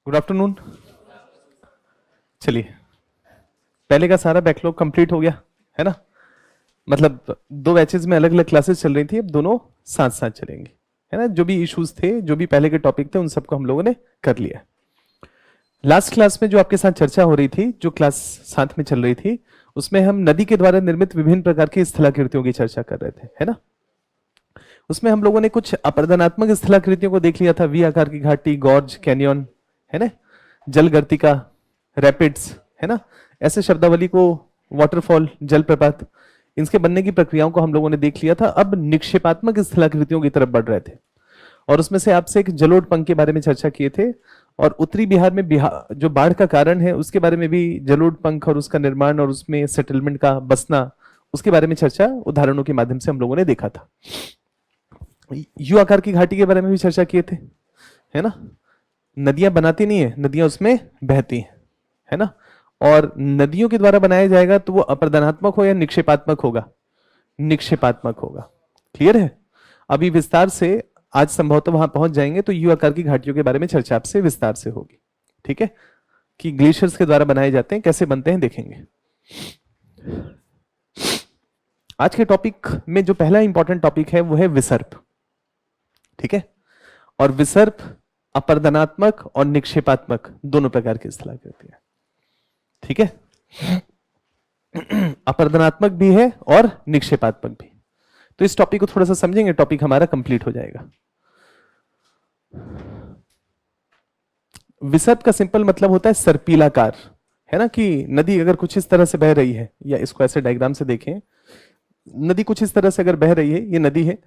Good afternoon. चलिए, पहले का सारा बैकलॉग कंप्लीट हो गया है ना। मतलब दो बैचेस में अलग अलग क्लासेस चल रही थी, अब दोनों साथ साथ चलेंगे, है ना। जो भी इश्यूज थे, जो भी पहले के टॉपिक थे, उन सबको हम लोगों ने कर लिया। लास्ट क्लास में जो आपके साथ चर्चा हो रही थी, जो क्लास साथ में चल रही थी, उसमें हम नदी के द्वारा निर्मित विभिन्न प्रकार की स्थलाकृतियों की चर्चा कर रहे थे, है ना। उसमें हम लोगों ने कुछ अपर्दनात्मक स्थलाकृतियों को देख लिया था, वी आकार की घाटी, गॉर्ज, कैनियन, है ना, जलगर्तिका, रैपिड्स, है ना। ऐसे शब्दावली को, वाटरफॉल, जलप्रपात, इनके बनने की प्रक्रियाओं को हम लोगों ने देख लिया था। अब निक्षेपात्मक स्थलाकृतियों की तरफ बढ़ रहे थे, और उसमें से आपसे एक जलोढ़ पंख के बारे में चर्चा किए थे, और उत्तरी बिहार में बिहार जो बाढ़ का कारण है उसके बारे में भी, जलोढ़ पंख और उसका निर्माण और उसमें सेटलमेंट का बसना, उसके बारे में चर्चा उदाहरणों के माध्यम से हम लोगों ने देखा था। यू आकार की घाटी के बारे में भी चर्चा किए थे, है ना। नदियां बनाती नहीं है, नदियां उसमें बहती है ना। और नदियों के द्वारा बनाया जाएगा तो वो अप्रदानात्मक हो या निक्षेपात्मक होगा? निक्षेपात्मक होगा। क्लियर है। अभी विस्तार से आज संभवतः वहां पहुंच जाएंगे तो यू आकार की घाटियों के बारे में चर्चा आपसे विस्तार से होगी, ठीक है। कि ग्लेशियर्स के द्वारा बनाए जाते हैं, कैसे बनते हैं देखेंगे। आज के टॉपिक में जो पहला इंपॉर्टेंट टॉपिक है वो है विसर्प, ठीक है। और विसर्प अपर्दनात्मक और निक्षेपात्मक दोनों प्रकार की स्थलाकृति है, ठीक है। अपर्दनात्मक भी है और निक्षेपात्मक भी। तो इस टॉपिक को थोड़ा सा समझेंगे, टॉपिक हमारा कंप्लीट हो जाएगा। विसर्प का सिंपल मतलब होता है सर्पीलाकार, है ना। कि नदी अगर कुछ इस तरह से बह रही है, या इसको ऐसे डायग्राम से देखें, नदी कुछ इस तरह से अगर बह रही है, ये नदी है,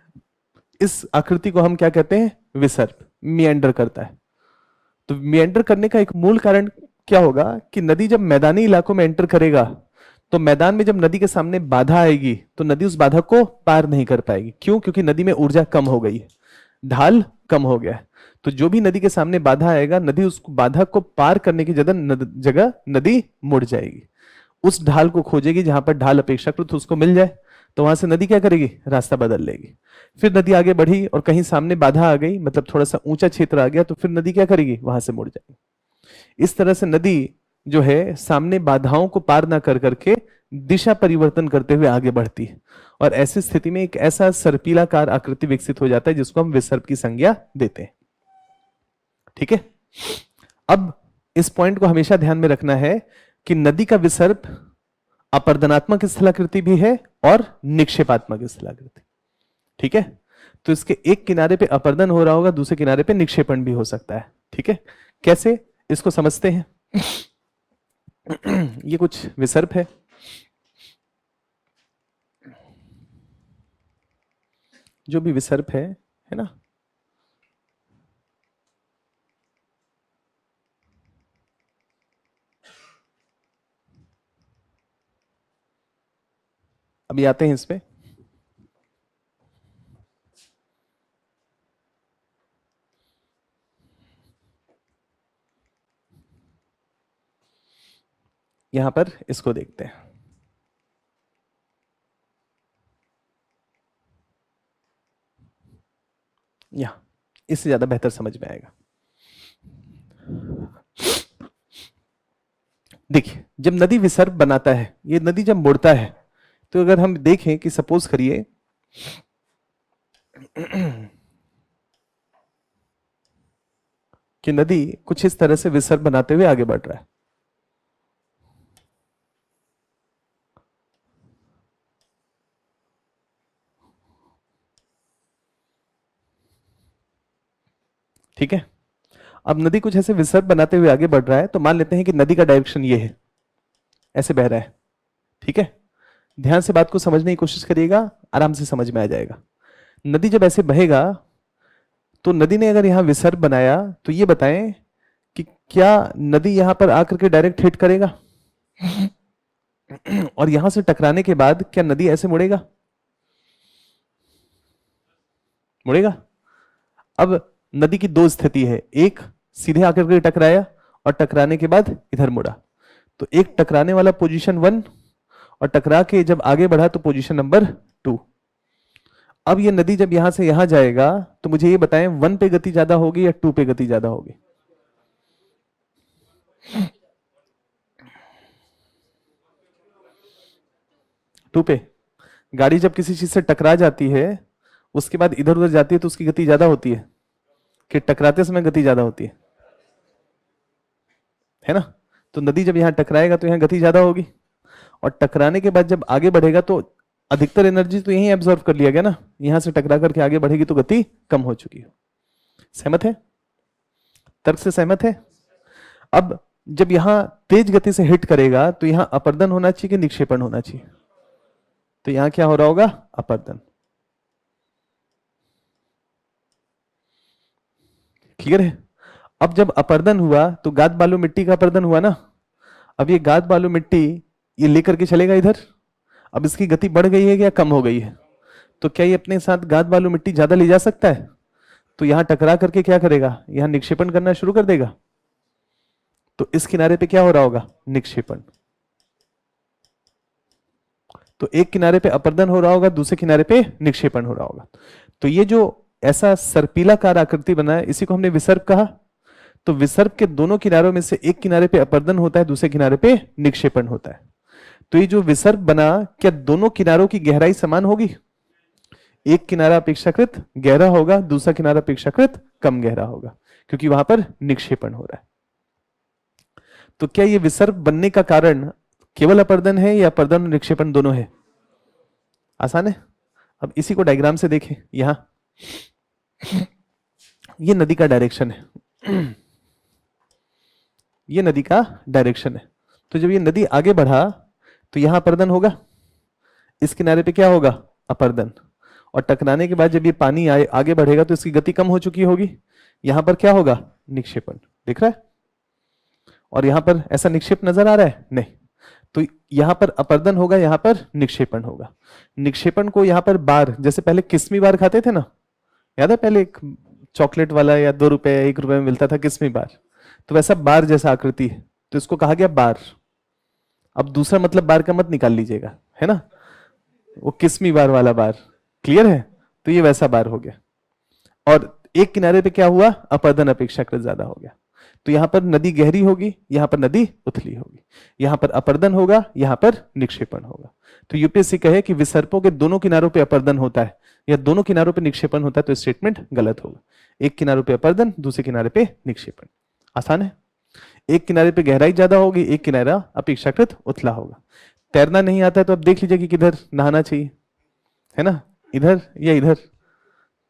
इस आकृति को हम क्या कहते हैं? विसर्प। मिएंडर करता है। तो मिएंडर करने का एक मूल कारण क्या होगा कि नदी जब मैदानी इलाकों में एंटर करेगा, तो मैदान में जब नदी के सामने बाधा आएगी तो नदी उस बाधा को पार नहीं कर पाएगी। क्यों? क्योंकि नदी में ऊर्जा कम हो गई है, ढाल कम हो गया है। तो जो भी नदी के सामने बाधा आएगा, नदी उस बाधा को पार करने की जगह नदी मुड़ जाएगी, उस ढाल को खोजेगी जहां पर ढाल अपेक्षाकृत उसको मिल जाए। तो वहां से नदी क्या करेगी? रास्ता बदल लेगी। फिर नदी आगे बढ़ी और कहीं सामने बाधा आ गई, मतलब थोड़ा सा ऊंचा क्षेत्र आ गया, तो फिर नदी क्या करेगी? वहां से मुड़ जाएगी। इस तरह से नदी जो है सामने बाधाओं को पार ना कर करके दिशा परिवर्तन करते हुए आगे बढ़ती है, और ऐसी स्थिति में एक ऐसा सर्पीलाकार आकृति विकसित हो जाता है जिसको हम विसर्प की संज्ञा देते हैं, ठीक है। अब इस पॉइंट को हमेशा ध्यान में रखना है कि नदी का विसर्प अपर्दनात्मक स्थलाकृति भी है और निक्षेपात्मक स्थलाकृति, ठीक है। तो इसके एक किनारे पे अपर्दन हो रहा होगा, दूसरे किनारे पे निक्षेपण भी हो सकता है, ठीक है। कैसे, इसको समझते हैं। ये कुछ विसर्प है, जो भी विसर्प है ना। अभी आते हैं इस पे। यहां पर इसको देखते हैं। यहां इससे ज्यादा बेहतर समझ में आएगा। देखिए, जब नदी विसर्प बनाता है, ये नदी जब मुड़ता है, तो अगर हम देखें कि सपोज करिए कि नदी कुछ इस तरह से विसर्प बनाते हुए आगे बढ़ रहा है, ठीक है। अब नदी कुछ ऐसे विसर्प बनाते हुए आगे बढ़ रहा है, तो मान लेते हैं कि नदी का डायरेक्शन ये है, ऐसे बह रहा है, ठीक है। ध्यान से बात को समझने की कोशिश करिएगा, आराम से समझ में आ जाएगा। नदी जब ऐसे बहेगा, तो नदी ने अगर यहां विसर्प बनाया, तो ये बताएं कि क्या नदी यहां पर आकर के डायरेक्ट हिट करेगा? और यहां से टकराने के बाद क्या नदी ऐसे मुड़ेगा? मुड़ेगा। अब नदी की दो स्थिति है, एक सीधे आकर के टकराया और टकराने के बाद इधर मुड़ा, तो एक टकराने वाला पोजीशन 1, और टकरा के जब आगे बढ़ा तो पोजीशन नंबर 2। अब ये नदी जब यहां से यहां जाएगा, तो मुझे ये बताएं 1 पे गति ज्यादा होगी या 2 पे गति ज्यादा होगी? टू पे गाड़ी जब किसी चीज से टकरा जाती है उसके बाद इधर उधर जाती है तो उसकी गति ज्यादा होती है कि टकराते समय गति ज्यादा होती है ना? तो नदी जब यहाँ टकराएगा तो यहाँ गति ज्यादा होगी, और टकराने के बाद जब आगे बढ़ेगा तो अधिकतर एनर्जी तो यहीं एब्जॉर्व कर लिया गया ना, यहां से टकरा करके आगे बढ़ेगी तो गति कम हो चुकी हो। सहमत है? तर्क से सहमत है? अब जब यहां तेज गति से हिट करेगा तो यहां अपर्दन होना चाहिए कि निक्षेपण होना चाहिए? तो यहां क्या हो रहा होगा? अपर्दन। क्लियर है? अब जब अपर्दन हुआ तो गाद बालू मिट्टी का अपर्दन हुआ ना। अब ये गाद बालू मिट्टी ये लेकर के चलेगा इधर, अब इसकी गति बढ़ गई है या कम हो गई है? तो क्या ये अपने साथ गाद बालू मिट्टी ज्यादा ले जा सकता है? तो यहां टकरा करके क्या करेगा? यहां निक्षेपण करना शुरू कर देगा। तो इस किनारे पे क्या हो रहा होगा? निक्षेपण। तो एक किनारे पे अपर्दन हो रहा होगा, दूसरे किनारे पे निक्षेपण हो रहा होगा। तो ये जो ऐसा सर्पिलाकार आकृति बना है इसी को हमने विसर्प कहा। तो विसर्प के दोनों किनारों में से एक किनारे पे अपर्दन होता है, दूसरे किनारे पे निक्षेपण होता है। तो ये जो विसर्प बना, क्या दोनों किनारों की गहराई समान होगी? एक किनारा अपेक्षाकृत गहरा होगा, दूसरा किनारा अपेक्षाकृत कम गहरा होगा, क्योंकि वहां पर निक्षेपण हो रहा है। तो क्या ये विसर्प बनने का कारण केवल अपर्दन है या अपर्दन और निक्षेपण दोनों है? आसान है। अब इसी को डायग्राम से देखें। यहां ये नदी का डायरेक्शन है, ये नदी का डायरेक्शन है। तो जब ये नदी आगे बढ़ा तो यहां अपर्दन होगा, इस किनारे पे क्या होगा? अपर्दन। और टकराने के बाद जब ये पानी आगे बढ़ेगा तो इसकी गति कम हो चुकी होगी, यहां पर क्या होगा? निक्षेपण। दिख रहा है? और यहां पर ऐसा निक्षेप नजर आ रहा है? नहीं। तो यहां पर अपर्दन होगा, यहां पर निक्षेपण होगा। निक्षेपण को यहां पर बार, जैसे पहले किस्मी बार खाते थे ना, याद है? पहले एक चॉकलेट वाला या 2 रुपए 1 रुपए में मिलता था किस्मी बार, तो वैसा बार जैसा आकृति है, तो इसको कहा गया बार। अब दूसरा मतलब बार का मत निकाल लीजिएगा, है ना, वो किस्मी बार वाला बार। क्लियर है? तो ये वैसा बार हो गया। और एक किनारे पे क्या हुआ? अपर्दन अपेक्षाकृत ज्यादा हो गया। तो यहां पर नदी गहरी होगी, यहां पर नदी उथली होगी, यहां पर अपर्दन होगा, यहां पर निक्षेपण होगा। तो यूपीएससी कहे कि विसर्पों के दोनों किनारों पे अपर्दन होता है या दोनों किनारों पे निक्षेपण होता है तो स्टेटमेंट गलत होगा। एक किनारों पे अपर्दन, दूसरे किनारे पे निक्षेपण। आसान है। एक किनारे पे गहराई ज्यादा होगी, एक किनारा अपेक्षाकृत उथला होगा। तैरना नहीं आता है तो अब देख लीजिए कि किधर नहाना चाहिए, है ना, इधर या इधर।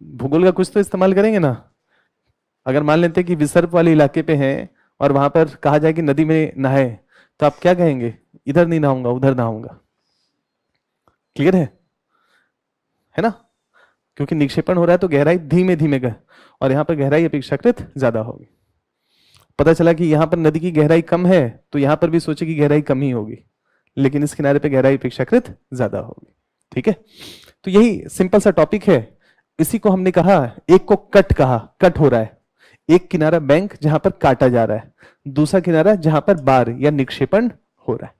भूगोल का कुछ तो इस्तेमाल करेंगे ना। अगर मान लेते हैं कि विसर्प वाले इलाके पे हैं और वहां पर कहा जाए कि नदी में नहाए, तो आप क्या कहेंगे? इधर नहीं नहाऊंगा, उधर नहाऊंगा। क्लियर है ना? क्योंकि निक्षेपण हो रहा है तो गहराई धीमे धीमे गए, और यहां पर गहराई अपेक्षाकृत ज्यादा होगी। पता चला कि यहां पर नदी की गहराई कम है तो यहां पर भी सोचे कि गहराई कम ही होगी, लेकिन इस किनारे पे गहराई अपेक्षाकृत ज्यादा होगी। ठीक है? तो यही सिंपल सा टॉपिक है। इसी को हमने कहा, एक को कट कहा, कट हो रहा है। एक किनारा बैंक जहां पर काटा जा रहा है, दूसरा किनारा जहां पर बार या निक्षेपण हो रहा है।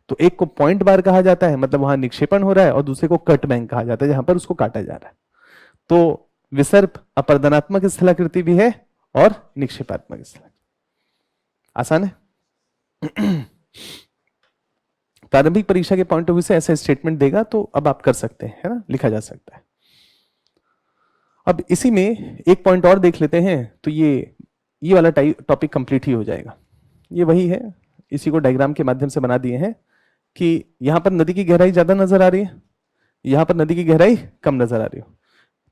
तो एक को पॉइंट बार कहा जाता है, मतलब वहां निक्षेपण हो रहा है, और दूसरे को कट बैंक कहा जाता है जहां पर उसको काटा जा रहा है। तो विसर्प अपर्दनात्मक स्थलाकृति भी है और निक्षेपात्मक स्थलाकृति। आसान है। प्रारंभिक परीक्षा के पॉइंट ऑफ व्यू से ऐसा स्टेटमेंट देगा तो अब आप कर सकते हैं, है ना, लिखा जा सकता है। अब इसी में एक पॉइंट और देख लेते हैं तो ये वाला टॉपिक कंप्लीट ही हो जाएगा। ये वही है, इसी को डायग्राम के माध्यम से बना दिए हैं कि यहां पर नदी की गहराई ज्यादा नजर आ रही है, यहां पर नदी की गहराई कम नजर आ रही हो।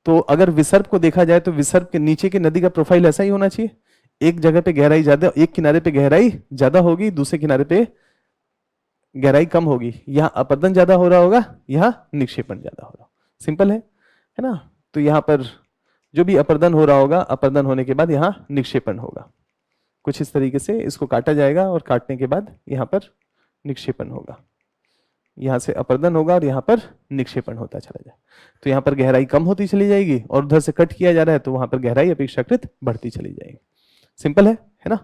तो अगर विसर्प को देखा जाए तो विसर्प के नीचे की नदी का प्रोफाइल ऐसा ही होना चाहिए। एक जगह पे गहराई ज्यादा, एक किनारे पे गहराई ज्यादा होगी, दूसरे किनारे पे गहराई कम होगी। यहाँ अपर्दन ज्यादा हो रहा होगा, यहाँ निक्षेपण ज्यादा हो रहा होगा। सिंपल है ना? तो यहाँ पर जो भी अपर्दन हो रहा होगा, अपर्दन होने के बाद यहाँ निक्षेपण होगा। कुछ इस तरीके से इसको काटा जाएगा और काटने के बाद यहाँ पर निक्षेपण होगा। यहाँ से अपर्दन होगा और यहाँ पर निक्षेपण होता चला जाए। तो यहाँ पर गहराई कम होती चली जाएगी और उधर से कट किया जा रहा है तो वहां पर गहराई अपेक्षाकृत बढ़ती चली जाएगी। सिंपल है ना?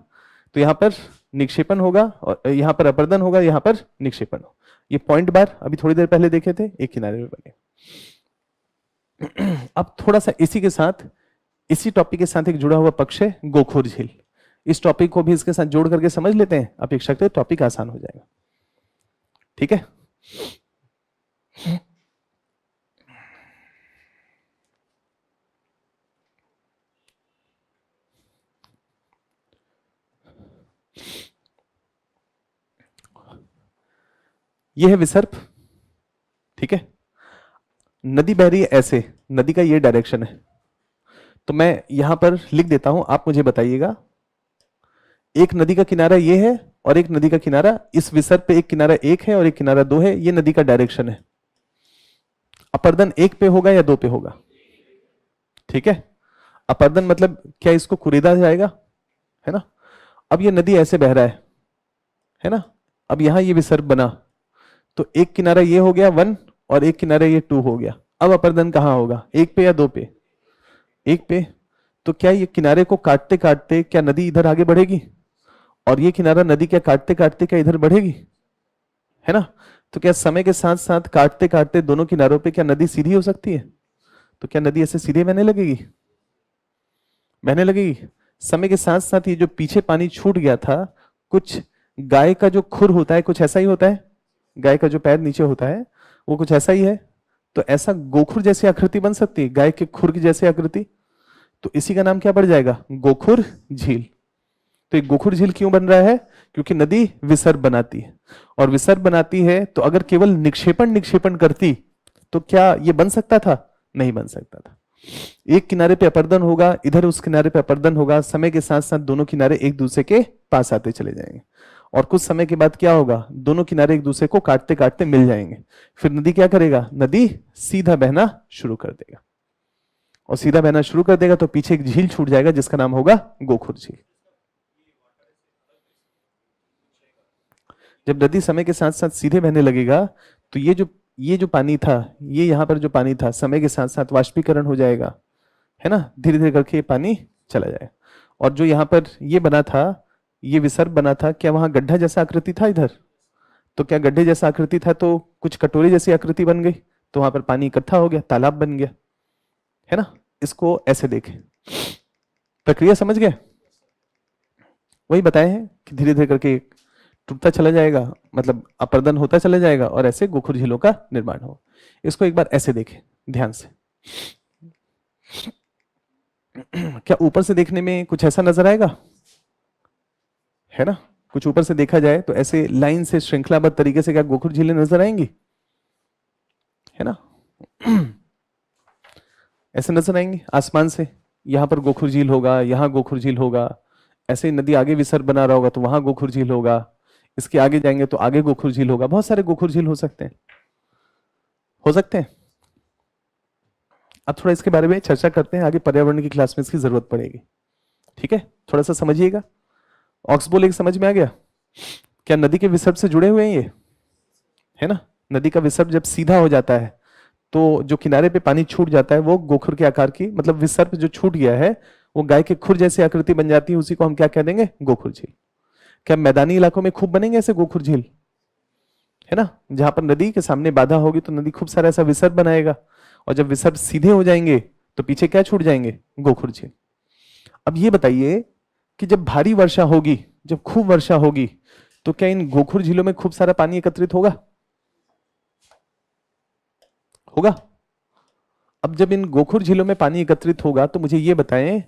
तो यहाँ पर निक्षेपण होगा और यहाँ पर अपर्दन होगा, यहाँ पर निक्षेपण हो। ये पॉइंट बार अभी थोड़ी देर पहले देखे थे, एक किनारे में बने। अब थोड़ा सा इसी के साथ, इसी टॉपिक के साथ एक जुड़ा हुआ पक्ष है गोखोर झील। इस टॉपिक को भी इसके साथ जोड़ करके समझ लेते हैं, अपेक्षा करते टॉपिक आसान हो जाएगा। ठीक है, ये है विसर्प। ठीक है, नदी बह रही है ऐसे, नदी का ये डायरेक्शन है, तो मैं यहां पर लिख देता हूं, आप मुझे बताइएगा। एक नदी का किनारा ये है और एक नदी का किनारा, इस विसर्प पे एक किनारा 1 है और एक किनारा 2 है, ये नदी का डायरेक्शन है। अपर्दन 1 पे होगा या 2 पे होगा? ठीक है, अपर्दन मतलब क्या इसको कुरेदा जाएगा, है ना। अब ये नदी ऐसे बह रहा है ना। अब यहां ये विसर्प बना, तो एक किनारा ये हो गया 1 और एक किनारा ये 2 हो गया। अब अपर्दन कहां होगा, 1 पे या 2 पे? 1 पे। तो क्या ये किनारे को काटते काटते क्या नदी इधर आगे बढ़ेगी, और ये किनारा नदी क्या काटते काटते क्या इधर बढ़ेगी, है ना। तो क्या समय के साथ साथ काटते काटते दोनों किनारों पे क्या नदी सीधी हो सकती है? तो क्या नदी ऐसे सीधे बहने लगेगी? बहने लगेगी। समय के साथ साथ ये जो पीछे पानी छूट गया था, कुछ गाय का जो खुर होता है कुछ ऐसा ही होता है, गाय का जो पैर नीचे होता है वो कुछ ऐसा ही है। तो ऐसा गोखुर जैसी आकृति बन सकती है, गाय के खुर की जैसी आकृति। तो इसी का नाम क्या पड़ जाएगा, गोखुर झील। तो एक गोखुर झील क्यों बन रहा है, क्योंकि नदी विसर्प बनाती है, और विसर्प बनाती है तो अगर केवल निक्षेपण निक्षेपण करती तो क्या ये बन सकता था? नहीं बन सकता था। एक किनारे पे अपर्दन होगा, इधर उस किनारे पे अपर्दन होगा, समय के साथ साथ दोनों किनारे एक दूसरे के पास आते चले जाएंगे, और कुछ समय के बाद क्या होगा, दोनों किनारे एक दूसरे को काटते काटते मिल जाएंगे। फिर नदी क्या करेगा, नदी सीधा बहना शुरू कर देगा, और सीधा बहना शुरू कर देगा तो पीछे एक झील छूट जाएगा जिसका नाम होगा गोखुर झील। जब नदी समय के साथ साथ सीधे बहने लगेगा तो ये जो पानी था, ये यहां पर जो पानी था, समय के साथ साथ वाष्पीकरण हो जाएगा, है ना। धीरे धीरे करके ये पानी चला जाएगा, और जो यहां पर ये बना था, ये विसर्प बना था, क्या वहां गड्ढा जैसा आकृति था इधर? तो क्या गड्ढे जैसा आकृति था तो कुछ कटोरी जैसी आकृति बन गई, तो वहां पर पानी इकट्ठा हो गया, तालाब बन गया, है ना। इसको ऐसे देखें, प्रक्रिया समझ गए? वही बताए हैं कि धीरे धीरे करके टूटता चला जाएगा, मतलब अपर्दन होता चला जाएगा, और ऐसे गोखुर झीलों का निर्माण हो। इसको एक बार ऐसे देखें ध्यान से। क्या ऊपर से देखने में कुछ ऐसा नजर आएगा, है ना। कुछ ऊपर से देखा जाए तो ऐसे लाइन से श्रृंखलाबद्ध तरीके से क्या गोखुर झीलें नजर आएंगी, है ना। ऐसे नजर आएंगे आसमान से, यहां पर गोखुर झील होगा, यहां गोखुर झील होगा, ऐसे नदी आगे विसर्प बना रहा होगा तो वहां गोखुर झील होगा, इसके आगे जाएंगे तो आगे गोखुर झील होगा। बहुत सारे गोखुर झील हो सकते हैं, हो सकते हैं। अब थोड़ा इसके बारे में चर्चा करते हैं, आगे पर्यावरण की क्लास में इसकी जरूरत पड़ेगी। ठीक है, थोड़ा सा समझिएगा। ऑक्सबो लेक समझ में आ गया? क्या नदी के विसर्प से जुड़े हुए हैं ये, है ना। नदी का विसर्प जब सीधा हो जाता है तो जो किनारे पे पानी छूट जाता है वो गोखुर के आकार की, मतलब विसर्प जो छूट गया है वो गाय के खुर जैसी आकृति बन जाती है, उसी को हम क्या कह देंगे, गोखुर झील। क्या मैदानी इलाकों में खूब बनेंगे ऐसे गोखुर झील, है ना। जहां पर नदी के सामने बाधा होगी तो नदी खूब सारा ऐसा विसर्प बनाएगा, और जब विसर्प सीधे हो जाएंगे तो पीछे क्या छूट जाएंगे, गोखुर झील। अब ये बताइए कि जब भारी वर्षा होगी, जब खूब वर्षा होगी, तो क्या इन गोखुर झीलों में खूब सारा पानी एकत्रित होगा, होगा। अब जब इन गोखुर झीलों में पानी एकत्रित होगा तो मुझे ये बताएं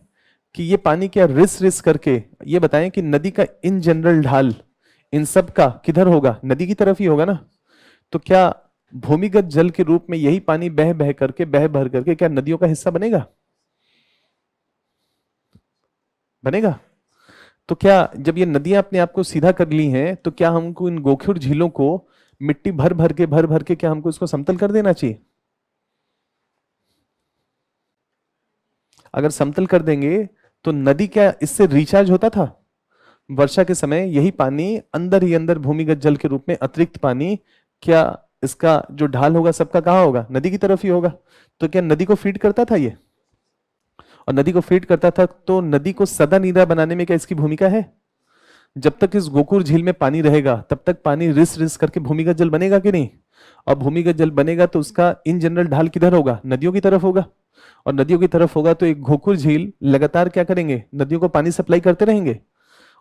कि ये पानी क्या रिस रिस करके, ये बताएं कि नदी का इन जनरल ढाल इन सब का किधर होगा, नदी की तरफ ही होगा ना। तो क्या भूमिगत जल के रूप में यही पानी बह बह करके, बह भर करके क्या नदियों का हिस्सा बनेगा, बनेगा। तो क्या जब ये नदियां अपने आप को सीधा कर ली हैं तो क्या हमको इन गोखुर झीलों को मिट्टी भर भर के क्या हमको इसको समतल कर देना चाहिए? अगर समतल कर देंगे तो नदी क्या इससे रिचार्ज होता था? वर्षा के समय यही पानी अंदर ही अंदर भूमिगत जल के रूप में अतिरिक्त पानी, क्या इसका जो ढाल होगा सबका कहाँ होगा, नदी की तरफ ही होगा। तो क्या नदी को फीड करता था ये, और नदी को फीड करता था तो नदी को सदा नीरा बनाने में क्या इसकी भूमिका है? जब तक इस गोकुर झील में पानी रहेगा तब तक पानी रिस रिस करके भूमिगत जल बनेगा कि नहीं। और भूमिगत जल बनेगा तो उसका इन जनरल ढाल किधर होगा, नदियों की तरफ होगा। और नदियों की तरफ होगा तो एक गोकुर झील लगातार क्या करेंगे, नदियों को पानी सप्लाई करते रहेंगे।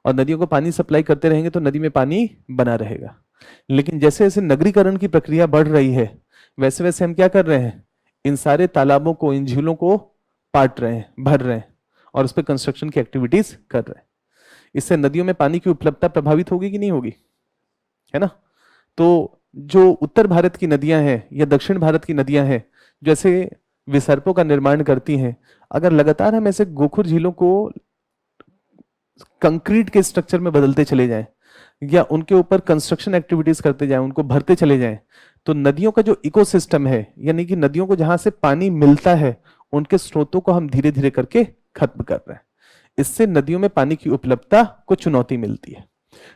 और नदियों को पानी सप्लाई करते रहेंगे तो नदी में पानी बना रहेगा। लेकिन जैसे जैसे नगरीकरण की प्रक्रिया बढ़ रही है, वैसे वैसे हम क्या कर रहे हैं, इन सारे तालाबों को, इन झीलों को पाट रहे हैं, भर रहे हैं और उस पर कंस्ट्रक्शन की एक्टिविटीज कर रहे हैं। इससे नदियों में पानी की उपलब्धता प्रभावित होगी कि नहीं होगी, है ना। तो जो उत्तर भारत की नदियां हैं या दक्षिण भारत की नदियां हैं, जैसे विसर्पों का निर्माण करती हैं, अगर लगातार हम ऐसे गोखुर झीलों को कंक्रीट के स्ट्रक्चर में बदलते चले जाएं या उनके ऊपर कंस्ट्रक्शन एक्टिविटीज करते जाएं, उनको भरते चले जाएं, तो नदियों का जो इकोसिस्टम है, यानी कि नदियों को जहां से पानी मिलता है, उनके स्रोतों को हम धीरे धीरे करके खत्म कर रहे हैं। इससे नदियों में पानी की उपलब्धता को चुनौती मिलती है।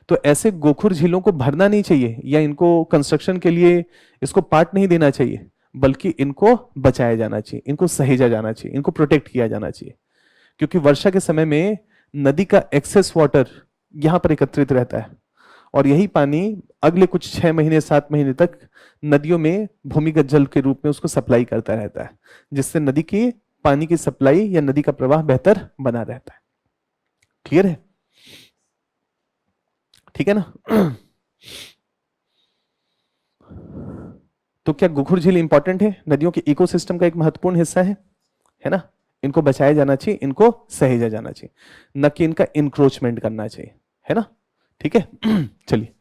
तो ऐसे गोखुर झीलों को भरना नहीं चाहिए या इनको कंस्ट्रक्शन के लिए इसको पार्ट नहीं देना चाहिए, बल्कि इनको बचाया जाना चाहिए, इनको सहेजा जाना चाहिए, इनको प्रोटेक्ट किया जाना चाहिए। क्योंकि वर्षा के समय में नदी का एक्सेस वाटर यहां पर एकत्रित रहता है और यही पानी अगले कुछ 6 महीने 7 महीने तक नदियों में भूमिगत जल के रूप में उसको सप्लाई करता रहता है, जिससे नदी की पानी की सप्लाई या नदी का प्रवाह बेहतर बना रहता है। क्लियर है? ठीक है ना। तो क्या गोखुर झील इंपॉर्टेंट है, नदियों के इकोसिस्टम का एक महत्वपूर्ण हिस्सा है ना। इनको बचाया जाना चाहिए, इनको सहेजा जाना चाहिए, न कि इनका इंक्रोचमेंट करना चाहिए, है ना। ठीक है। चलिए,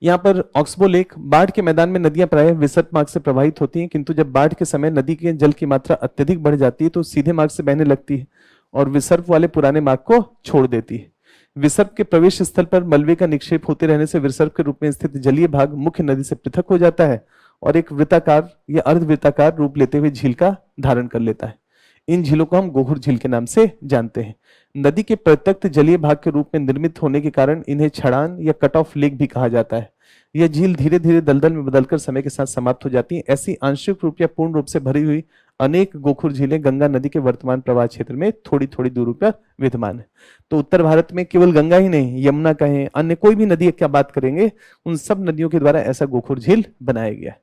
यहाँ पर ऑक्सबो लेक, बाढ़ के मैदान में नदियां प्रायः विसर्प मार्ग से प्रवाहित होती हैं, किंतु जब बाढ़ के समय नदी के जल की मात्रा अत्यधिक बढ़ जाती है तो सीधे मार्ग से बहने लगती है और विसर्प वाले पुराने मार्ग को छोड़ देती है। विसर्प के प्रवेश स्थल पर मलबे का निक्षेप होते रहने से विसर्प के रूप में स्थित जलीय भाग मुख्य नदी से पृथक हो जाता है और एक वृत्ताकार या अर्धवृत्ताकार रूप लेते हुए झील का धारण कर लेता है। इन झीलों को हम गोखुर झील के नाम से जानते हैं। नदी के प्रत्यक्त जलीय भाग के रूप में निर्मित होने के कारण इन्हें छड़ान या कट ऑफ लेक भी कहा जाता है। यह झील धीरे धीरे दलदल में बदलकर समय के साथ समाप्त हो जाती है। ऐसी आंशिक रूप या पूर्ण रूप से भरी हुई अनेक गोखुर झीलें गंगा नदी के वर्तमान प्रवाह क्षेत्र में थोड़ी थोड़ी दूरी पर विद्यमान है। तो उत्तर भारत में केवल गंगा ही नहीं, यमुना कहें, अन्य कोई भी नदी क्या बात करेंगे, उन सब नदियों के द्वारा ऐसा गोखुर झील बनाया गया है।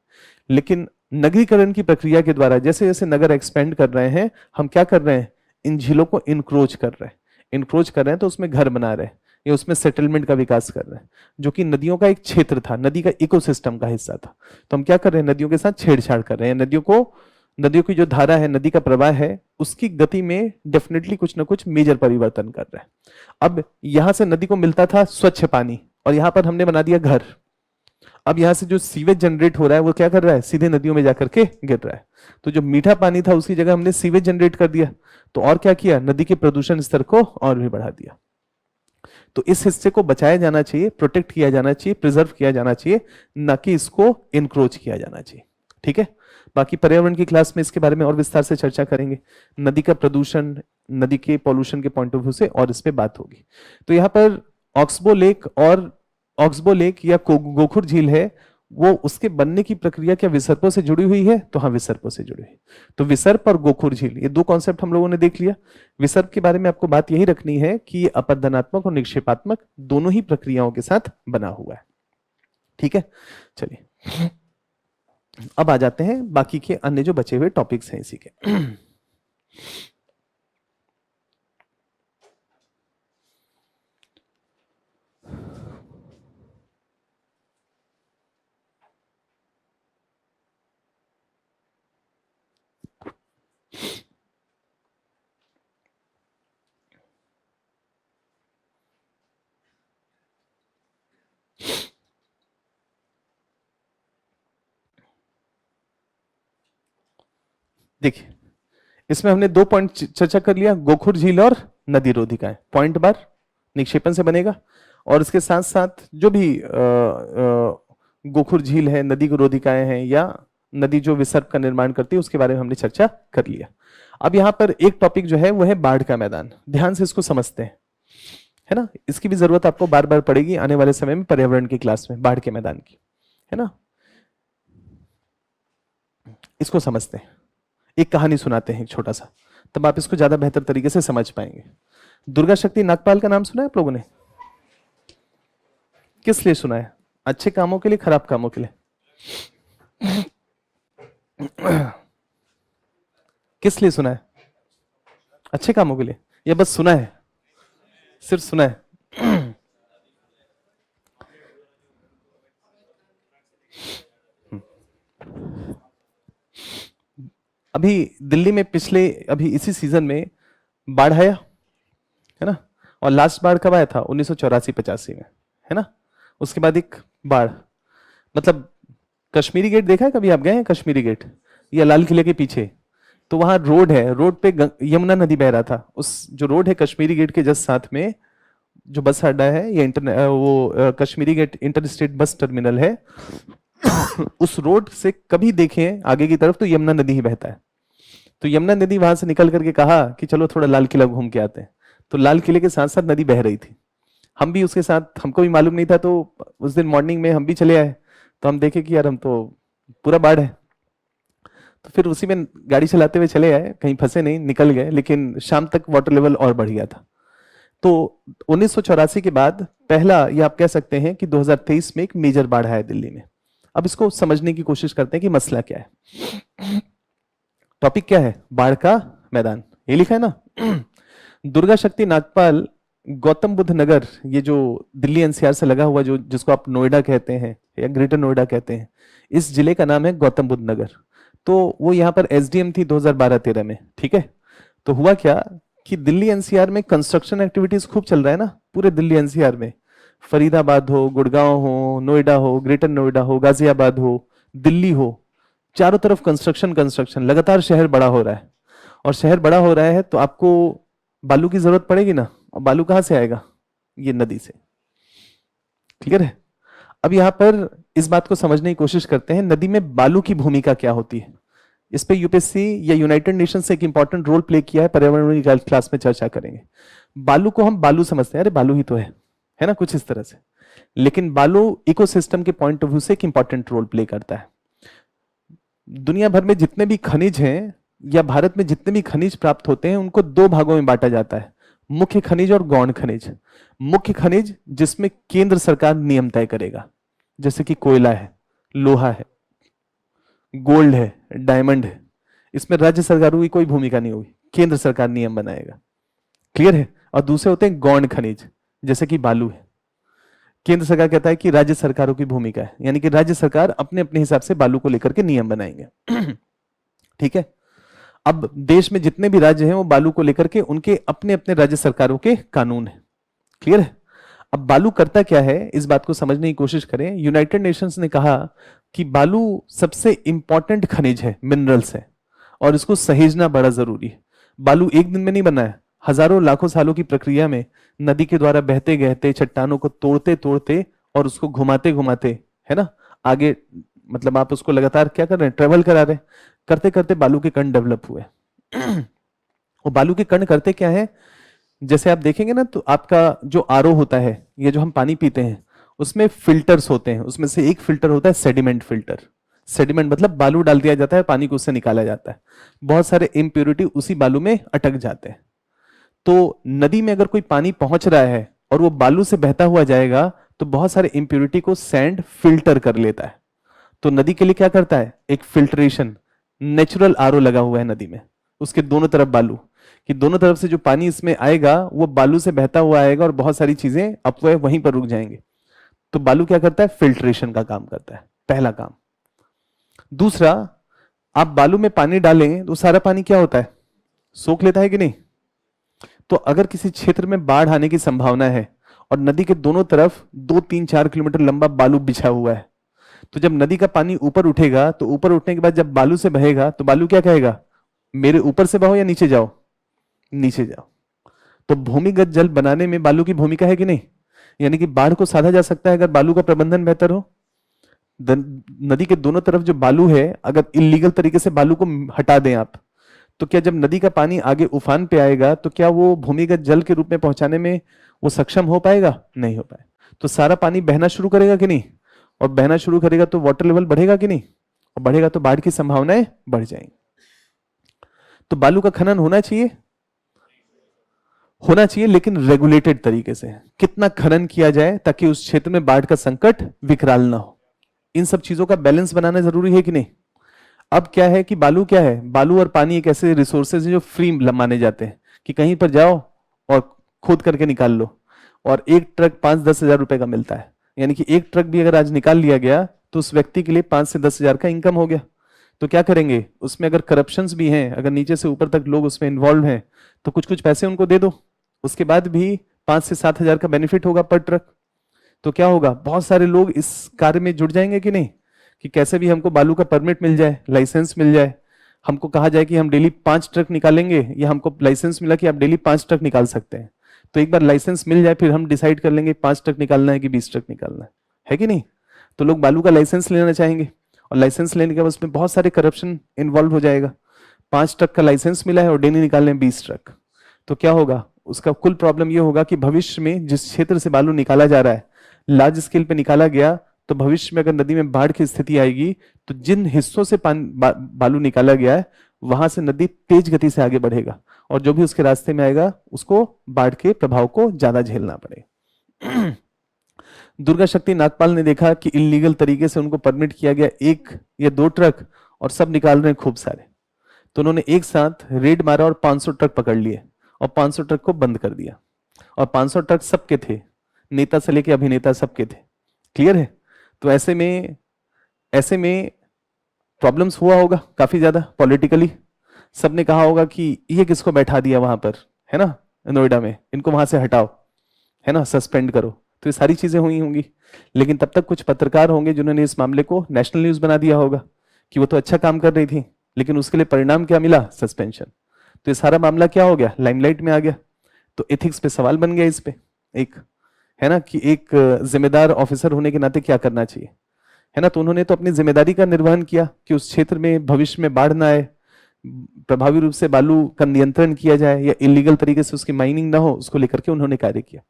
लेकिन नगरीकरण की प्रक्रिया के द्वारा जैसे जैसे नगर एक्सपेंड कर रहे हैं, हम क्या कर रहे हैं, इन झीलों को इनक्रोच कर रहे हैं। इनक्रोच कर रहे हैं तो उसमें घर बना रहे हैं या उसमें सेटलमेंट का विकास कर रहे हैं, जो कि नदियों का एक क्षेत्र था, नदी का इकोसिस्टम का हिस्सा था। तो हम क्या कर रहे हैं, नदियों के साथ छेड़छाड़ कर रहे हैं। नदियों की जो धारा है, नदी का प्रवाह है, उसकी गति में डेफिनेटली कुछ ना कुछ मेजर परिवर्तन कर रहे हैं। अब यहां से नदी को मिलता था स्वच्छ पानी और यहां पर हमने बना दिया घर। अब यहां से जो सीवेज जनरेट हो रहा है वो क्या कर रहा है, सीधे नदियों में जाकर के गिर रहा है। तो जो मीठा पानी था उसकी जगह हमने सीवेज जनरेट कर दिया। तो और क्या किया, नदी के प्रदूषण स्तर को और भी बढ़ा दिया। तो इस हिस्से को बचाया जाना चाहिए, प्रोटेक्ट किया जाना चाहिए, प्रिजर्व किया जाना चाहिए, ना कि इसको इनक्रोच किया जाना चाहिए। ठीक है। बाकी पर्यावरण की क्लास में इसके बारे में और विस्तार से चर्चा करेंगे, नदी का प्रदूषण, नदी के पॉल्यूशन के पॉइंट ऑफ व्यू से, और इस पे बात होगी। तो यहाँ पर ऑक्सबो लेक या गोखुर झील है, वो उसके बनने की प्रक्रिया क्या विसर्पों से जुड़ी हुई है? तो हाँ, विसर्पों से जुड़ी हुई। तो विसर्प और गोखुर झील, ये दो कॉन्सेप्ट हम लोगों ने देख लिया। विसर्प के बारे में आपको बात यही रखनी है कि ये अपरदनात्मक और निक्षेपात्मक दोनों ही प्रक्रियाओं के साथ बना हुआ है। ठीक है। चलिए, अब आ जाते हैं बाकी के अन्य जो बचे हुए टॉपिक्स हैं इसी के। देखिए, इसमें हमने 2 पॉइंट चर्चा कर लिया, गोखुर झील और नदी रोधिकाएं। पॉइंट बार निक्षेपण से बनेगा और इसके साथ साथ जो भी गोखुर झील है, नदी रोधिकाएं हैं या नदी जो विसर्प का निर्माण करती है, उसके बारे में हमने चर्चा कर लिया। अब यहाँ पर एक टॉपिक जो है वो है बाढ़ का मैदान। ध्यान से इसको समझते हैं, है ना। इसकी भी जरूरत आपको बार बार पड़ेगी आने वाले समय में पर्यावरण की क्लास में, बाढ़ के मैदान की, है ना। इसको समझते हैं, एक कहानी सुनाते हैं एक छोटा सा, तब आप इसको ज्यादा बेहतर तरीके से समझ पाएंगे। दुर्गा शक्ति नागपाल का नाम सुना है आप लोगों ने? किस लिए सुना है? अच्छे कामों के लिए, खराब कामों के लिए? किस लिए सुना है? अच्छे कामों के लिए या बस सुना है? सिर्फ सुना है? अभी दिल्ली में पिछले अभी इसी सीजन में बाढ़ आया है ना, और लास्ट बाढ़ कब आया था? 1984-85 में, है ना। उसके बाद एक बाढ़, मतलब कश्मीरी गेट देखा है कभी? आप गए हैं कश्मीरी गेट या लाल किले के पीछे? तो वहां रोड है, रोड पे यमुना नदी बह रहा था। उस जो रोड है कश्मीरी गेट के जस्ट साथ में जो बस अड्डा है, ये Kashmiri gate inter state bus terminal है। उस रोड से कभी देखें आगे की तरफ तो यमुना नदी ही बहता है। तो यमुना नदी वहां से निकल करके कहा कि चलो थोड़ा लाल किला घूम के आते हैं। तो लाल किले के साथ साथ नदी बह रही थी, हम भी उसके साथ, हमको भी मालूम नहीं था। तो उस दिन मॉर्निंग में हम भी चले आए, तो हम देखे कि यार हम तो पूरा बाढ़ है। तो फिर उसी में गाड़ी चलाते हुए चले आए, कहीं फंसे नहीं, निकल गए। लेकिन शाम तक वाटर लेवल और बढ़ गया था। तो 1984 के बाद पहला, या आप कह सकते हैं कि 2023 में एक मेजर बाढ़ आया दिल्ली में। अब इसको समझने की कोशिश करते हैं कि मसला क्या है। टॉपिक क्या है? बाढ़ का मैदान, ये लिखा है ना। दुर्गा शक्ति नागपाल गौतम बुद्ध नगर, ये जो दिल्ली एनसीआर से लगा हुआ, जो जिसको आप नोएडा कहते हैं या ग्रेटर नोएडा कहते हैं, इस जिले का नाम है गौतम बुद्ध नगर। तो वो यहाँ पर एसडीएम थी 2012-13 में, ठीक है। तो हुआ क्या कि दिल्ली एनसीआर में कंस्ट्रक्शन एक्टिविटीज खूब चल रहा है ना, पूरे दिल्ली एनसीआर में। फरीदाबाद हो, गुड़गांव हो, नोएडा हो, ग्रेटर नोएडा हो, गाजियाबाद हो, दिल्ली हो, चारों तरफ कंस्ट्रक्शन कंस्ट्रक्शन, लगातार शहर बड़ा हो रहा है। और शहर बड़ा हो रहा है तो आपको बालू की जरूरत पड़ेगी ना, और बालू कहां से आएगा? ये नदी से। क्लियर है? अब यहां पर इस बात को समझने की कोशिश करते हैं, नदी में बालू की भूमिका क्या होती है। इस पे यूपीएससी या यूनाइटेड नेशन से एक इंपॉर्टेंट रोल प्ले किया है, पर्यावरण की क्लास में चर्चा करेंगे। बालू को हम बालू समझते हैं, अरे बालू ही तो है ना, कुछ इस तरह से। लेकिन बालू इकोसिस्टम के पॉइंट ऑफ व्यू से एक इंपॉर्टेंट रोल प्ले करता है। दुनिया भर में जितने भी खनिज हैं, या भारत में जितने भी खनिज प्राप्त होते हैं, उनको दो भागों में बांटा जाता है, मुख्य खनिज और गौण खनिज। मुख्य खनिज जिसमें केंद्र सरकार नियम तय करेगा, जैसे कि कोयला है, लोहा है, गोल्ड है, डायमंड है। इसमें राज्य सरकारों की कोई भूमिका नहीं होगी, केंद्र सरकार नियम बनाएगा। क्लियर है? और दूसरे होते हैं गौण खनिज, जैसे कि बालू है। केंद्र सरकार कहता है कि राज्य सरकारों की भूमिका है, यानी कि राज्य सरकार अपने अपने हिसाब से बालू को लेकर के नियम बनाएंगे। ठीक है। अब देश में जितने भी राज्य हैं वो बालू को लेकर के उनके अपने अपने राज्य सरकारों के कानून है। क्लियर है? अब बालू करता क्या है, इस बात को समझने की कोशिश करें। यूनाइटेड नेशंस ने कहा कि बालू सबसे इंपॉर्टेंट खनिज है, मिनरल्स है, और इसको सहेजना बड़ा जरूरी है। बालू एक दिन में नहीं बना है, हजारों लाखों सालों की प्रक्रिया में नदी के द्वारा बहते गहते, चट्टानों को तोड़ते तोड़ते और उसको घुमाते घुमाते, है ना, आगे, मतलब आप उसको लगातार क्या कर रहे हैं, ट्रेवल करा रहे हैं। करते करते बालू के कण डेवलप हुए। और बालू के कण करते क्या है, जैसे आप देखेंगे ना, तो आपका जो आरओ होता है, ये जो हम पानी पीते हैं, उसमें फिल्टर्स होते हैं। उसमें से एक फिल्टर होता है सेडिमेंट फिल्टर। सेडिमेंट मतलब बालू डाल दिया जाता है, पानी को उससे निकाला जाता है। बहुत सारे इम्प्योरिटी उसी बालू में अटक जाते हैं। तो नदी में अगर कोई पानी पहुंच रहा है और वो बालू से बहता हुआ जाएगा, तो बहुत सारे इम्प्योरिटी को सैंड फिल्टर कर लेता है। तो नदी के लिए क्या करता है, एक फिल्ट्रेशन, नेचुरल आरओ लगा हुआ है नदी में, उसके दोनों तरफ बालू, कि दोनों तरफ से जो पानी इसमें आएगा वो बालू से बहता हुआ आएगा और बहुत सारी चीजें अपव्यय वहीं पर रुक जाएंगे। तो बालू क्या करता है, फिल्ट्रेशन का काम करता है, पहला काम। दूसरा, आप बालू में पानी डालें तो सारा पानी क्या होता है, सोख लेता है कि नहीं। तो अगर किसी क्षेत्र में बाढ़ आने की संभावना है और नदी के दोनों तरफ 2-3-4 किलोमीटर लंबा बालू बिछा हुआ है, तो जब नदी का पानी ऊपर उठेगा, तो ऊपर उठने के बाद जब बालू से बहेगा, तो बालू क्या कहेगा, मेरे ऊपर से बहो या नीचे जाओ, नीचे जाओ। तो भूमिगत जल बनाने में बालू की भूमिका है कि नहीं। यानी कि बाढ़ को साधा जा सकता है अगर बालू का प्रबंधन बेहतर हो। नदी के दोनों तरफ जो बालू है, अगर इलीगल तरीके से बालू को हटा दें आप, तो क्या जब नदी का पानी आगे उफान पे आएगा, तो क्या वो भूमिगत जल के रूप में पहुंचाने में वो सक्षम हो पाएगा, नहीं हो पाए। तो सारा पानी बहना शुरू करेगा कि नहीं, और बहना शुरू करेगा तो वाटर लेवल बढ़ेगा कि नहीं, और बढ़ेगा तो बाढ़ की संभावनाएं बढ़ जाएंगी। तो बालू का खनन होना चाहिए, होना चाहिए, लेकिन रेगुलेटेड तरीके से। कितना खनन किया जाए ताकि उस क्षेत्र में बाढ़ का संकट विकराल ना हो, इन सब चीजों का बैलेंस बनाना जरूरी है कि नहीं। अब क्या है कि बालू क्या है, बालू और पानी एक ऐसे रिसोर्सेज हैं जो फ्री माने जाते हैं, कि कहीं पर जाओ और खोद करके निकाल लो, और एक ट्रक 5-10 हजार रुपए का मिलता है। यानी कि एक ट्रक भी अगर आज निकाल लिया गया तो उस व्यक्ति के लिए 5 से 10 हजार का इनकम हो गया। तो क्या करेंगे, उसमें अगर करप्शंस भी हैं, अगर नीचे से ऊपर तक लोग उसमें इन्वॉल्व हैं, तो कुछ कुछ पैसे उनको दे दो, उसके बाद भी 5 से 7 हजार का बेनिफिट होगा पर ट्रक। तो क्या होगा, बहुत सारे लोग इस कार्य में जुड़ जाएंगे कि नहीं, कि कैसे भी हमको बालू का परमिट मिल जाए, लाइसेंस मिल जाए, हमको कहा जाए कि हम डेली 5 ट्रक निकालेंगे, या हमको लाइसेंस मिला कि आप डेली 5 ट्रक निकाल सकते हैं। तो एक बार लाइसेंस मिल जाए, फिर हम डिसाइड कर लेंगे 5 ट्रक निकालना है कि 20 ट्रक निकालना है कि नहीं। तो लोग बालू का लाइसेंस लेना चाहेंगे, और लाइसेंस लेने के बाद उसमें बहुत सारे करप्शन इन्वॉल्व हो जाएगा। 5 ट्रक का लाइसेंस मिला है और डेली निकालने 20 ट्रक, तो क्या होगा, उसका कुल प्रॉब्लम ये होगा कि भविष्य में जिस क्षेत्र से बालू निकाला जा रहा है, लार्ज स्केल पे निकाला गया, तो भविष्य में अगर नदी में बाढ़ की स्थिति आएगी, तो जिन हिस्सों से बालू निकाला गया है, वहां से नदी तेज गति से आगे बढ़ेगा, और जो भी उसके रास्ते में आएगा उसको बाढ़ के प्रभाव को ज्यादा झेलना पड़ेगा। दुर्गा शक्ति नागपाल ने देखा कि इलीगल तरीके से उनको परमिट किया गया 1 या 2 ट्रक, और सब निकाल रहे हैं खूब सारे। तो उन्होंने एक साथ रेड मारा और 500 ट्रक पकड़ लिए, और 500 ट्रक को बंद कर दिया। और 500 ट्रक सबके थे, नेता से लेके अभिनेता सबके थे। क्लियर है। तो ऐसे में प्रॉब्लम्स हुआ होगा काफी ज्यादा पॉलिटिकली। सबने कहा होगा कि ये किसको बैठा दिया वहां पर, है ना, नोएडा में, इनको वहां से हटाओ, है ना, सस्पेंड करो। तो ये सारी चीजें हुई होंगी, लेकिन तब तक कुछ पत्रकार होंगे जिन्होंने इस मामले को नेशनल न्यूज बना दिया होगा कि वो तो अच्छा काम कर रही थी, लेकिन उसके लिए परिणाम क्या मिला, सस्पेंशन। तो ये सारा मामला क्या हो गया, लाइमलाइट में आ गया। तो एथिक्स पे सवाल बन गया इस पे, एक, है ना, कि एक जिम्मेदार ऑफिसर होने के नाते क्या करना चाहिए, है ना। तो उन्होंने तो अपनी जिम्मेदारी का निर्वहन किया कि उस क्षेत्र में भविष्य में बाढ़ ना आए, प्रभावी रूप से बालू का नियंत्रण किया जाए, या इलीगल तरीके से उसकी माइनिंग ना हो, उसको लेकर के उन्होंने कार्य किया।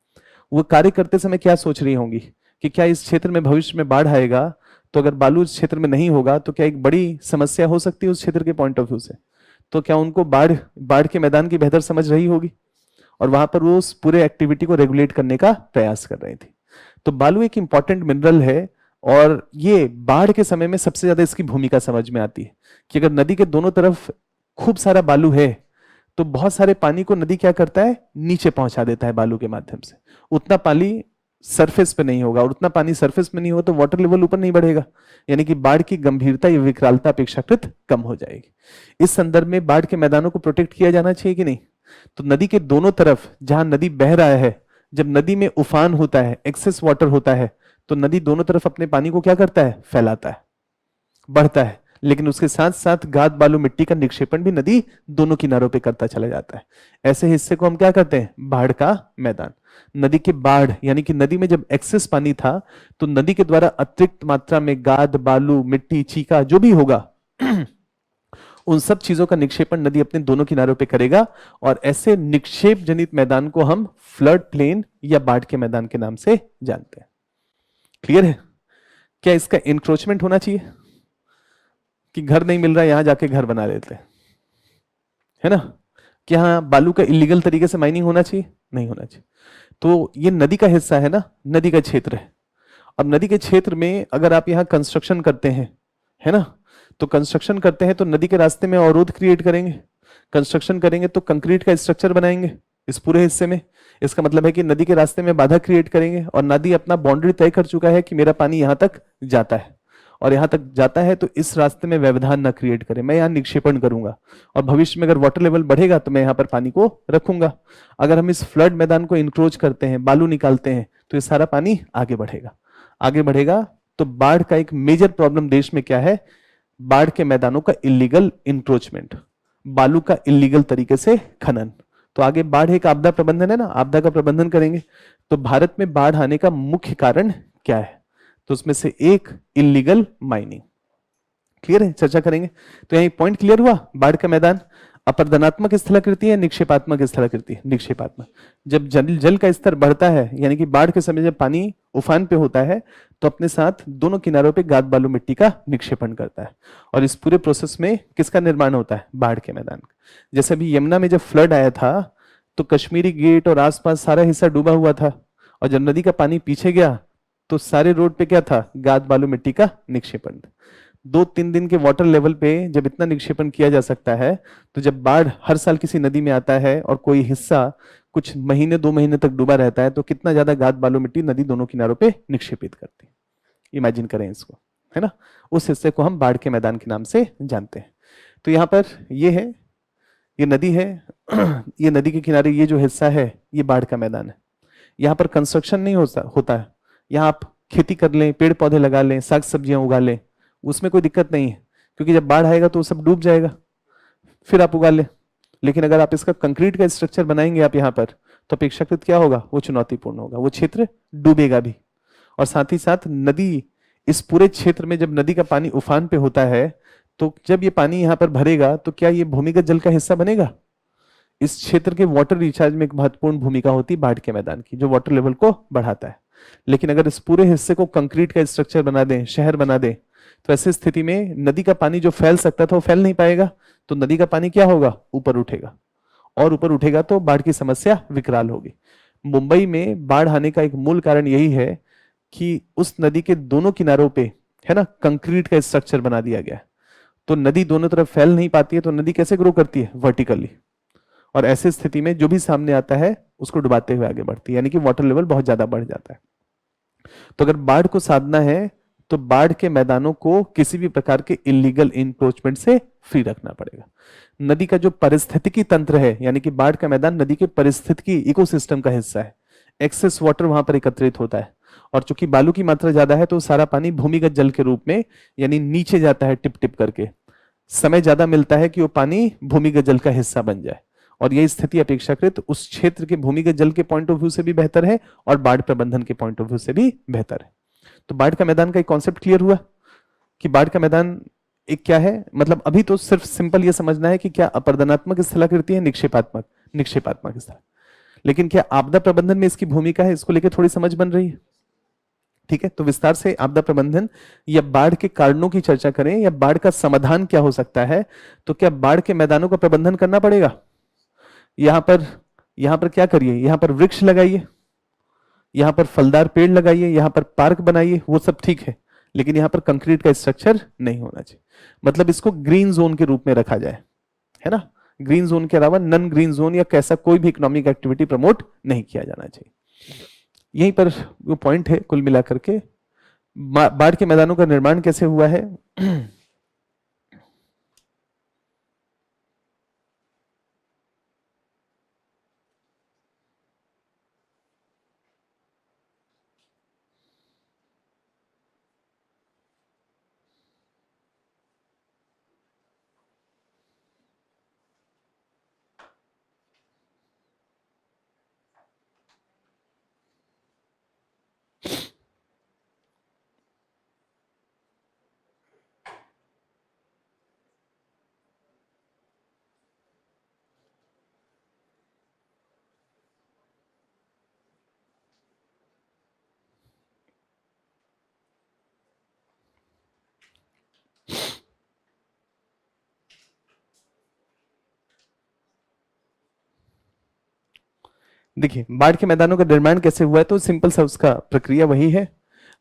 वो कार्य करते समय क्या सोच रही होंगी कि क्या इस क्षेत्र में भविष्य में बाढ़ आएगा, तो अगर बालू इस क्षेत्र में नहीं होगा तो क्या एक बड़ी समस्या हो सकती है उस क्षेत्र के पॉइंट ऑफ व्यू से। तो क्या उनको बाढ़ बाढ़ के मैदान की बेहतर समझ रही होगी, और वहां पर वो उस पूरे एक्टिविटी को रेगुलेट करने का प्रयास कर रही थी। तो बालू एक इंपॉर्टेंट मिनरल है, और ये बाढ़ के समय में सबसे ज्यादा इसकी भूमिका समझ में आती है कि अगर नदी के दोनों तरफ खूब सारा बालू है, तो बहुत सारे पानी को नदी क्या करता है, नीचे पहुंचा देता है बालू के माध्यम से। उतना पानी सरफेस पे नहीं होगा, और उतना पानी सरफेस में नहीं हो तो वाटर लेवल ऊपर नहीं बढ़ेगा, यानी कि बाढ़ की गंभीरता या विकरालता अपेक्षाकृत कम हो जाएगी। इस संदर्भ में बाढ़ के मैदानों को प्रोटेक्ट किया जाना चाहिए कि नहीं। तो नदी के दोनों तरफ जहां नदी बह रहा है, जब नदी में उफान होता है, एक्सेस वाटर होता है, तो नदी दोनों तरफ अपने पानी को क्या करता है, फैलाता है, बढ़ता है। लेकिन उसके साथ साथ गाद बालू मिट्टी का निक्षेपण भी नदी दोनों किनारों पे करता चला जाता है। ऐसे हिस्से को हम क्या कहते हैं, बाढ़ का मैदान। नदी के बाढ़ यानी कि नदी में जब एक्सेस पानी था, तो नदी के द्वारा अतिरिक्त मात्रा में गाद बालू मिट्टी चीका जो भी होगा उन सब चीजों का निक्षेपण नदी अपने दोनों किनारों पे करेगा, और ऐसे निक्षेप जनित मैदान को हम फ्लड प्लेन या बाढ़ के मैदान के नाम से जानते हैं। क्लियर है। क्या इसका इंक्रोचमेंट होना चाहिए कि घर नहीं मिल रहा है यहां जाके घर बना लेते हैं, है ना। कि हाँ बालू का इलीगल तरीके से माइनिंग होना चाहिए, नहीं होना चाहिए। तो ये नदी का हिस्सा है ना, नदी का क्षेत्र है। अब नदी के क्षेत्र में अगर आप यहाँ कंस्ट्रक्शन करते हैं, है ना, तो कंस्ट्रक्शन करते हैं तो नदी के रास्ते में अवरोध क्रिएट करेंगे। कंस्ट्रक्शन करेंगे तो कंक्रीट का स्ट्रक्चर बनाएंगे इस पूरे हिस्से में। इसका मतलब है कि नदी के रास्ते में बाधा क्रिएट करेंगे, और नदी अपना बाउंड्री तय कर चुका है कि मेरा पानी यहां तक जाता है, और यहां तक जाता है तो इस रास्ते में व्यवधान ना क्रिएट करे, मैं यहां निक्षेपण करूंगा, और भविष्य में अगर वाटर लेवल बढ़ेगा तो मैं यहां पर पानी को रखूंगा। अगर हम इस फ्लड मैदान को इंक्रोच करते हैं, बालू निकालते हैं, तो ये सारा पानी आगे बढ़ेगा, आगे बढ़ेगा। तो बाढ़ का एक मेजर प्रॉब्लम देश में क्या है, बाढ़ के मैदानों का इलीगल इंक्रोचमेंट, बालू का इलीगल तरीके से खनन। तो आगे बाढ़ एक आपदा प्रबंधन है ना, आपदा का प्रबंधन करेंगे। तो भारत में बाढ़ आने का मुख्य कारण क्या है, तो उसमें से एक इलीगल माइनिंग। क्लियर है, चर्चा करेंगे। तो यही पॉइंट क्लियर हुआ, बाढ़ का मैदान अपर्दनात्मक स्थलाकृति है, निक्षेपात्मक स्थलाकृति है, निक्षेपात्मक। जब जल का स्तर बढ़ता है, यानी कि बाढ़ के समय जब पानी उफान पे होता है, तो अपने साथ दोनों किनारों पे गाद बालू मिट्टी का निक्षेपण करता है, और इस पूरे प्रोसेस में किसका निर्माण होता है, बाढ़ के मैदान का। जैसे अभी यमुना में जब फ्लड आया था, तो कश्मीरी गेट और आसपास सारा हिस्सा डूबा हुआ था, और जब नदी का पानी पीछे गया तो सारे रोड पे क्या था, गाद बालू मिट्टी का निक्षेपण। 2-3 दिन के वाटर लेवल पे जब इतना निक्षेपण किया जा सकता है, तो जब बाढ़ हर साल किसी नदी में आता है और कोई हिस्सा कुछ महीने 2 महीने तक डूबा रहता है, तो कितना ज्यादा गाद बालू मिट्टी नदी दोनों किनारों पे निक्षेपित करती है। इमेजिन करें इसको। है ना, उस हिस्से को हम बाढ़ के मैदान के नाम से जानते हैं। तो यहाँ पर ये है, ये नदी है, ये नदी के किनारे ये जो हिस्सा है ये बाढ़ का मैदान है। यहाँ पर कंस्ट्रक्शन नहीं होता है, यहाँ आप खेती कर लें, पेड़ पौधे लगा लें, साग सब्जियां उगा लें, उसमें कोई दिक्कत नहीं है, क्योंकि जब बाढ़ आएगा तो वो सब डूब जाएगा, फिर आप उगा लें। लेकिन अगर आप इसका कंक्रीट का स्ट्रक्चर बनाएंगे आप यहाँ पर, तो अपेक्षाकृत क्या होगा, वो चुनौतीपूर्ण होगा, वो क्षेत्र डूबेगा भी। और साथ ही साथ नदी, इस पूरे क्षेत्र में जब नदी का पानी उफान पे होता है, तो जब ये पानी यहाँ पर भरेगा तो क्या ये भूमिगत जल का हिस्सा बनेगा? इस क्षेत्र के वाटर रिचार्ज में एक महत्वपूर्ण भूमिका होती है बाढ़ के मैदान की, जो वाटर लेवल को बढ़ाता है। लेकिन अगर इस पूरे हिस्से को कंक्रीट का स्ट्रक्चर बना दें, शहर बना दें, तो ऐसी स्थिति में नदी का पानी जो फैल सकता था वो फैल नहीं पाएगा, तो नदी का पानी क्या होगा, ऊपर उठेगा, और ऊपर उठेगा तो बाढ़ की समस्या विकराल होगी। मुंबई में बाढ़ आने का एक मूल कारण यही है कि उस नदी के दोनों किनारों पे, है ना, कंक्रीट का स्ट्रक्चर बना दिया गया है। तो नदी दोनों तरफ फैल नहीं पाती है, तो नदी कैसे ग्रो करती है, वर्टिकली। और ऐसी स्थिति में जो भी सामने आता है उसको डुबाते हुए आगे बढ़ती है, यानी कि वाटर लेवल बहुत ज्यादा बढ़ जाता है। तो अगर बाढ़ को साधना है तो बाढ़ के मैदानों को किसी भी प्रकार के इलीगल इंक्रोचमेंट से फ्री रखना पड़ेगा। नदी का जो पारिस्थितिकी तंत्र है, यानी कि बाढ़ का मैदान नदी के पारिस्थितिकी इकोसिस्टम का हिस्सा है। एक्सेस वाटर वहां पर एकत्रित होता है, और चूंकि बालू की मात्रा ज्यादा है तो सारा पानी भूमिगत जल के रूप में, यानी नीचे जाता है टिप टिप करके। समय ज्यादा मिलता है कि वो पानी भूमिगत जल का हिस्सा बन जाए, और यह स्थिति अपेक्षाकृत उस क्षेत्र के भूमिगत जल के पॉइंट ऑफ व्यू से भी बेहतर है और बाढ़ प्रबंधन के पॉइंट ऑफ व्यू से भी बेहतर है। तो बाढ़ का मैदान का एक कॉन्सेप्ट क्लियर हुआ कि बाढ़ का मैदान एक क्या है। मतलब अभी तो सिर्फ सिंपल ये समझना है कि क्या अपरदनात्मक स्थलाकृति है, निक्षेपात्मक, निक्षेपात्मक स्थल। लेकिन क्या आपदा प्रबंधन में इसकी भूमिका है, इसको लेकर थोड़ी समझ बन रही है? ठीक है, तो विस्तार से आपदा प्रबंधन या बाढ़ के कारणों की चर्चा करें, या बाढ़ का समाधान क्या हो सकता है। तो क्या बाढ़ के मैदानों का प्रबंधन करना पड़ेगा? यहां पर क्या करिए, यहां पर वृक्ष लगाइए, यहां पर फलदार पेड़ लगाइए, यहां पर पार्क बनाइए, वो सब ठीक है, लेकिन यहां पर कंक्रीट का स्ट्रक्चर नहीं होना चाहिए। मतलब इसको ग्रीन जोन के रूप में रखा जाए, है ना। ग्रीन जोन के अलावा नन ग्रीन जोन या कैसा कोई भी इकोनॉमिक एक्टिविटी प्रमोट नहीं किया जाना चाहिए। यहीं पर वो पॉइंट है कुल मिलाकर के। बाढ़ के मैदानों का निर्माण कैसे हुआ है? देखिए, बाढ़ के मैदानों का निर्माण कैसे हुआ है, तो सिंपल सा उसका प्रक्रिया वही है।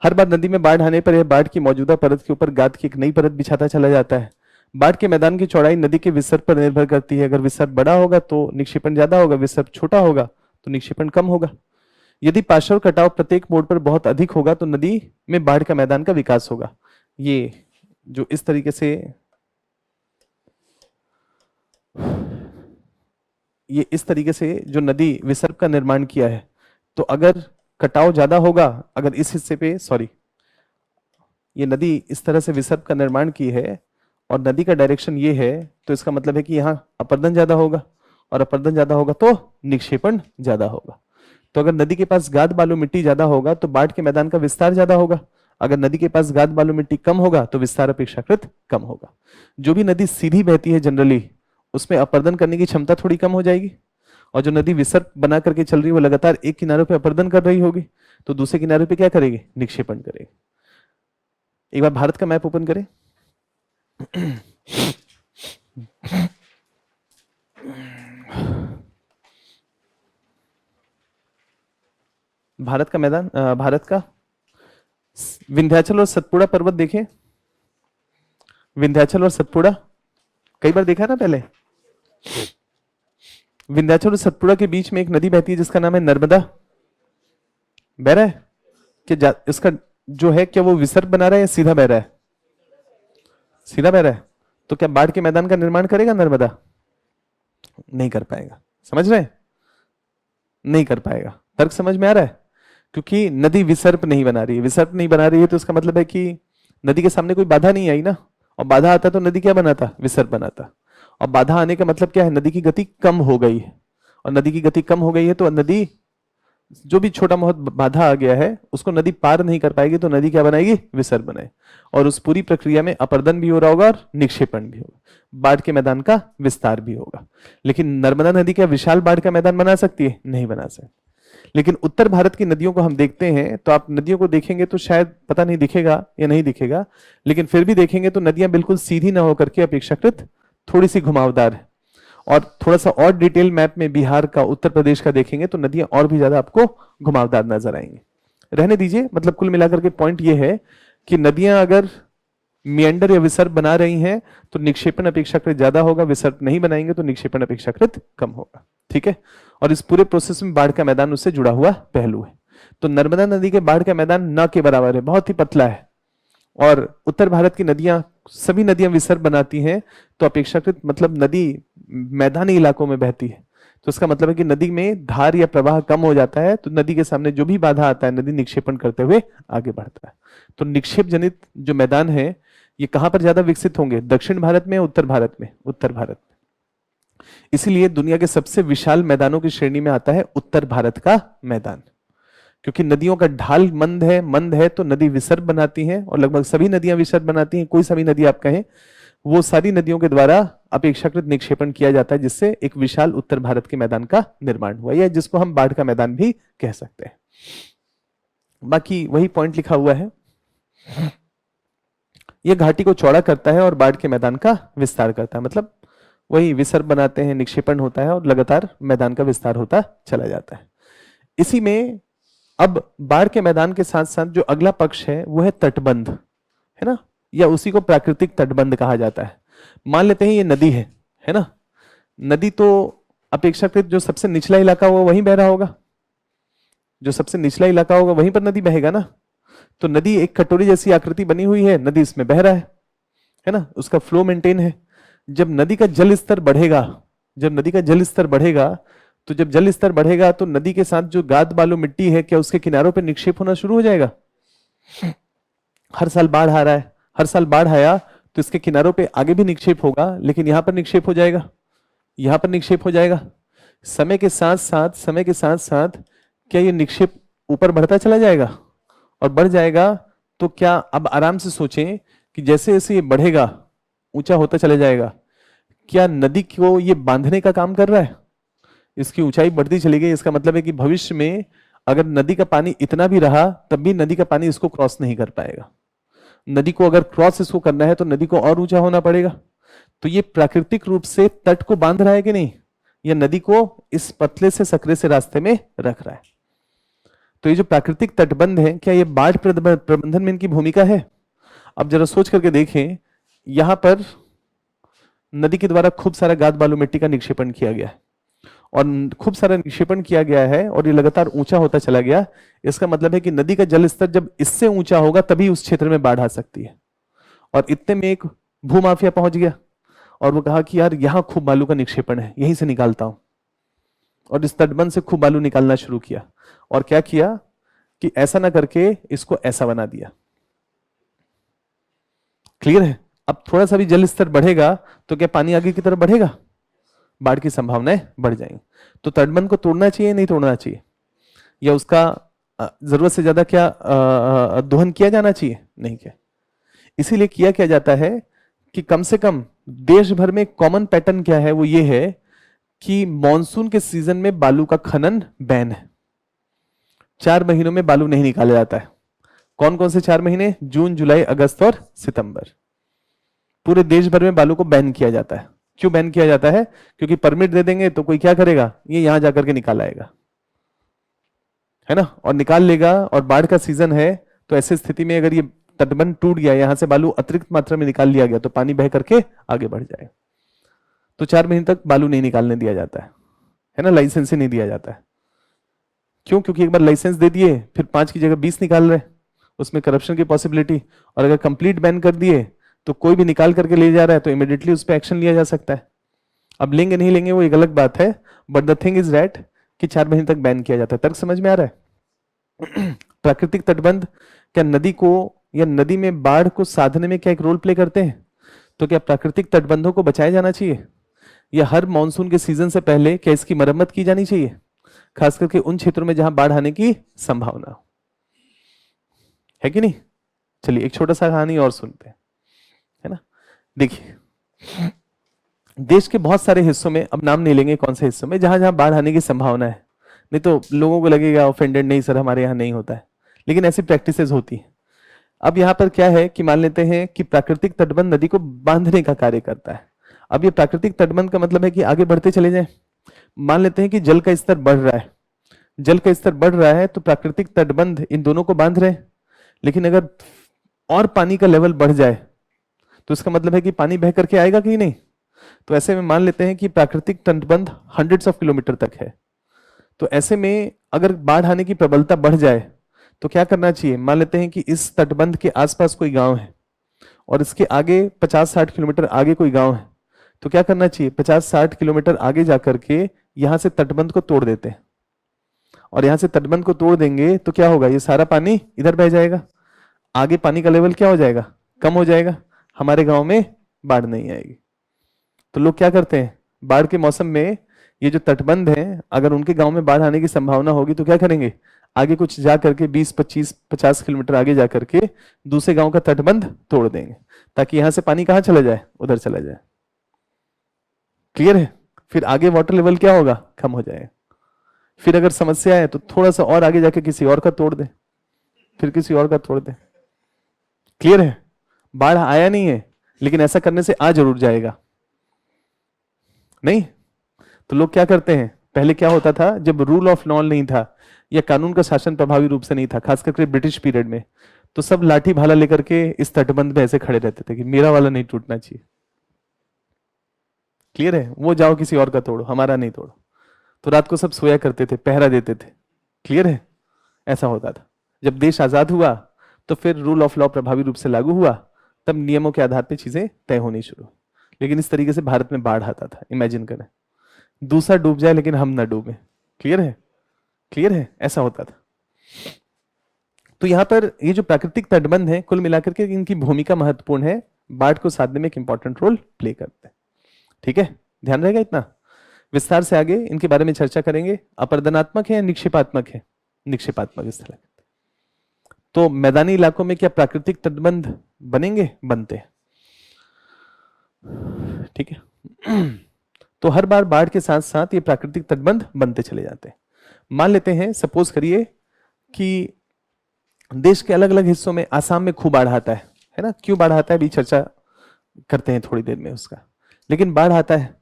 हर बार नदी में बाढ़ आने पर यह बाढ़ की मौजूदा परत के ऊपर गाद की एक नई परत बिछाता चला जाता है। बाढ़ के मैदान की चौड़ाई नदी के विसर्ग पर निर्भर करती है। अगर विसर्ग बड़ा होगा तो निक्षेपण ज्यादा होगा, विसर्ग छोटा होगा तो निक्षेपण कम होगा। यदि पार्श्व कटाव प्रत्येक मोड़ पर बहुत अधिक होगा तो नदी में बाढ़ का मैदान का विकास होगा। ये जो इस तरीके से, ये इस तरीके से जो नदी विसर्ग का निर्माण किया है, तो अगर कटाव ज्यादा होगा, अगर इस हिस्से पे, सॉरी, ये नदी इस तरह से विसर्ग का निर्माण की है और नदी का डायरेक्शन ये है, तो इसका मतलब है कि यहाँ अपर्दन ज्यादा होगा, और अपर्दन ज्यादा होगा तो निक्षेपण ज्यादा होगा। तो अगर नदी के पास गाद बालू मिट्टी ज्यादा होगा तो बाढ़ के मैदान का विस्तार ज्यादा होगा। अगर नदी के पास गाद बालू मिट्टी कम होगा तो विस्तार अपेक्षाकृत कम होगा। जो भी नदी सीधी बहती है जनरली, उसमें अपर्दन करने की क्षमता थोड़ी कम हो जाएगी, और जो नदी विसर्ग बना करके चल रही है वो लगातार एक किनारे पे अपर्दन कर रही होगी, तो दूसरे किनारे पे क्या करेगी, निक्षेपण करेगी। एक बार भारत का मैप ओपन करें। भारत का मैदान, भारत का विंध्याचल और सतपुड़ा पर्वत देखें। विंध्याचल और सतपुड़ा कई बार देखा ना पहले। विंध्याचल और सतपुड़ा के बीच में एक नदी बहती है जिसका नाम है नर्मदा। बह रहा है कि इसका जो है, क्या वो विसर्ग बना रहा है या सीधा बह रहा है? सीधा बह रहा है, तो क्या बाढ़ के मैदान का निर्माण करेगा नर्मदा? नहीं कर पाएगा। समझ रहे हैं? नहीं कर पाएगा। तर्क समझ में आ रहा है? क्योंकि नदी विसर्प नहीं बना रही है। विसर्प नहीं बना रही है तो इसका मतलब है कि नदी के सामने कोई बाधा नहीं आई ना, और बाधा आता तो नदी क्या बनाता? विसर्प बनाता। और बाधा आने का मतलब क्या है? नदी की गति कम हो गई है, और नदी की गति कम हो गई है तो नदी जो भी छोटा बहुत बाधा आ गया है उसको नदी पार नहीं कर पाएगी, तो नदी क्या बनाएगी? विसर्प बनाए। और उस पूरी प्रक्रिया में अपर्दन भी हो रहा होगा और निक्षेपण भी होगा, बाढ़ के मैदान का विस्तार भी होगा। लेकिन नर्मदा नदी क्या विशाल बाढ़ का मैदान बना सकती है? नहीं बना सकती। लेकिन उत्तर भारत की नदियों को हम देखते हैं तो आप नदियों को देखेंगे तो शायद पता नहीं दिखेगा या नहीं दिखेगा, लेकिन फिर भी देखेंगे तो नदियां बिल्कुल सीधी ना होकर के अपेक्षाकृत थोड़ी सी घुमावदार है। और थोड़ा सा और डिटेल मैप में बिहार का, उत्तर प्रदेश का देखेंगे तो नदियां और भी ज्यादा आपको घुमावदार नजर आएंगी। रहने दीजिए, मतलब कुल मिलाकर के पॉइंट ये है कि नदियां अगर मियंडर या विसर्प बना रही हैं तो निक्षेपण अपेक्षाकृत ज्यादा होगा, विसर्प नहीं बनाएंगे तो निक्षेपण अपेक्षाकृत कम होगा। ठीक है? और इस पूरे प्रोसेस में बाढ़ का मैदान उससे जुड़ा हुआ पहलू है। तो नर्मदा नदी के बाढ़ का मैदान न के बराबर है, बहुत ही पतला है। और उत्तर भारत की नदियां, सभी नदियां विसर्प बनाती हैं तो अपेक्षाकृत, मतलब नदी मैदानी इलाकों में बहती है तो इसका मतलब है कि नदी में धार या प्रवाह कम हो जाता है, तो नदी के सामने जो भी बाधा आता है नदी निक्षेपण करते हुए आगे बढ़ता है। तो निक्षेप जनित जो मैदान है ये कहां पर ज्यादा विकसित होंगे? दक्षिण भारत में, उत्तर भारत में? उत्तर भारत में। इसीलिए दुनिया के सबसे विशाल मैदानों की श्रेणी में आता है उत्तर भारत का मैदान, क्योंकि नदियों का ढाल मंद है तो नदी विसर्प बनाती हैं, और लगभग सभी नदियां विसर्प बनाती हैं। कोई सा भी नदी आप कहें, वो सारी नदियों के द्वारा अपेक्षाकृत निक्षेपण किया जाता है, जिससे एक विशाल उत्तर भारत के मैदान का निर्माण हुआ, या जिसको हम बाढ़ का मैदान भी कह सकते हैं। बाकी वही पॉइंट लिखा हुआ है, यह घाटी को चौड़ा करता है और बाढ़ के मैदान का विस्तार करता है। मतलब वही विसर्प बनाते हैं, निक्षेपण होता है और लगातार मैदान का विस्तार होता चला जाता है। इसी में अब बाढ़ के मैदान के साथ साथ जो अगला पक्ष है वो है तटबंध, है ना, या उसी को प्राकृतिक तटबंध कहा जाता है। मान लेते हैं ये नदी है ना, नदी तो अपेक्षाकृत जो सबसे निचला इलाका होगा वहीं बह रहा होगा, जो सबसे निचला इलाका होगा वहीं पर नदी बहेगा ना। तो नदी एक कटोरी जैसी आकृति बनी हुई है, नदी इसमें बह रहा है ना, उसका फ्लो मेंटेन है। जब नदी का जल स्तर बढ़ेगा, तो जब जल स्तर बढ़ेगा तो नदी के साथ जो गाद बालू मिट्टी है, क्या उसके किनारों पर निक्षेप होना शुरू हो जाएगा? हर साल बाढ़ आ रहा है, हर साल बाढ़ आया तो इसके किनारों पे आगे भी निक्षेप होगा, लेकिन यहां पर निक्षेप हो जाएगा, यहां पर निक्षेप हो जाएगा। समय के साथ साथ क्या ये निक्षेप ऊपर बढ़ता चला जाएगा? और बढ़ जाएगा तो क्या, अब आराम से सोचें कि जैसे जैसे ये बढ़ेगा, ऊंचा होता चला जाएगा, क्या नदी को ये बांधने का काम कर रहा है? इसकी ऊंचाई बढ़ती चली गई, इसका मतलब है कि भविष्य में अगर नदी का पानी इतना भी रहा तब भी नदी का पानी इसको क्रॉस नहीं कर पाएगा। नदी को अगर क्रॉस इसको करना है तो नदी को और ऊंचा होना पड़ेगा। तो ये प्राकृतिक रूप से तट को बांध रहा है कि नहीं, या नदी को इस पतले से सकरे से रास्ते में रख रहा है? तो ये जो प्राकृतिक तटबंध है, क्या ये बाढ़ प्रबंधन में इनकी भूमिका है? अब जरा सोच करके देखें, यहां पर नदी के द्वारा खूब सारा गाद बालू मिट्टी का निक्षेपण किया गया है, और खूब सारा निक्षेपण किया गया है और ये लगातार ऊंचा होता चला गया। इसका मतलब है कि नदी का जल स्तर जब इससे ऊंचा होगा तभी उस क्षेत्र में बाढ़ आ सकती है। और इतने में एक भूमाफिया पहुंच गया और वो कहा कि यार यहां खूब बालू का निक्षेपण है, यहीं से निकालता हूं, और इस तटबंध से खूब बालू निकालना शुरू किया। और क्या किया कि ऐसा ना करके इसको ऐसा बना दिया। क्लियर है? अब थोड़ा सा भी जल स्तर बढ़ेगा तो क्या पानी आगे की तरफ बढ़ेगा? बाढ़ की संभावनाएं बढ़ जाएंगी। तो तटबंध को तोड़ना चाहिए, नहीं तोड़ना चाहिए, या उसका जरूरत से ज्यादा क्या दोहन किया जाना चाहिए? नहीं किया। इसीलिए किया क्या जाता है कि कम से कम देश भर में कॉमन पैटर्न क्या है, वो ये है कि मॉनसून के सीजन में बालू का खनन बैन है। 4 महीनों में बालू नहीं निकाला जाता है। कौन कौन से 4 महीने? जून, जुलाई, अगस्त और सितंबर। पूरे देश भर में बालू को बैन किया जाता है। क्यों बैन किया जाता है? क्योंकि परमिट दे देंगे तो कोई क्या करेगा, ये यहां जाकर के निकाल आएगा, है ना, और निकाल लेगा। और बाढ़ का सीजन है तो ऐसी स्थिति में अगर ये तटबंध टूट गया, यहां से बालू अतिरिक्त मात्रा में निकाल लिया गया, तो पानी बह करके आगे बढ़ जाएगा। तो 4 महीने तक बालू नहीं निकालने दिया जाता है ना, लाइसेंस ही नहीं दिया जाता है। क्यों? क्योंकि एक बार लाइसेंस दे दिए फिर 5 की जगह 20 निकाल रहे, उसमें करप्शन की पॉसिबिलिटी। और अगर कंप्लीट बैन कर दिए तो कोई भी निकाल करके ले जा रहा है तो इमिडिएटली उस पर एक्शन लिया जा सकता है। अब लेंगे नहीं लेंगे वो एक अलग बात है, but the thing is that कि 4 महीने तक बैन किया जाता है। तर्क समझ में आ रहा है? प्राकृतिक तटबंध क्या नदी को या नदी में बाढ़ को साधने में क्या एक रोल प्ले करते हैं? तो क्या प्राकृतिक तटबंधों को बचाया जाना चाहिए, या हर मानसून के सीजन से पहले क्या इसकी मरम्मत की जानी चाहिए, खास करके उन क्षेत्रों में जहां बाढ़ आने की संभावना है कि नहीं? चलिए एक छोटा सा कहानी और सुनते हैं, है ना। देखिए, देश के बहुत सारे हिस्सों में, अब नाम नहीं लेंगे कौन से हिस्सों में, जहां जहां बाढ़ आने की संभावना है, नहीं तो लोगों को लगेगा ऑफेंडेड, नहीं सर हमारे यहाँ नहीं होता है, लेकिन ऐसी प्रैक्टिसेस होती है। अब यहाँ पर क्या है कि मान लेते हैं कि प्राकृतिक तटबंध नदी को बांधने का कार्य करता है। अब ये प्राकृतिक तटबंध का मतलब है कि आगे बढ़ते चले जाएं। मान लेते हैं कि जल का स्तर बढ़ रहा है, जल का स्तर बढ़ रहा है तो प्राकृतिक तटबंध इन दोनों को बांध रहे हैं, लेकिन अगर और पानी का लेवल बढ़ जाए तो इसका मतलब है कि पानी बह करके आएगा कि नहीं। तो ऐसे में मान लेते हैं कि प्राकृतिक तटबंध हंड्रेड्स ऑफ किलोमीटर तक है, तो ऐसे में अगर बाढ़ आने की प्रबलता बढ़ जाए तो क्या करना चाहिए? मान लेते हैं कि इस तटबंध के आसपास कोई गांव है और इसके आगे 50-60 किलोमीटर आगे कोई गांव है, तो क्या करना चाहिए? 50-60 किलोमीटर आगे जाकर के यहां से तटबंध को तोड़ देते हैं, और यहां से तटबंध को तोड़ देंगे तो क्या होगा? ये सारा पानी इधर बह जाएगा, आगे पानी का लेवल क्या हो जाएगा? कम हो जाएगा, हमारे गांव में बाढ़ नहीं आएगी। तो लोग क्या करते हैं, बाढ़ के मौसम में ये जो तटबंध है, अगर उनके गांव में बाढ़ आने की संभावना होगी तो क्या करेंगे? आगे कुछ जा करके 20-25-50 किलोमीटर आगे जा करके दूसरे गांव का तटबंध तोड़ देंगे, ताकि यहां से पानी कहां चला जाए? उधर चला जाए। क्लियर है? फिर आगे वाटर लेवल क्या होगा? कम हो जाएगा। फिर अगर समस्या है तो थोड़ा सा और आगे जाके किसी और का तोड़ दे, फिर किसी और का तोड़ दे। क्लियर है? बाढ़ आया नहीं है, लेकिन ऐसा करने से आ जरूर जाएगा नहीं। तो लोग क्या करते हैं, पहले क्या होता था जब रूल ऑफ लॉ नहीं था या कानून का शासन प्रभावी रूप से नहीं था, खास करके ब्रिटिश पीरियड में, तो सब लाठी भाला लेकर के इस तटबंध में ऐसे खड़े रहते थे कि मेरा वाला नहीं टूटना चाहिए। क्लियर है? वो जाओ किसी और का तोड़ो, हमारा नहीं तोड़ो। तो रात को सब सोया करते थे, पहरा देते थे। क्लियर है? ऐसा होता था। जब देश आजाद हुआ तो फिर रूल ऑफ लॉ प्रभावी रूप से लागू हुआ, तब नियमों के आधार पर चीजें तय होनी शुरू। लेकिन इस तरीके से भारत में बाढ़ आता था, इमेजिन करें, दूसरा डूब जाए लेकिन हम ना डूबे। क्लियर है? क्लियर है? ऐसा होता था। तो यहां पर ये जो प्राकृतिक तटबंध है, कुल मिलाकर के इनकी भूमिका महत्वपूर्ण है, बाढ़ को साधने में एक इंपॉर्टेंट रोल प्ले करते हैं। ठीक है, ध्यान रहेगा इतना। विस्तार से आगे इनके बारे में चर्चा करेंगे। अपरदनात्मक है या निक्षेपात्मक है? निक्षेपात्मक इस तरह। तो मैदानी इलाकों में क्या प्राकृतिक तटबंध बनेंगे? बनते हैं। ठीक है। तो हर बार बाढ़ के साथ साथ ये प्राकृतिक तटबंध बनते चले जाते हैं। मान लेते हैं, सपोज करिए कि देश के अलग अलग हिस्सों में, आसाम में खूब बाढ़ आता है ना। क्यों बाढ़ आता है अभी चर्चा करते हैं थोड़ी देर में उसका, लेकिन बाढ़ आता है।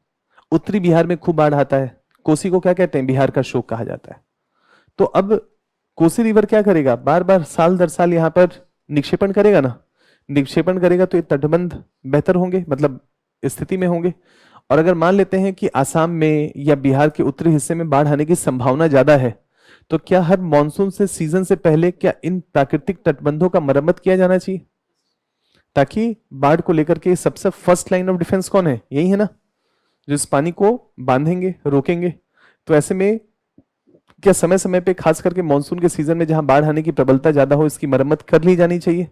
उत्तरी बिहार में खूब बाढ़ आता है, कोसी को क्या कहते हैं? बिहार का शोक कहा जाता है। तो अब कोसी रिवर क्या करेगा? बार बार साल दर साल यहां पर निक्षेपण करेगा ना। निक्षेपण करेगा तो ये तटबंध बेहतर होंगे, मतलब स्थिति में होंगे। और अगर मान लेते हैं कि आसाम में या बिहार के उत्तरी हिस्से में बाढ़ आने की संभावना ज्यादा है, तो क्या हर मानसून से सीजन से पहले क्या इन प्राकृतिक तटबंधों का मरम्मत किया जाना चाहिए, ताकि बाढ़ को लेकर के सबसे फर्स्ट लाइन ऑफ डिफेंस कौन है? यही है ना, जो इस पानी को बांधेंगे, रोकेंगे। तो ऐसे में क्या समय समय पे, खास करके मानसून के सीजन में जहां बाढ़ आने की प्रबलता ज्यादा हो, इसकी मरम्मत कर ली जानी चाहिए,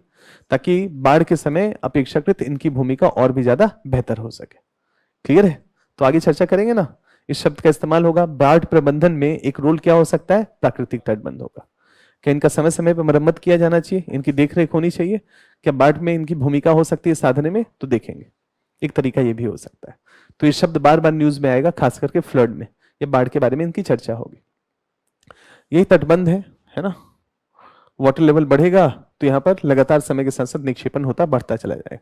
ताकि बाढ़ के समय अपेक्षाकृत इनकी भूमिका और भी ज्यादा बेहतर हो सके। क्लियर है? तो आगे चर्चा करेंगे ना। इस शब्द का इस्तेमाल होगा बाढ़ प्रबंधन में। एक रोल क्या हो सकता है? प्राकृतिक तटबंध होगा। क्या इनका समय समय पर मरम्मत किया जाना चाहिए, इनकी देखरेख होनी चाहिए? क्या बाढ़ में इनकी भूमिका हो सकती है साधने में? तो देखेंगे, एक तरीका ये भी हो सकता है। तो ये शब्द बार बार न्यूज में आएगा, खास करके फ्लड में या बाढ़ के बारे में इनकी चर्चा होगी। यही तटबंध है ना। वाटर लेवल बढ़ेगा तो यहाँ पर लगातार समय के साथ साथ निक्षेपण होता बढ़ता चला जाएगा।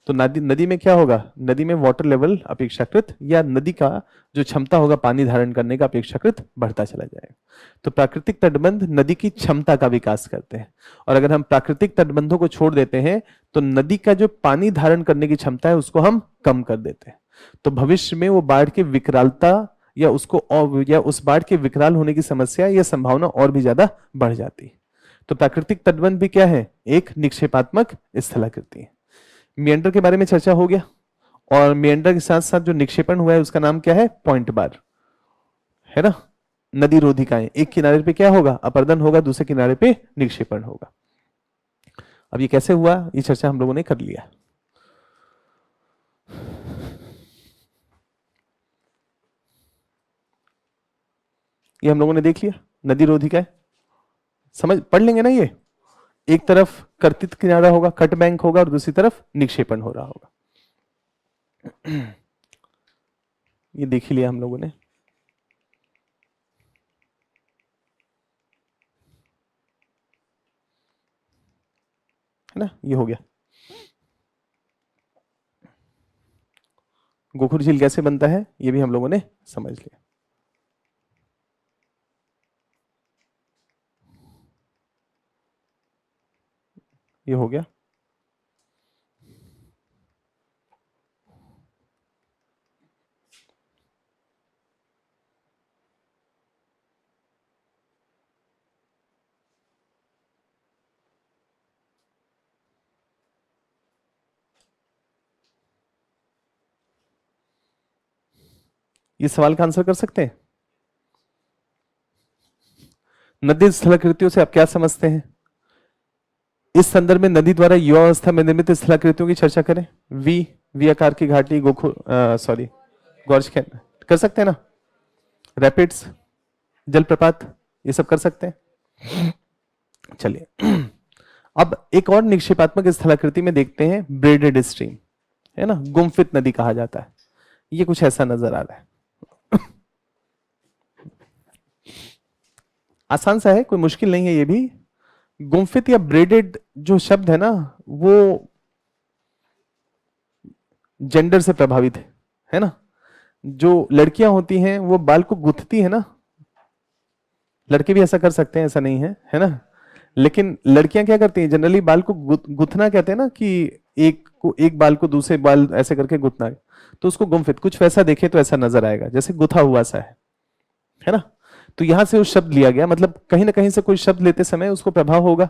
तो नदी में क्या होगा? नदी में वाटर लेवल अपेक्षाकृत, या नदी का जो क्षमता होगा पानी धारण करने का, अपेक्षाकृत बढ़ता चला जाएगा। तो प्राकृतिक तटबंध नदी की क्षमता का विकास करते हैं, और अगर हम प्राकृतिक तटबंधों को छोड़ देते हैं तो नदी का जो पानी धारण करने की क्षमता है उसको हम कम कर देते हैं। तो भविष्य में वो बाढ़ की विकरालता या उस बाढ़ के विकराल होने की समस्या या संभावना और भी ज्यादा बढ़ जाती है। तो प्राकृतिक तटबंध भी क्या है? एक निक्षेपात्मक स्थलाकृति है। मिएंडर के बारे में चर्चा हो गया, और मिएंडर के साथ साथ जो निक्षेपण हुआ है उसका नाम क्या है, पॉइंट बार, है ना। नदी रोधिकाएं, एक किनारे पे क्या होगा, अपर्दन होगा, दूसरे किनारे पे निक्षेपण होगा। अब ये कैसे हुआ, ये चर्चा हम लोगों ने कर लिया। ये हम लोगों ने देख लिया, नदी रोधिकाएं समझ पढ़ लेंगे ना। ये एक तरफ कर्तित किनारा होगा, कट बैंक होगा, और दूसरी तरफ निक्षेपण हो रहा होगा। ये देख ही लिया हम लोगों ने, है ना। ये हो गया। गोखुर झील कैसे बनता है ये भी हम लोगों ने समझ लिया। ये हो गया। ये सवाल का आंसर कर सकते हैं। नदी स्थलाकृतियों से आप क्या समझते हैं? इस संदर्भ में नदी द्वारा युवावस्था में निर्मित स्थलाकृतियों की चर्चा करें। वी आकार की घाटी, गोखुर सॉरी गॉर्ज कर सकते हैं ना, रैपिड्स, जलप्रपात, ये सब कर सकते हैं। चलिए अब एक और निक्षेपात्मक स्थलाकृति में देखते हैं, ब्रेडेड स्ट्रीम, है ना, गुम्फित नदी कहा जाता है। ये कुछ ऐसा नजर आ रहा है। आसान सा है, कोई मुश्किल नहीं है ये भी। गुम्फित या ब्रेडेड जो शब्द है ना, वो जेंडर से प्रभावित है ना। जो लड़कियां होती हैं वो बाल को गुथती है ना, लड़के भी ऐसा कर सकते हैं, ऐसा नहीं है ना। लेकिन लड़कियां क्या करती हैं, जनरली बाल को गुथना कहते हैं ना, कि एक बाल को दूसरे बाल ऐसे करके गुथना, तो उसको गुम्फित, कुछ वैसा देखे तो ऐसा नजर आएगा जैसे गुथा हुआ सा है ना। तो यहां से उस शब्द लिया गया, मतलब कहीं ना कहीं से कोई शब्द लेते समय उसको प्रभाव होगा।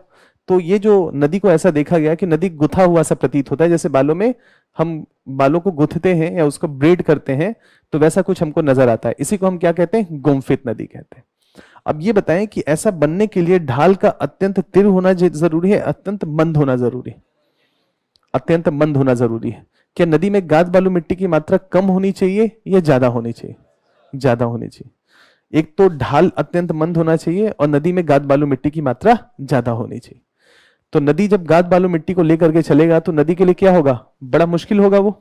तो ये जो नदी को ऐसा देखा गया कि नदी गुथा हुआ सा प्रतीत होता है, जैसे बालों में हम बालों को गुथते हैं या उसको ब्रेड करते हैं, तो वैसा कुछ हमको नजर आता है। इसी को हम क्या कहते हैं, गुम्फित नदी कहते हैं। अब ये बताएं कि ऐसा बनने के लिए ढाल का अत्यंत तीव्र होना जरूरी है, अत्यंत मंद होना जरूरी है? अत्यंत मंद होना जरूरी है। क्या नदी में गाद बालू मिट्टी की मात्रा कम होनी चाहिए या ज्यादा होनी चाहिए? ज्यादा होनी चाहिए। एक तो ढाल अत्यंत मंद होना चाहिए, और नदी में गाद बालू मिट्टी की मात्रा ज्यादा होनी चाहिए। तो नदी जब गाद बालू मिट्टी को लेकर के चलेगा तो नदी के लिए क्या होगा, बड़ा मुश्किल होगा वो,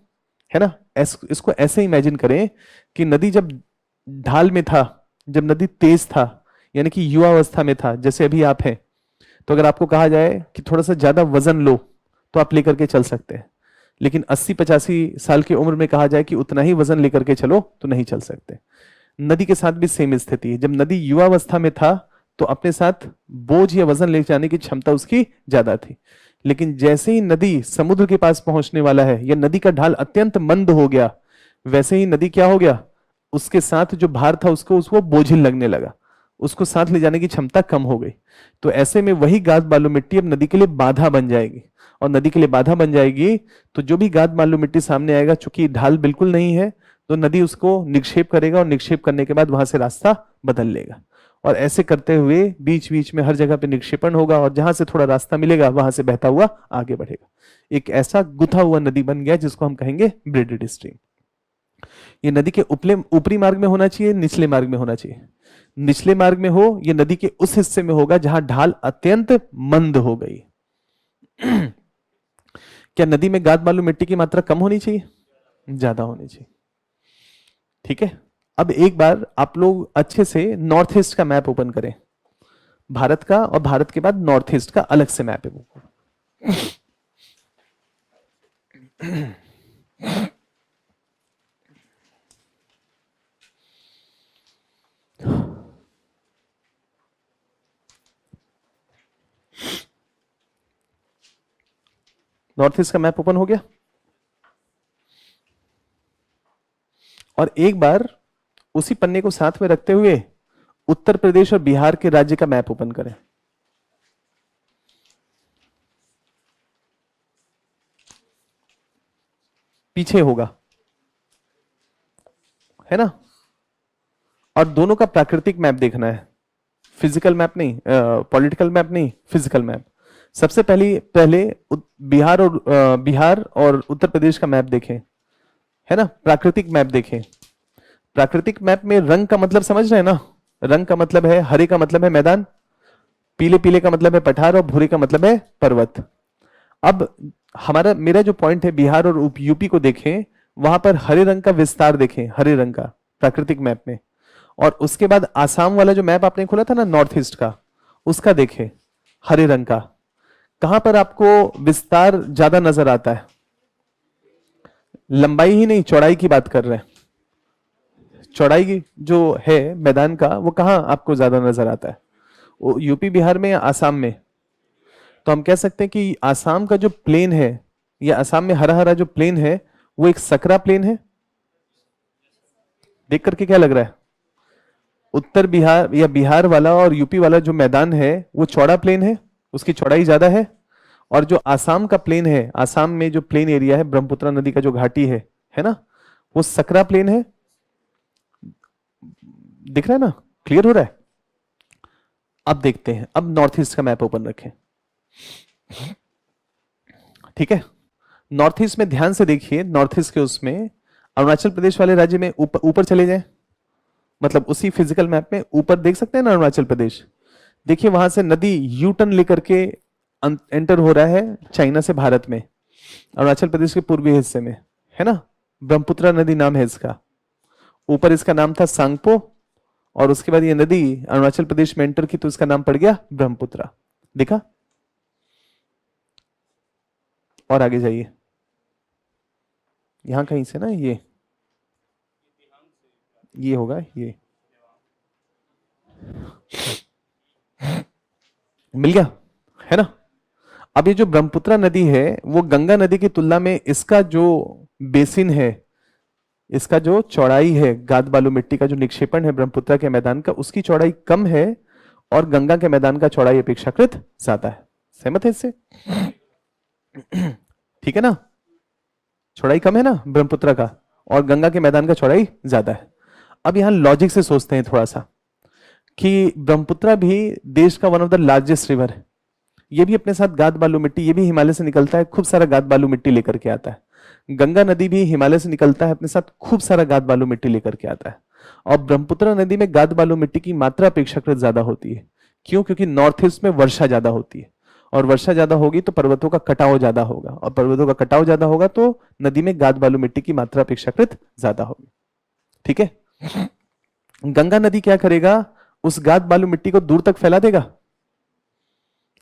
है ना। इसको ऐसे इमेजिन करें कि नदी जब ढाल में था, जब नदी तेज था, यानी कि युवा अवस्था में था, जैसे अभी आप हैं, तो अगर आपको कहा जाए कि थोड़ा सा ज्यादा वजन लो तो आप लेकर के चल सकते हैं। लेकिन 80-85 साल की उम्र में कहा जाए कि उतना ही वजन लेकर के चलो तो नहीं चल सकते। नदी के साथ भी सेम स्थिति है। जब नदी युवावस्था में था तो अपने साथ बोझ या वजन ले जाने की क्षमता उसकी ज्यादा थी। लेकिन जैसे ही नदी समुद्र के पास पहुंचने वाला है, या नदी का ढाल अत्यंत मंद हो गया, वैसे ही नदी क्या हो गया, उसके साथ जो भार था उसको बोझिल लगने लगा, उसको साथ ले जाने की क्षमता कम हो गई। तो ऐसे में वही गाद बालू मिट्टी अब नदी के लिए बाधा बन जाएगी, और नदी के लिए बाधा बन जाएगी तो जो भी गाद बालू मिट्टी सामने आएगा, चूंकि ढाल बिल्कुल नहीं है, तो नदी उसको निक्षेप करेगा, और निक्षेप करने के बाद वहां से रास्ता बदल लेगा। और ऐसे करते हुए बीच बीच में हर जगह पे निक्षेपण होगा, और जहां से थोड़ा रास्ता मिलेगा वहां से बहता हुआ आगे बढ़ेगा। एक ऐसा गुथा हुआ नदी बन गया जिसको हम कहेंगे ब्रेडेड स्ट्रीम। ये नदी के ऊपरी मार्ग में होना चाहिए, निचले मार्ग में होना चाहिए? निचले मार्ग में हो, ये नदी के उस हिस्से में होगा जहां ढाल अत्यंत मंद हो गई। क्या नदी में गाद बालू मिट्टी की मात्रा कम होनी चाहिए? ज्यादा होनी चाहिए। ठीक है। अब एक बार आप लोग अच्छे से नॉर्थ ईस्ट का मैप ओपन करें, भारत का, और भारत के बाद नॉर्थ ईस्ट का अलग से मैप है। नॉर्थ ईस्ट का मैप ओपन हो गया। और एक बार उसी पन्ने को साथ में रखते हुए उत्तर प्रदेश और बिहार के राज्य का मैप ओपन करें। पीछे होगा, है ना। और दोनों का प्राकृतिक मैप देखना है, फिजिकल मैप नहीं, पॉलिटिकल मैप नहीं, फिजिकल मैप। सबसे पहले बिहार और उत्तर प्रदेश का मैप देखें, है ना, प्राकृतिक मैप देखें। प्राकृतिक मैप में रंग का मतलब समझ रहे हैं ना, रंग का मतलब है, हरे का मतलब है मैदान, पीले पीले का मतलब है पठार, और भूरे का मतलब है पर्वत। अब मेरा जो पॉइंट है, बिहार और यूपी को देखें, वहां पर हरे रंग का विस्तार देखें, हरे रंग का प्राकृतिक मैप में। और उसके बाद आसाम वाला जो मैप आपने खोला था ना नॉर्थ ईस्ट का, उसका देखें हरे रंग का, कहां पर आपको विस्तार ज्यादा नजर आता है, लंबाई ही नहीं चौड़ाई की बात कर रहे हैं, चौड़ाई की जो है मैदान का, वो कहां आपको ज्यादा नजर आता है, वो यूपी बिहार में या आसाम में। तो हम कह सकते हैं कि आसाम का जो प्लेन है, या आसाम में हरा हरा जो प्लेन है, वो एक सकरा प्लेन है। देख करके क्या लग रहा है, उत्तर बिहार या बिहार वाला और यूपी वाला जो मैदान है वो चौड़ा प्लेन है, उसकी चौड़ाई ज्यादा है। और जो आसाम का प्लेन है, आसाम में जो प्लेन एरिया है, ब्रह्मपुत्र नदी का जो घाटी है ना, वो सकरा प्लेन है। दिख रहा है ना, क्लियर हो रहा है। अब देखते हैं, अब नॉर्थ ईस्ट का मैप ओपन रखें, ठीक है। नॉर्थ ईस्ट में ध्यान से देखिए, नॉर्थ ईस्ट के उसमें अरुणाचल प्रदेश वाले राज्य में ऊपर चले जाएं, मतलब उसी फिजिकल मैप में ऊपर देख सकते हैं ना अरुणाचल प्रदेश। देखिए वहां से नदी यू टर्न लेकर के एंटर हो रहा है चाइना से भारत में, अरुणाचल प्रदेश के पूर्वी हिस्से में, है ना। ब्रह्मपुत्र नदी नाम है इसका, ऊपर इसका नाम था सांगपो, और उसके बाद ये नदी अरुणाचल प्रदेश में एंटर की तो इसका नाम पड़ गया ब्रह्मपुत्र। देखा। और आगे जाइए, यहां कहीं से ना ये होगा, ये मिल गया, है ना। अब ये जो ब्रह्मपुत्र नदी है, वो गंगा नदी की तुलना में इसका जो बेसिन है, इसका जो चौड़ाई है, गाद बालू मिट्टी का जो निक्षेपण है ब्रह्मपुत्र के मैदान का, उसकी चौड़ाई कम है, और गंगा के मैदान का चौड़ाई अपेक्षाकृत ज्यादा है। सहमत है इससे? ठीक है ना, चौड़ाई कम है ना ब्रह्मपुत्र का, और गंगा के मैदान का चौड़ाई ज्यादा है। अब यहां लॉजिक से सोचते हैं थोड़ा सा, कि ब्रह्मपुत्र भी देश का one of the largest river है, ये भी अपने साथ गाद बालू मिट्टी, ये भी हिमालय से निकलता है, खूब सारा गाद बालू मिट्टी लेकर के आता है। गंगा नदी भी हिमालय से निकलता है, अपने साथ खूब सारा गाद बालू मिट्टी लेकर के आता है। और ब्रह्मपुत्र नदी में गाद बालू मिट्टी की मात्रा अपेक्षाकृत ज्यादा होती है। क्यों? क्योंकि नॉर्थ ईस्ट में वर्षा ज्यादा होती है, और वर्षा ज्यादा होगी तो पर्वतों का कटाव ज्यादा होगा, और पर्वतों का कटाव ज्यादा होगा तो नदी में गाद बालू मिट्टी की मात्रा अपेक्षाकृत ज्यादा होगी। ठीक है। गंगा नदी क्या करेगा, उस गाद बालू मिट्टी को दूर तक फैला देगा,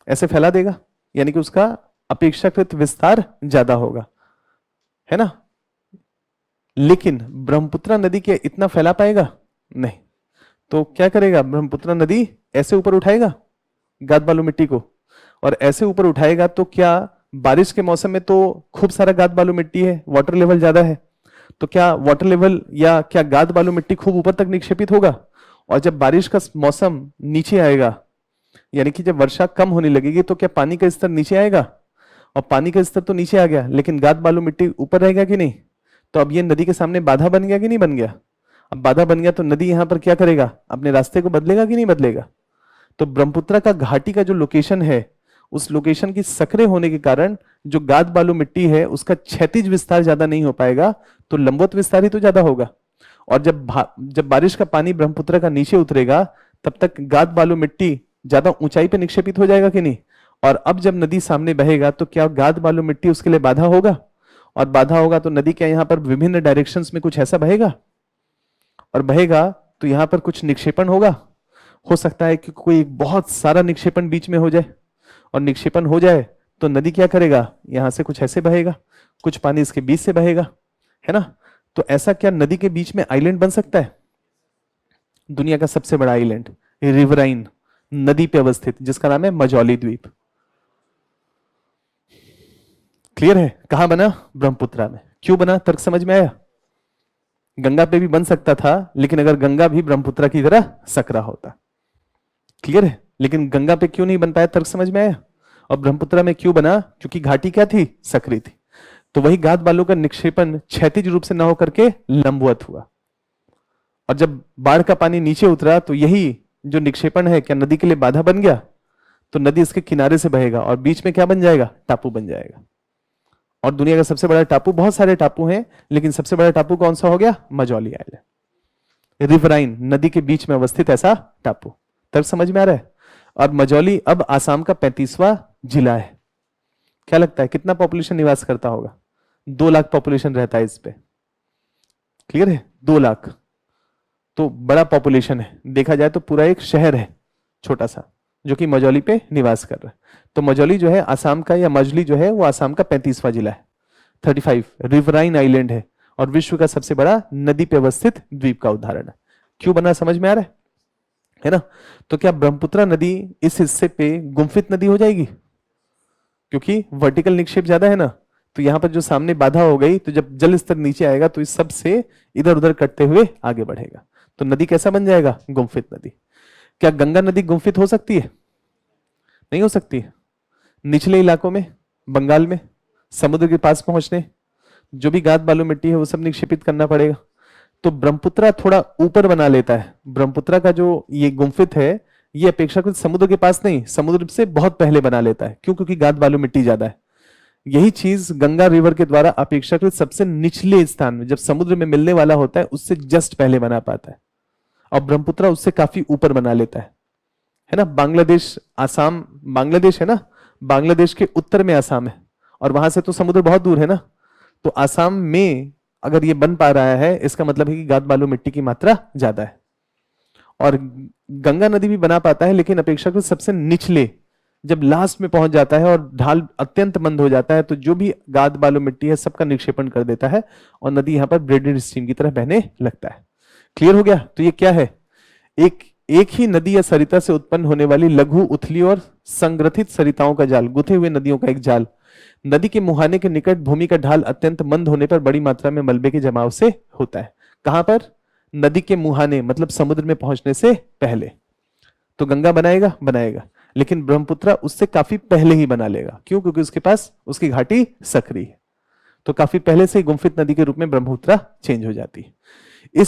ऐसे फैला देगा, यानी कि उसका अपेक्षाकृत विस्तार ज्यादा होगा, है ना। लेकिन ब्रह्मपुत्र नदी क्या इतना फैला पाएगा? नहीं। तो क्या करेगा, ब्रह्मपुत्र नदी ऐसे ऊपर उठाएगा गाद बालू मिट्टी को, और ऐसे ऊपर उठाएगा तो क्या बारिश के मौसम में तो खूब सारा गाद बालू मिट्टी है, वाटर लेवल ज्यादा है, तो क्या वाटर लेवल या क्या गाद बालू मिट्टी खूब ऊपर तक निक्षेपित होगा। और जब बारिश का मौसम नीचे आएगा, यानी कि जब वर्षा कम होने लगेगी, तो क्या पानी का स्तर नीचे आएगा, और पानी का स्तर तो नीचे आ गया, लेकिन गाद बालू मिट्टी ऊपर रहेगा कि नहीं। तो अब ये नदी के सामने बाधा बन गया कि नहीं बन गया। अब बाधा बन गया तो नदी यहां पर क्या करेगा, अपने रास्ते को बदलेगा कि नहीं बदलेगा। तो ब्रह्मपुत्र का घाटी का जो लोकेशन है, उस लोकेशन की सकरे होने के कारण जो गाद बालू मिट्टी है उसका क्षैतिज विस्तार ज्यादा नहीं हो पाएगा, तो लंबवत विस्तार ही तो ज्यादा होगा। और जब बारिश का पानी ब्रह्मपुत्र का नीचे उतरेगा, तब तक गाद बालू मिट्टी ज्यादा ऊंचाई पे निक्षेपित हो जाएगा कि नहीं। और अब जब नदी सामने बहेगा तो क्या गाद बालू मिट्टी उसके लिए बाधा होगा, और बाधा होगा तो नदी क्या यहां पर विभिन्न डायरेक्शंस में कुछ ऐसा बहेगा, और बहेगा तो यहां पर कुछ निक्षेपण होगा। हो सकता है कि कोई बहुत सारा निक्षेपण बीच में हो जाए, और निक्षेपण हो जाए तो नदी क्या करेगा, यहां से कुछ ऐसे बहेगा, कुछ पानी इसके बीच से बहेगा, है ना। तो ऐसा क्या नदी के बीच में आइलैंड बन सकता है? दुनिया का सबसे बड़ा आइलैंड रिवराइन नदी पे अवस्थित, जिसका नाम है मजौली द्वीप। क्लियर है? कहां बना? ब्रह्मपुत्र में। क्यों बना, तर्क समझ में आया। गंगा पे भी बन सकता था, लेकिन अगर गंगा भी ब्रह्मपुत्र की तरह सकरा होता। क्लियर है? लेकिन गंगा पे क्यों नहीं बन पाया, तर्क समझ में आया। और ब्रह्मपुत्र में क्यों बना, क्योंकि घाटी क्या थी, सकरी थी। तो वही गाद बालू का निक्षेपण क्षैतिज रूप से न होकर के लंबवत हुआ, और जब बाढ़ का पानी नीचे उतरा तो यही जो निक्षेपण है क्या नदी के लिए बाधा बन गया, तो नदी इसके किनारे से बहेगा और बीच में क्या बन जाएगा, टापू बन जाएगा। और दुनिया का सबसे बड़ा टापू, बहुत सारे टापू हैं लेकिन सबसे बड़ा टापू कौन सा हो गया, मजौली आइलैंड, रिवराइन नदी के बीच में अवस्थित ऐसा टापू। तर्क समझ में आ रहा है। और मजौली अब आसाम का 35वां जिला है। क्या लगता है कितना पॉपुलेशन निवास करता होगा, 2 लाख पॉपुलेशन रहता है इस पे, क्लियर है, 2 लाख, तो बड़ा पॉपुलेशन है, देखा जाए तो पूरा एक शहर है छोटा सा जो कि मजौली पे निवास कर रहा है। तो मजौली जो है आसाम का, या मजली जो है वो आसाम का 35वां जिला है, 35 रिवराइन आइलैंड है और विश्व का सबसे बड़ा नदी पे अवस्थित द्वीप का उदाहरण है। क्यों बना समझ में आ रहा है ना। तो क्या ब्रह्मपुत्र नदी इस हिस्से पे गुम्फित नदी हो जाएगी, क्योंकि वर्टिकल निक्षेप ज्यादा है ना, तो यहां पर जो सामने बाधा हो गई, तो जब जल स्तर नीचे आएगा तो इस सब से इधर उधर कटते हुए आगे बढ़ेगा, तो नदी कैसा बन जाएगा, गुम्फित नदी। क्या गंगा नदी गुम्फित हो सकती है, नहीं हो सकती है। निचले इलाकों में, बंगाल में समुद्र के पास पहुंचने जो भी गाद बालू मिट्टी है वो सब निक्षेपित करना पड़ेगा। तो ब्रह्मपुत्र थोड़ा ऊपर बना लेता है। ब्रह्मपुत्र का जो ये गुम्फित है ये अपेक्षाकृत समुद्र के पास नहीं, समुद्र से बहुत पहले बना लेता है। क्यों, क्योंकि गाद बालू मिट्टी ज्यादा है। यही चीज गंगा रिवर के द्वारा अपेक्षाकृत सबसे निचले स्थान में, जब समुद्र में मिलने वाला होता है उससे जस्ट पहले बना पाता है, और ब्रह्मपुत्र उससे काफी ऊपर बना लेता है ना। बांग्लादेश, आसाम, बांग्लादेश है ना, बांग्लादेश के उत्तर में आसाम है और वहां से तो समुद्र बहुत दूर है ना। तो आसाम में अगर ये बन पा रहा है इसका मतलब है कि गाद बालू मिट्टी की मात्रा ज्यादा है। और गंगा नदी भी बना पाता है लेकिन अपेक्षाकृत सबसे निचले, जब लास्ट में पहुंच जाता है और ढाल अत्यंत मंद हो जाता है तो जो भी गाद बालू मिट्टी है सबका निक्षेपण कर देता है और नदी यहां पर ब्रेडेड स्ट्रीम की तरह बहने लगता है। क्लियर हो गया। तो ये क्या है, एक ही नदी या सरिता से उत्पन्न होने वाली लघु उथली और संग्रथित सरिताओं का जाल, गुथे हुए नदियों का एक जाल। नदी के मुहाने के निकट भूमि का ढाल अत्यंत मंद होने पर बड़ी मात्रा में मलबे के जमाव से होता है। कहां पर, नदी के मुहाने, मतलब समुद्र में पहुंचने से पहले। तो गंगा बनाएगा लेकिन ब्रह्मपुत्र उससे काफी पहले ही बना लेगा। क्यों, क्योंकि उसके पास उसकी घाटी सक्रिय है, तो काफी पहले से गुम्फित नदी के रूप में ब्रह्मपुत्र चेंज हो जाती है।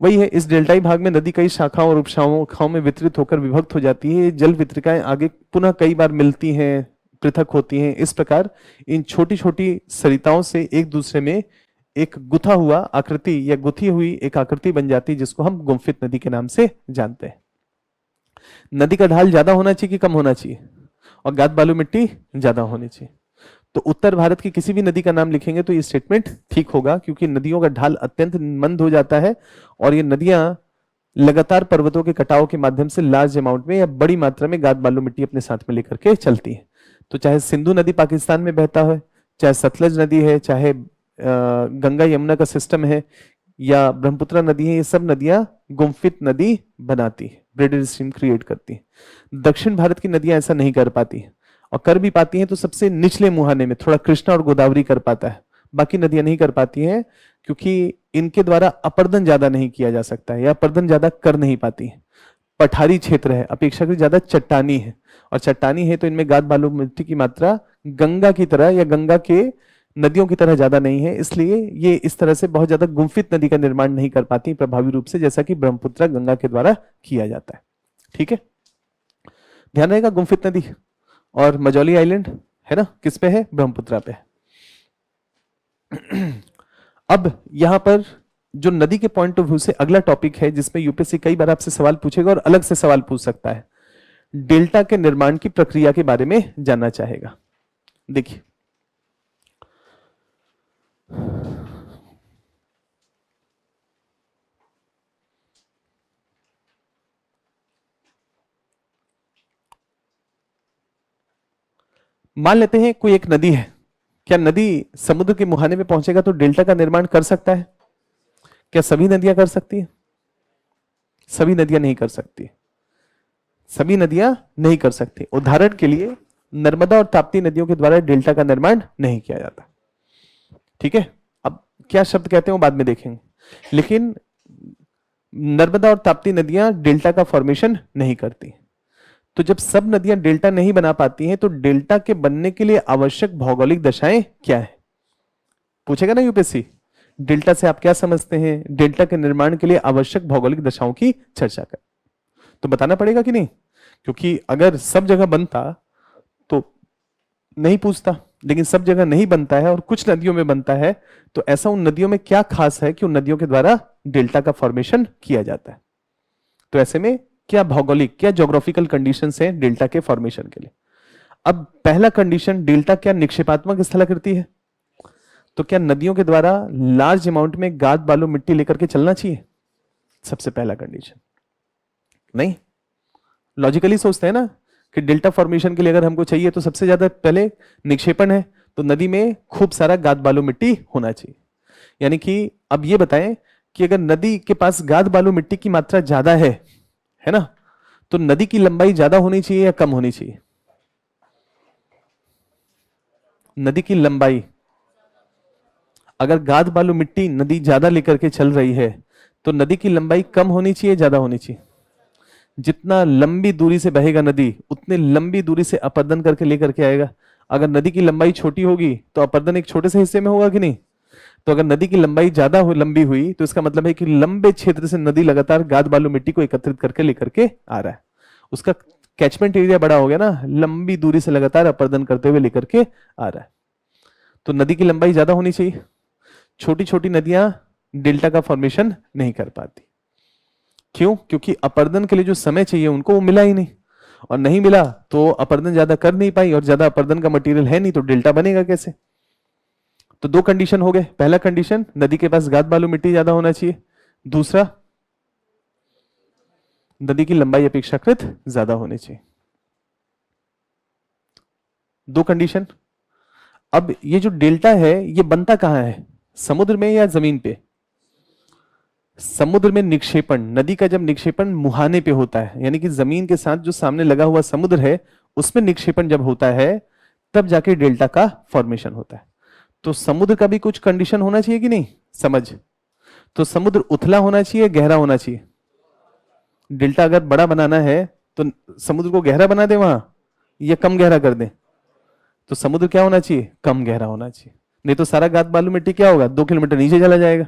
वही है, इस डेल्टाई भाग में नदी कई शाखाओं और उपशाखाओं में वितरित होकर विभक्त हो जाती है। जल वितरिकाएं आगे पुनः कई बार मिलती हैं, पृथक होती हैं। इस प्रकार इन छोटी छोटी सरिताओं से एक दूसरे में एक गुथा हुआ आकृति या गुथी हुई एक आकृति बन जाती है जिसको हम गुम्फित नदी के नाम से जानते हैं। नदी का ढाल ज्यादा होना चाहिए कि कम होना चाहिए, और गाद बालू मिट्टी ज्यादा होनी चाहिए। तो उत्तर भारत की किसी भी नदी का नाम लिखेंगे तो ये स्टेटमेंट ठीक होगा, क्योंकि नदियों का ढाल अत्यंत मंद हो जाता है और ये नदियां लगातार पर्वतों के कटाव के माध्यम से लार्ज अमाउंट में या बड़ी मात्रा में गाद बालू मिट्टी अपने साथ में लेकर के चलती है। तो चाहे सिंधु नदी पाकिस्तान में बहता है, चाहे सतलज नदी है, चाहे गंगा यमुना का सिस्टम है, या ब्रह्मपुत्र नदी है, ये सब नदियां गुम्फित नदी बनाती है, ब्रेडेड स्ट्रीम क्रिएट करती है। दक्षिण भारत की नदियां ऐसा नहीं कर पाती है, और कर भी पाती हैं तो सबसे निचले मुहाने में थोड़ा कृष्णा और गोदावरी कर पाता है, बाकी नदियां नहीं कर पाती हैं, क्योंकि इनके द्वारा अपर्दन ज्यादा नहीं किया जा सकता है या अपर्दन ज्यादा कर नहीं पाती है। पठारी क्षेत्र है, अपेक्षाकृत ज्यादा चट्टानी है, और चट्टानी है तो इनमें गाद बालू मिट्टी की मात्रा गंगा की तरह या गंगा के नदियों की तरह ज्यादा नहीं है, इसलिए ये इस तरह से बहुत ज्यादा गुम्फित नदी का निर्माण नहीं कर पाती प्रभावी रूप से, जैसा कि ब्रह्मपुत्र गंगा के द्वारा किया जाता है। ठीक है, ध्यान रहेगा। गुम्फित नदी और मजौली आइलैंड है ना, किस पे है, ब्रह्मपुत्र पे। अब यहां पर जो नदी के पॉइंट ऑफ व्यू से अगला टॉपिक है जिसमें यूपीएससी कई बार आपसे सवाल पूछेगा और अलग से सवाल पूछ सकता है, डेल्टा के निर्माण की प्रक्रिया के बारे में जानना चाहेगा। देखिए, मान लेते हैं कोई एक नदी है, क्या नदी समुद्र के मुहाने में पहुंचेगा तो डेल्टा का निर्माण कर सकता है? क्या सभी नदियां कर सकती है? सभी नदियां नहीं कर सकती, सभी नदियां नहीं कर सकती। उदाहरण के लिए नर्मदा और ताप्ती नदियों के द्वारा डेल्टा का निर्माण नहीं किया जाता। ठीक है, अब क्या शब्द कहते हैं वो बाद में देखेंगे, लेकिन नर्मदा और ताप्ती नदियां डेल्टा का फॉर्मेशन नहीं करती। तो जब सब नदियां डेल्टा नहीं बना पाती हैं तो डेल्टा के बनने के लिए आवश्यक भौगोलिक दशाएं क्या है? पूछेगा ना यूपीएससी, डेल्टा से आप क्या समझते हैं, डेल्टा के निर्माण के लिए आवश्यक भौगोलिक दशाओं की चर्चा कर। तो बताना पड़ेगा कि नहीं, क्योंकि अगर सब जगह बनता तो नहीं पूछता, लेकिन सब जगह नहीं बनता है और कुछ नदियों में बनता है, तो ऐसा उन नदियों में क्या खास है कि उन नदियों के द्वारा डेल्टा का फॉर्मेशन किया जाता है। तो ऐसे में क्या भौगोलिक, क्या ज्योग्राफिकल कंडीशंस हैं डेल्टा के फॉर्मेशन के लिए। अब पहला कंडीशन, डेल्टा क्या निक्षेपात्मक स्थलाकृति है, तो क्या नदियों के द्वारा लार्ज अमाउंट में गाद बालू मिट्टी लेकर के चलना चाहिए, सबसे पहला कंडीशन। नहीं, लॉजिकली सोचते हैं ना कि डेल्टा फॉर्मेशन के लिए अगर हमको चाहिए तो सबसे ज्यादा पहले निक्षेपण है, तो नदी में खूब सारा गाद बालू मिट्टी होना चाहिए। यानी कि अब ये बताएं कि अगर नदी के पास गाद बालू मिट्टी की मात्रा ज्यादा है ना, तो नदी की लंबाई ज्यादा होनी चाहिए या कम होनी चाहिए। नदी की लंबाई, अगर गाद बालू मिट्टी नदी ज्यादा लेकर के चल रही है तो नदी की लंबाई कम होनी चाहिए, ज्यादा होनी चाहिए। जितना लंबी दूरी से बहेगा नदी, उतने लंबी दूरी से अपर्दन करके लेकर के आएगा। अगर नदी की लंबाई छोटी होगी तो अपर्दन एक छोटे से हिस्से में होगा कि नहीं। तो अगर नदी की लंबाई ज्यादा लंबी हुई तो इसका मतलब है कि लंबे क्षेत्र से नदी लगातार गाद बालू मिट्टी को एकत्रित करके लेकर के आ रहा है, उसका कैचमेंट एरिया बड़ा हो गया ना, लंबी दूरी से लगातार अपर्दन करते हुए लेकर के आ रहा है। तो नदी की लंबाई ज्यादा होनी चाहिए। छोटी छोटी नदियां डेल्टा का फॉर्मेशन नहीं कर पाती, क्यों? क्योंकि अपर्दन के लिए जो समय चाहिए उनको वो मिला ही नहीं, और नहीं मिला तो अपर्दन ज्यादा कर नहीं पाई, और ज्यादा अपर्दन का मटेरियल है नहीं तो डेल्टा बनेगा कैसे। तो दो कंडीशन हो गए, पहला कंडीशन नदी के पास गाद बालू मिट्टी ज्यादा होना चाहिए, दूसरा नदी की लंबाई अपेक्षाकृत ज्यादा होनी चाहिए। दो कंडीशन। अब ये जो डेल्टा है ये बनता कहां है, समुद्र में या जमीन पे? समुद्र में निक्षेपण, नदी का जब निक्षेपण मुहाने पे होता है, यानी कि जमीन के साथ जो सामने लगा हुआ समुद्र है उसमें निक्षेपण जब होता है तब जाके डेल्टा का फॉर्मेशन होता है। तो समुद्र का भी कुछ कंडीशन होना चाहिए कि नहीं, समझ। तो समुद्र उथला होना चाहिए, गहरा होना चाहिए। डेल्टा अगर बड़ा बनाना है तो समुद्र को गहरा बना दे वहां, या कम गहरा कर दे। तो समुद्र क्या होना चाहिए, कम गहरा होना चाहिए, नहीं तो सारा गाद बालू मिट्टी क्या होगा, 2 किलोमीटर नीचे चला जाएगा,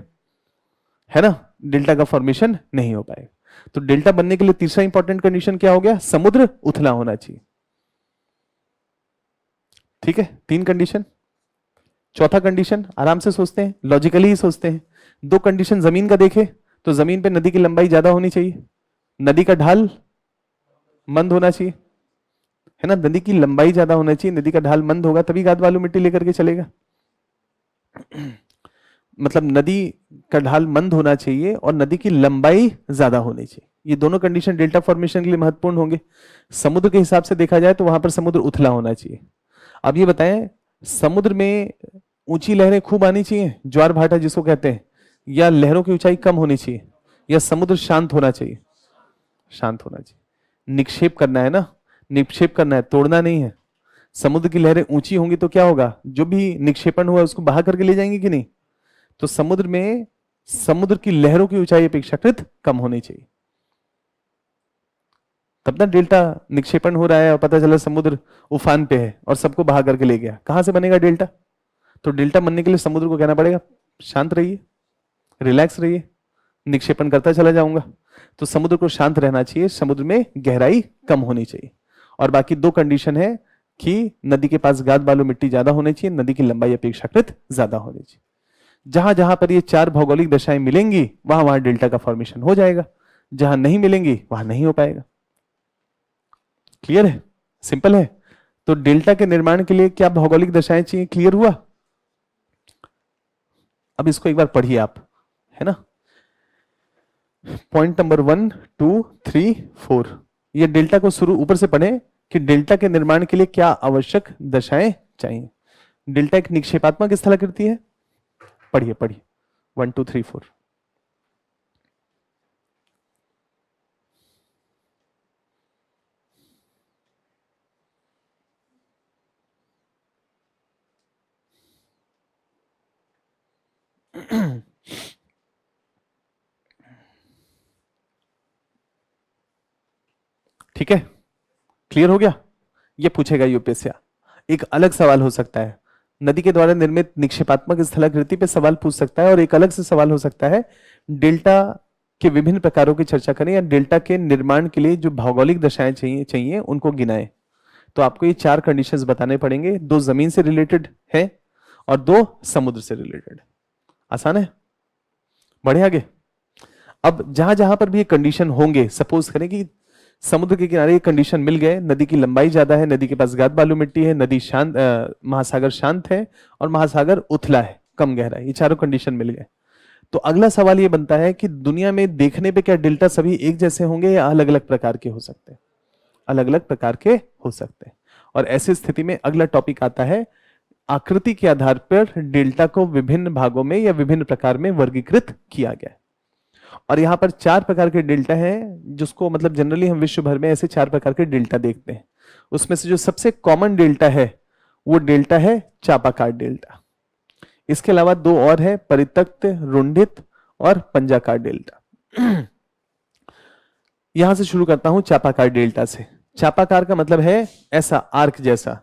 है ना, डेल्टा का फॉर्मेशन नहीं हो पाएगा। तो डेल्टा बनने के लिए तीसरा इंपॉर्टेंट कंडीशन क्या हो गया, समुद्र उथला होना चाहिए। ठीक है, 3 कंडीशन। चौथा कंडीशन आराम से सोचते हैं, लॉजिकली ही सोचते हैं। दो कंडीशन जमीन का देखे तो जमीन पे नदी की लंबाई ज्यादा होनी चाहिए, नदी का ढाल मंद होना चाहिए, है ना, नदी की लंबाई ज्यादा होना चाहिए, नदी का ढाल मंद होगा तभी गाद बालू मिट्टी लेकर के चलेगा। मतलब नदी का ढाल मंद होना चाहिए और नदी की लंबाई ज्यादा होनी चाहिए, ये दोनों कंडीशन डेल्टा फॉर्मेशन के लिए महत्वपूर्ण होंगे। समुद्र के हिसाब से देखा जाए तो वहां पर समुद्र उथला होना चाहिए। अब ये बताएं, समुद्र में ऊंची लहरें खूब आनी चाहिए, ज्वार भाटा जिसको कहते हैं, या लहरों की ऊंचाई कम होनी चाहिए, या समुद्र शांत होना चाहिए? शांत होना चाहिए। निक्षेप करना है ना, निक्षेप करना है, तोड़ना नहीं है। समुद्र की लहरें ऊंची होंगी तो क्या होगा, जो भी निक्षेपण हुआ उसको बहा करके ले जाएंगे कि नहीं। तो समुद्र में समुद्र की लहरों की ऊंचाई अपेक्षाकृत कम होनी चाहिए, तब ना डेल्टा निक्षेपण हो रहा है और पता चला समुद्र उफान पे है और सबको बहा करके ले गया, कहां से बनेगा डेल्टा। तो डेल्टा बनने के लिए समुद्र को कहना पड़ेगा शांत रहिए, रिलैक्स रहिए, निक्षेपण करता चला जाऊंगा। तो समुद्र को शांत रहना चाहिए, समुद्र में गहराई कम होनी चाहिए, और बाकी दो कंडीशन है कि नदी के पास गाद बालू मिट्टी ज्यादा होनी चाहिए, नदी की लंबाई अपेक्षाकृत ज्यादा होनी चाहिए। जहां जहां पर ये चार भौगोलिक दशाएं मिलेंगी वहां वहां डेल्टा का फॉर्मेशन हो जाएगा, जहां नहीं मिलेंगी वहां नहीं हो पाएगा। क्लियर है, सिंपल है। तो डेल्टा के निर्माण के लिए क्या भौगोलिक दशाएं चाहिए, क्लियर हुआ। अब इसको एक बार पढ़िए आप, है ना, पॉइंट नंबर 1 2 3 4, ये डेल्टा को शुरू ऊपर से पढ़े कि डेल्टा के निर्माण के लिए क्या आवश्यक दशाएं चाहिए। डेल्टा एक निक्षेपात्मक स्थलाकृति है, पढ़िए पढ़िए 1 2 3 4। ठीक है, क्लियर हो गया। ये पूछेगा यूपीएससी, एक अलग सवाल हो सकता है, नदी के द्वारा निर्मित निक्षेपात्मक स्थलाकृति पे सवाल पूछ सकता है। और एक अलग से सवाल हो सकता है, डेल्टा के विभिन्न प्रकारों की चर्चा करें या डेल्टा के निर्माण के लिए जो भौगोलिक दशाएं चाहिए उनको गिनाएं। तो आपको ये 4 कंडीशंस बताने पड़ेंगे, 2 जमीन से रिलेटेड है और 2 समुद्र से रिलेटेड। आसान है, बढ़े आगे। अब जहां जहां पर भी ये कंडीशन होंगे, सपोज करें कि समुद्र के किनारे ये कंडीशन मिल गए, नदी की लंबाई ज्यादा है, नदी के पास गाद बालू मिट्टी है, नदी शांत, महासागर शांत है और महासागर उथला है, कम गहरा है, ये चारों कंडीशन मिल गए। तो अगला सवाल ये बनता है कि दुनिया में देखने पे क्या डेल्टा सभी एक जैसे होंगे या अलग अलग प्रकार के हो सकते हैं? अलग अलग प्रकार के हो सकते हैं। और ऐसी स्थिति में अगला टॉपिक आता है, आकृति के आधार पर डेल्टा को विभिन्न भागों में या विभिन्न प्रकार में वर्गीकृत किया गया है। और यहां पर 4 प्रकार के डेल्टा हैं, जिसको मतलब जनरली हम विश्व भर में ऐसे 4 प्रकार के डेल्टा देखते हैं। उसमें से जो सबसे कॉमन डेल्टा है वो डेल्टा है चापाकार डेल्टा। इसके अलावा 2 और है, परित्यक्त, रुंडित और पंजाकार डेल्टा। यहां से शुरू करता हूं चापाकार डेल्टा से। चापाकार का मतलब है ऐसा आर्क जैसा,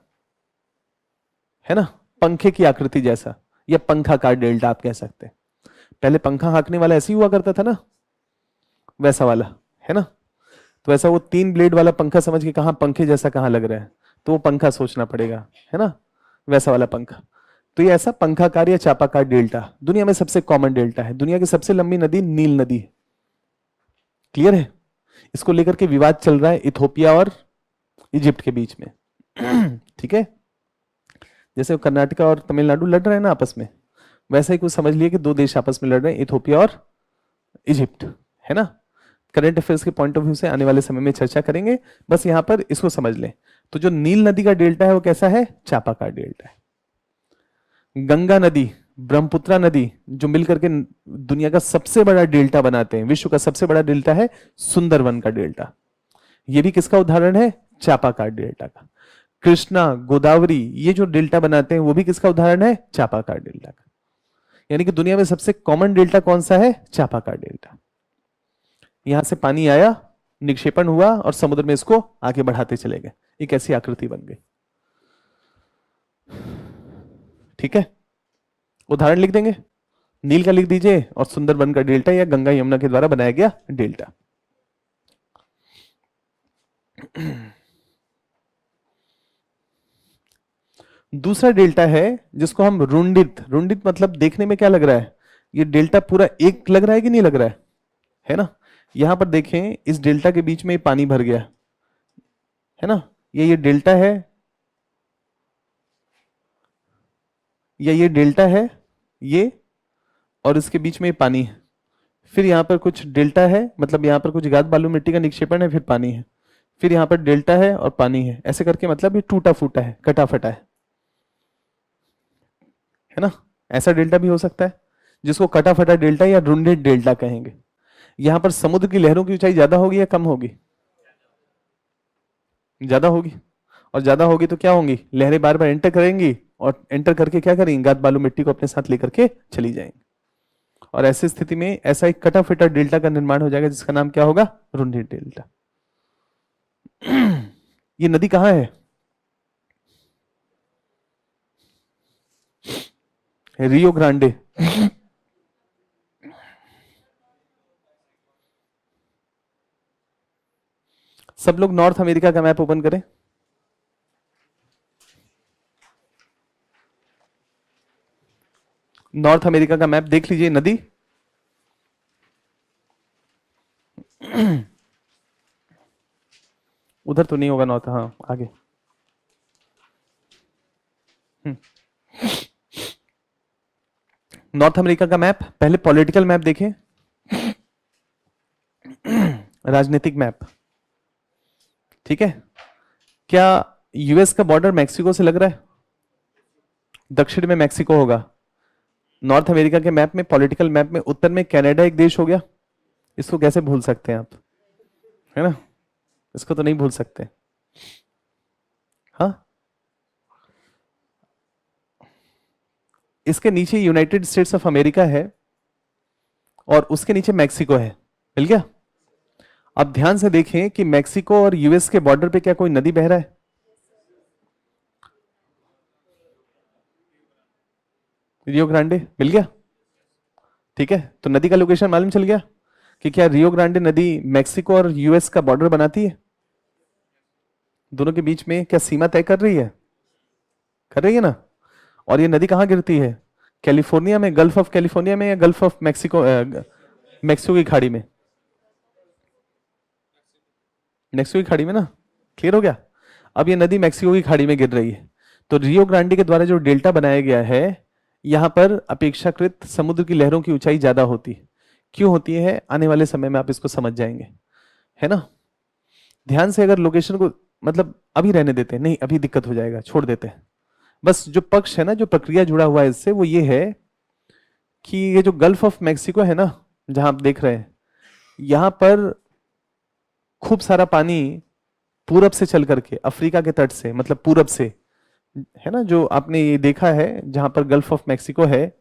है ना, पंखे की आकृति जैसा, या पंखाकार डेल्टा आप कह सकते हैं। पहले पंखा हाँकने वाला ऐसे ही हुआ करता था ना, वैसा वाला, है ना। तो ऐसा वो 3 ब्लेड वाला पंखा समझ के कहां पंखे जैसा कहां लग रहा है, तो वो पंखा सोचना पड़ेगा, है ना, वैसा वाला पंखा। तो ये ऐसा पंखाकार या चापाकार डेल्टा दुनिया में सबसे कॉमन डेल्टा है। दुनिया की सबसे लंबी नदी नील नदी है। क्लियर है? इसको लेकर के विवाद चल रहा है इथोपिया और इजिप्ट के बीच में। ठीक है, जैसे कर्नाटका और तमिलनाडु लड़ रहे हैं ना आपस में, वैसा ही कुछ समझ लिए कि 2 देश आपस में लड़ रहे हैं, इथोपिया और इजिप्ट, है ना। करंट अफेयर्स के पॉइंट ऑफ व्यू से आने वाले समय में चर्चा करेंगे, बस यहां पर इसको समझ लें। तो जो नील नदी का डेल्टा है वो कैसा है? चापाकार डेल्टा है। गंगा नदी, ब्रह्मपुत्रा नदी जो मिलकर के दुनिया का सबसे बड़ा डेल्टा बनाते हैं, विश्व का सबसे बड़ा डेल्टा है सुंदरवन का डेल्टा। ये भी किसका उदाहरण है? चापाकार डेल्टा का। कृष्णा, गोदावरी, ये जो डेल्टा बनाते हैं वो भी किसका उदाहरण है? चापाकार डेल्टा का। यानी कि दुनिया में सबसे कॉमन डेल्टा कौन सा है? चापाकार डेल्टा। यहां से पानी आया, निक्षेपण हुआ और समुद्र में इसको आगे बढ़ाते चले गए, एक ऐसी आकृति बन गई। ठीक है, उदाहरण लिख देंगे, नील का लिख दीजिए और सुंदरबन का डेल्टा या गंगा यमुना के द्वारा बनाया गया डेल्टा। दूसरा डेल्टा है जिसको हम रुंडित, रुंडित मतलब देखने में क्या लग रहा है? ये डेल्टा पूरा एक लग रहा है कि नहीं लग रहा है ना। यहां पर देखें, इस डेल्टा के बीच में पानी भर गया, है ना, ये डेल्टा है या ये डेल्टा है ये, और इसके बीच में पानी है। फिर यहां पर कुछ डेल्टा है, मतलब यहां पर कुछ गाद बालू मिट्टी का निक्षेपण है, फिर पानी है, फिर यहां पर डेल्टा है और पानी है, ऐसे करके मतलब ये टूटा फूटा है, कटा फटा है ना। ऐसा डेल्टा भी हो सकता है जिसको कटा फटा डेल्टा या रुंडेड डेल्टा कहेंगे। यहां पर समुद्र की लहरों की ऊंचाई ज्यादा होगी या कम होगी? ज्यादा होगी। और ज्यादा होगी तो क्या होंगी? लहरें बार बार एंटर करेंगी और एंटर करके क्या करेंगी? गाद बालू मिट्टी को अपने साथ लेकर के चली जाएंगी। और ऐसी स्थिति में ऐसा एक कटा फटा डेल्टा का निर्माण हो जाएगा जिसका नाम क्या होगा? रुंडेड डेल्टा। ये नदी कहां है? Rio Grande. सब लोग नॉर्थ अमेरिका का मैप ओपन करें। नॉर्थ अमेरिका का मैप देख लीजिए, नदी उधर तो नहीं होगा नॉर्थ, हाँ आगे। नॉर्थ अमेरिका का मैप, पहले पॉलिटिकल मैप देखें, राजनीतिक मैप। ठीक है, क्या यूएस का बॉर्डर मैक्सिको से लग रहा है? दक्षिण में मैक्सिको होगा। नॉर्थ अमेरिका के मैप में, पॉलिटिकल मैप में, उत्तर में कनाडा एक देश हो गया। इसको कैसे भूल सकते हैं आप, है ना, इसको तो नहीं भूल सकते। हाँ, इसके नीचे यूनाइटेड स्टेट्स ऑफ अमेरिका है और उसके नीचे मैक्सिको है। मिल गया? अब ध्यान से देखें कि मैक्सिको और यूएस के बॉर्डर पे क्या कोई नदी बह रहा है? रियो ग्रांडे मिल गया, ठीक है। तो नदी का लोकेशन मालूम चल गया कि क्या रियो ग्रांडे नदी मैक्सिको और यूएस का बॉर्डर बनाती है, दोनों के बीच में क्या सीमा तय कर रही है, कर रही है ना। और ये नदी कहाँ गिरती है, कैलिफोर्निया में, गल्फ ऑफ कैलिफोर्निया में या गल्फ ऑफ मैक्सिको, मैक्सिको की खाड़ी में, मैक्सिको की खाड़ी में ना, क्लियर हो गया। अब ये नदी मैक्सिको की खाड़ी में गिर रही है, तो रियो ग्रांडे के द्वारा जो डेल्टा बनाया गया है, यहां पर अपेक्षाकृत समुद्र की लहरों की ऊंचाई ज्यादा होती है। क्यों होती है, आने वाले समय में आप इसको समझ जाएंगे, है ना। ध्यान से अगर लोकेशन को, मतलब अभी रहने देते हैं, नहीं अभी दिक्कत हो जाएगा, छोड़ देते हैं। बस जो पक्ष है ना, जो प्रक्रिया जुड़ा हुआ है इससे, वो ये है कि ये जो गल्फ ऑफ मैक्सिको है ना, जहां आप देख रहे हैं, यहां पर खूब सारा पानी पूरब से चल करके अफ्रीका के तट से, मतलब पूरब से, है ना, जो आपने ये देखा है जहां पर गल्फ ऑफ मैक्सिको है,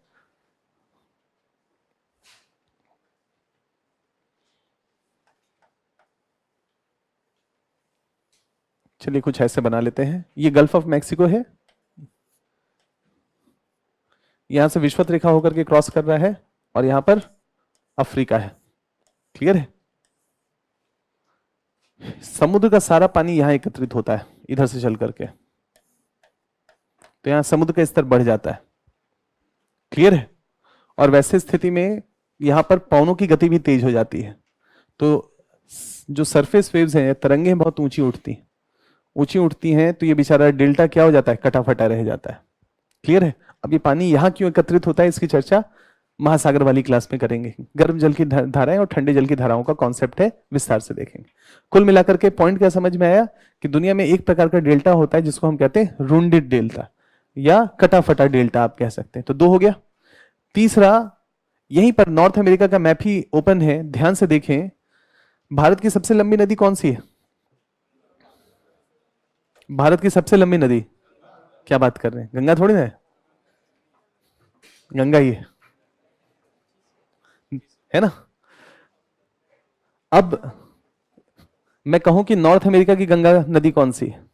चलिए कुछ ऐसे बना लेते हैं, ये गल्फ ऑफ मैक्सिको है, यहां से विषुवत रेखा होकर के क्रॉस कर रहा है, और यहां पर अफ्रीका है, क्लियर है। समुद्र का सारा पानी यहां एकत्रित होता है इधर से चल करके, तो यहां समुद्र का स्तर बढ़ जाता है, क्लियर है। और वैसे स्थिति में यहां पर पवनों की गति भी तेज हो जाती है, तो जो सरफेस वेव्स हैं, तरंगे बहुत ऊंची उठती हैं, तो ये बेचारा डेल्टा क्या हो जाता है, कटा फटा रह जाता है, क्लियर है। अब ये पानी यहां क्यों एकत्रित होता है, इसकी चर्चा महासागर वाली क्लास में करेंगे। गर्म जल की धाराएं और ठंडे जल की धाराओं का कॉन्सेप्ट है, विस्तार से देखेंगे। कुल मिलाकर के पॉइंट क्या समझ में आया कि दुनिया में एक प्रकार का डेल्टा होता है जिसको हम कहते हैं रूंडेड डेल्टा या कटा फटा डेल्टा आप कह सकते हैं। तो दो हो गया। तीसरा, यहीं पर नॉर्थ अमेरिका का मैप ही ओपन है, ध्यान से देखें, भारत की सबसे लंबी नदी कौन सी है, भारत की सबसे लंबी नदी, क्या बात कर रहे हैं, गंगा थोड़ी ना है, गंगा ही है ना। अब मैं कहूं कि नॉर्थ अमेरिका की गंगा नदी कौन सी है,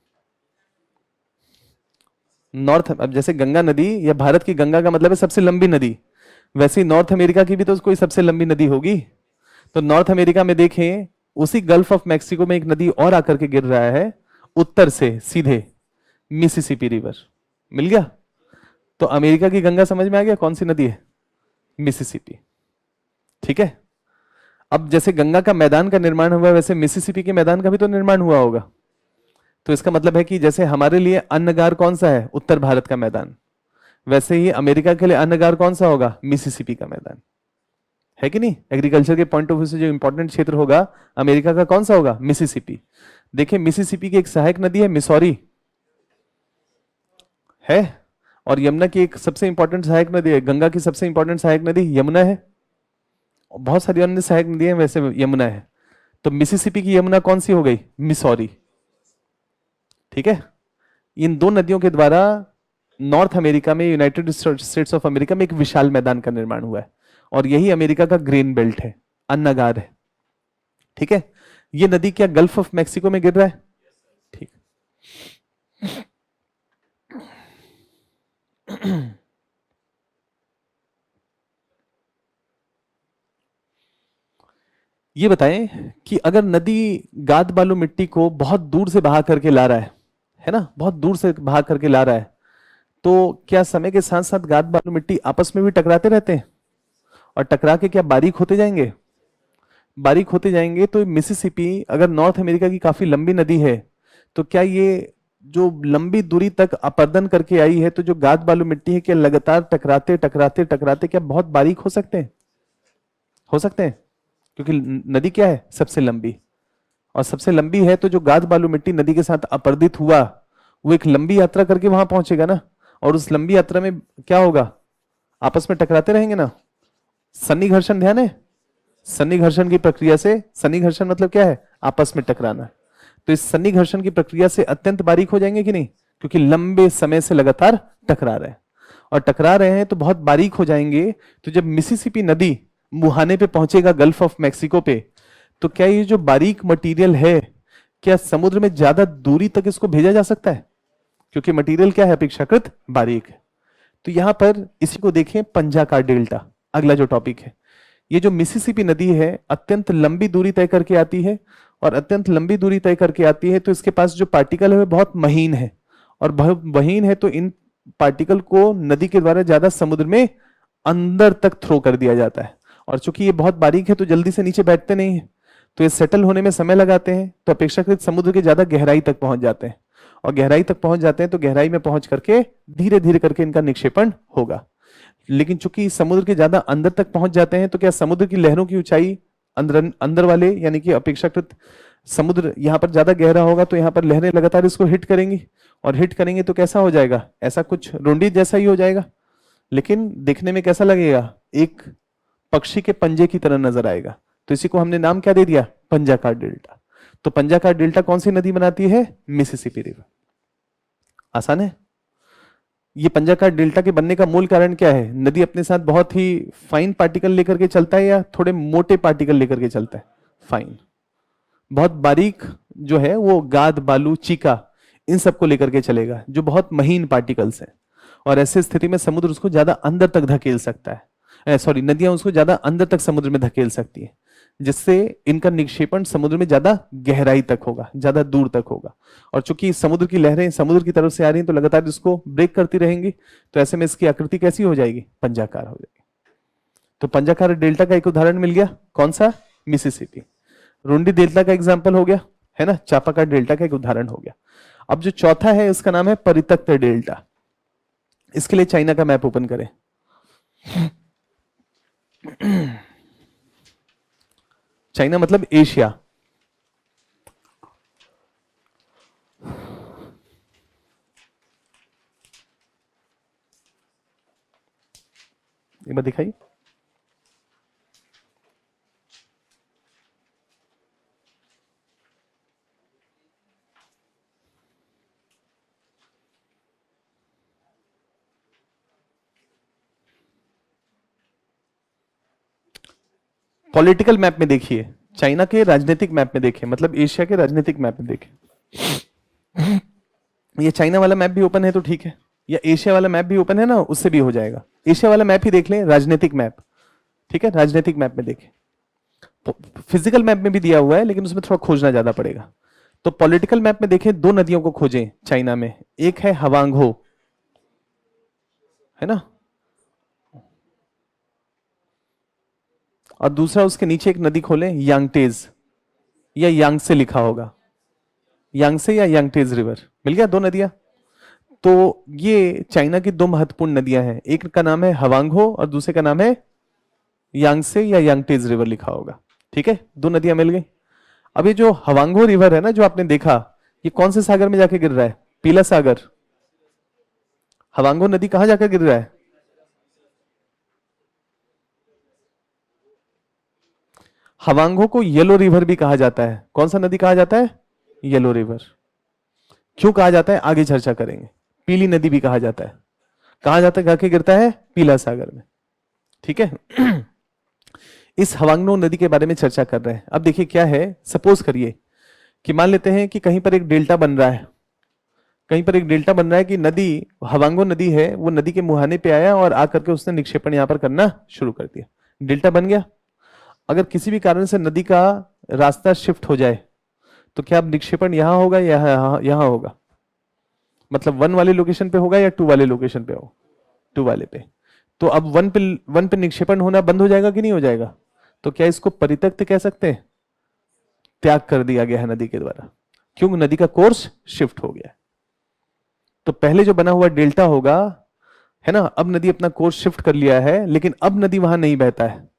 नॉर्थ, अब जैसे गंगा नदी या भारत की गंगा का मतलब है सबसे लंबी नदी, वैसे ही नॉर्थ अमेरिका की भी तो कोई सबसे लंबी नदी होगी। तो नॉर्थ अमेरिका में देखें, उसी गल्फ ऑफ मैक्सिको में एक नदी और आकर के गिर रहा है उत्तर से सीधे, मिसिसिपी रिवर, मिल गया। तो अमेरिका की गंगा समझ में आ गया कौन सी नदी है, मिसिसिपी, ठीक है। अब जैसे गंगा का मैदान का निर्माण हुआ, वैसे मिसिसिपी के मैदान का भी तो निर्माण हुआ होगा। तो इसका मतलब है कि जैसे हमारे लिए अन्नगार कौन सा है, उत्तर भारत का मैदान, वैसे ही अमेरिका के लिए अन्नगार कौन सा होगा, मिसिसिपी का मैदान, है कि नहीं। एग्रीकल्चर के पॉइंट ऑफ व्यू से जो इंपॉर्टेंट क्षेत्र होगा अमेरिका का कौन सा होगा, मिसिसिपी। देखिए मिसिसिपी की एक सहायक नदी है मिसौरी, है, और यमुना की एक सबसे इंपॉर्टेंट सहायक नदी है, गंगा की सबसे इंपॉर्टेंट सहायक नदी यमुना है, बहुत सारी अन्य सहायक नदियां वैसे यमुना है। तो मिसिसिपी की यमुना कौन सी हो गई, मिसौरी, ठीक है। इन दो नदियों के द्वारा नॉर्थ अमेरिका में, यूनाइटेड स्टेट्स ऑफ अमेरिका में एक विशाल मैदान का निर्माण हुआ है, और यही अमेरिका का ग्रेन बेल्ट है, अन्नगार है, ठीक है। ये नदी क्या गल्फ ऑफ मैक्सिको में गिर रहा है, ठीक। ये बताएं कि अगर नदी गाद बालू मिट्टी को बहुत दूर से बहा करके ला रहा है ना, बहुत दूर से बहा करके ला रहा है, तो क्या समय के साथ साथ गाद बालू मिट्टी आपस में भी टकराते रहते हैं, और टकरा के क्या बारीक होते जाएंगे, बारीक होते जाएंगे। तो मिसिसिपी अगर नॉर्थ अमेरिका की काफी लंबी नदी है, तो क्या ये जो लंबी दूरी तक अपर्दन करके आई है, तो जो गाद बालू मिट्टी है क्या लगातार टकराते टकराते टकराते क्या बहुत बारीक हो सकते हैं, हो सकते हैं, क्योंकि नदी क्या है, सबसे लंबी, और सबसे लंबी है, तो जो गाद बालू मिट्टी नदी के साथ अपर्दित हुआ, वो एक लंबी यात्रा करके वहां पहुंचेगा ना, और उस लंबी यात्रा में क्या होगा, आपस में टकराते रहेंगे ना। सन्नी घर्षण, ध्यान है, सन्नी घर्षण की प्रक्रिया से, सन्नी घर्षण मतलब क्या है, आपस में टकराना। तो इस सन्नी घर्षण की प्रक्रिया से अत्यंत बारीक हो जाएंगे कि नहीं, क्योंकि लंबे समय से लगातार टकरा रहे हैं, और टकरा रहे हैं तो बहुत बारीक हो जाएंगे। तो जब मिसिसिपी नदी मुहाने पे पहुंचेगा गल्फ ऑफ मैक्सिको पे, तो क्या ये जो बारीक मटेरियल है, क्या समुद्र में ज्यादा दूरी तक इसको भेजा जा सकता है, क्योंकि मटेरियल क्या है, अपेक्षाकृत बारीक है। तो यहां पर इसी को देखें, पंजा का डेल्टा, अगला जो टॉपिक है। ये जो मिसिसिपी नदी है अत्यंत लंबी दूरी तय करके आती है, और अत्यंत लंबी दूरी तय करके आती है तो इसके पास जो पार्टिकल है वो बहुत महीन है, और बहुत महीन है तो इन पार्टिकल को नदी के द्वारा ज्यादा समुद्र में अंदर तक थ्रो कर दिया जाता है। और चूंकि ये बहुत बारीक है तो जल्दी से नीचे बैठते नहीं है, तो ये सेटल होने में समय लगाते हैं, तो अपेक्षाकृत समुद्र के ज्यादा गहराई तक पहुंच जाते हैं, और गहराई तक पहुंच जाते हैं तो गहराई में पहुंच करके धीरे धीरे करके इनका निक्षेपण होगा। लेकिन चूंकि समुद्र के ज्यादा अंदर तक पहुंच जाते हैं तो क्या समुद्र की लहरों की ऊंचाई अंदर अंदर वाले यानी कि अपेक्षाकृत समुद्र यहां पर ज्यादा गहरा होगा तो यहां पर लहरें लगातार इसको हिट करेंगी, और हिट करेंगे तो कैसा हो जाएगा, ऐसा कुछ रोंडी जैसा ही हो जाएगा, लेकिन देखने में कैसा लगेगा, एक पक्षी के पंजे की तरह नजर आएगा। तो इसी को हमने नाम क्या दे दिया, पंजाकार डेल्टा। तो पंजाकार डेल्टा कौन सी नदी बनाती है, मिसिसिपी रिवर। आसान है। ये पंजाकार डेल्टा के बनने का मूल कारण क्या है, नदी अपने साथ बहुत ही फाइन पार्टिकल लेकर के चलता है या थोड़े मोटे पार्टिकल लेकर के चलता है, फाइन। बहुत बारीक जो है वो गाद, बालू, चीका, इन सबको लेकर के चलेगा जो बहुत महीन पार्टिकल्स हैं, और ऐसे स्थिति में समुद्र उसको ज्यादा अंदर तक धकेल सकता है, सॉरी नदियां उसको ज्यादा अंदर तक समुद्र में धकेल सकती है, जिससे इनका निक्षेपण समुद्र में ज्यादा गहराई तक होगा, ज्यादा दूर तक होगा। और चूंकि समुद्र की लहरें समुद्र की तरफ से आ रही हैं तो लगातार इसको ब्रेक करती रहेंगी, तो ऐसे में इसकी आकृति कैसी हो जाएगी, पंजाकार हो जाएगी। तो पंजाकार डेल्टा का एक उदाहरण मिल गया, कौन सा, मिसिसिपी। रुंडी डेल्टा का एग्जाम्पल हो गया, है ना, चापाकार डेल्टा का एक उदाहरण हो गया। अब जो चौथा है उसका नाम है परित्यक्त डेल्टा। इसके लिए चाइना का मैप ओपन करें। चाइना मतलब एशिया। एक बार दिखाइए। पॉलिटिकल मैप में देखिए, चाइना के राजनीतिक मैप में देखिए, मतलब एशिया के राजनीतिक मैप में देखिए। ये चाइना वाला मैप भी ओपन है तो ठीक है, या एशिया वाला मैप भी ओपन है ना, उससे भी हो जाएगा। एशिया वाला मैप ही देख लें, राजनीतिक मैप, ठीक है, राजनीतिक मैप में देखें। फिजिकल मैप में भी दिया हुआ है लेकिन उसमें थोड़ा खोजना ज्यादा पड़ेगा। तो पॉलिटिकल मैप में देखें, दो नदियों को खोजें चाइना में, एक है हवांग हो, है ना, और दूसरा उसके नीचे एक नदी खोलें यांगटेज, या यांगसे लिखा होगा, यांगसे या यांगटेज रिवर, मिल गया, दो नदियां। तो ये चाइना की दो महत्वपूर्ण नदियां हैं, एक का नाम है हवांग हो और दूसरे का नाम है यांगसे या यांगटेज रिवर लिखा होगा, ठीक है, दो नदियां मिल गई। अब ये जो हवांगो रिवर है ना जो आपने देखा, ये कौन से सागर में जाके गिर रहा है, पीला सागर। हवांगो नदी कहां जाकर गिर रहा है, हवांगो को येलो रिवर भी कहा जाता है। कौन सा नदी कहा जाता है, येलो रिवर। क्यों कहा जाता है, आगे चर्चा करेंगे। पीली नदी भी कहा जाता है, कहा जाता है, जाके गिरता है पीला सागर में, ठीक है। इस हवांगनो नदी के बारे में चर्चा कर रहे हैं। अब देखिए क्या है, सपोज करिए कि मान लेते हैं कि कहीं पर एक डेल्टा बन रहा है, कहीं पर एक डेल्टा बन रहा है कि नदी, हवांगो नदी है, वो नदी के मुहाने पे आया और आकर के उसने निक्षेपण यहां पर करना शुरू कर दिया, डेल्टा बन गया। अगर किसी भी कारण से नदी का रास्ता शिफ्ट हो जाए तो क्या अब निक्षेपण यहां होगा या यहां होगा, मतलब 1 वाले लोकेशन पे होगा या 2 वाले लोकेशन पे हो, 2 वाले पे। तो अब 1 पे निक्षेपण होना बंद हो जाएगा कि नहीं हो जाएगा, तो क्या इसको परित्यक्त कह सकते हैं, त्याग कर दिया गया है नदी के द्वारा, क्योंकि नदी का कोर्स शिफ्ट हो गया। तो पहले जो बना हुआ डेल्टा होगा, है ना, अब नदी अपना कोर्स शिफ्ट कर लिया है, लेकिन अब नदी वहां नहीं बहता है,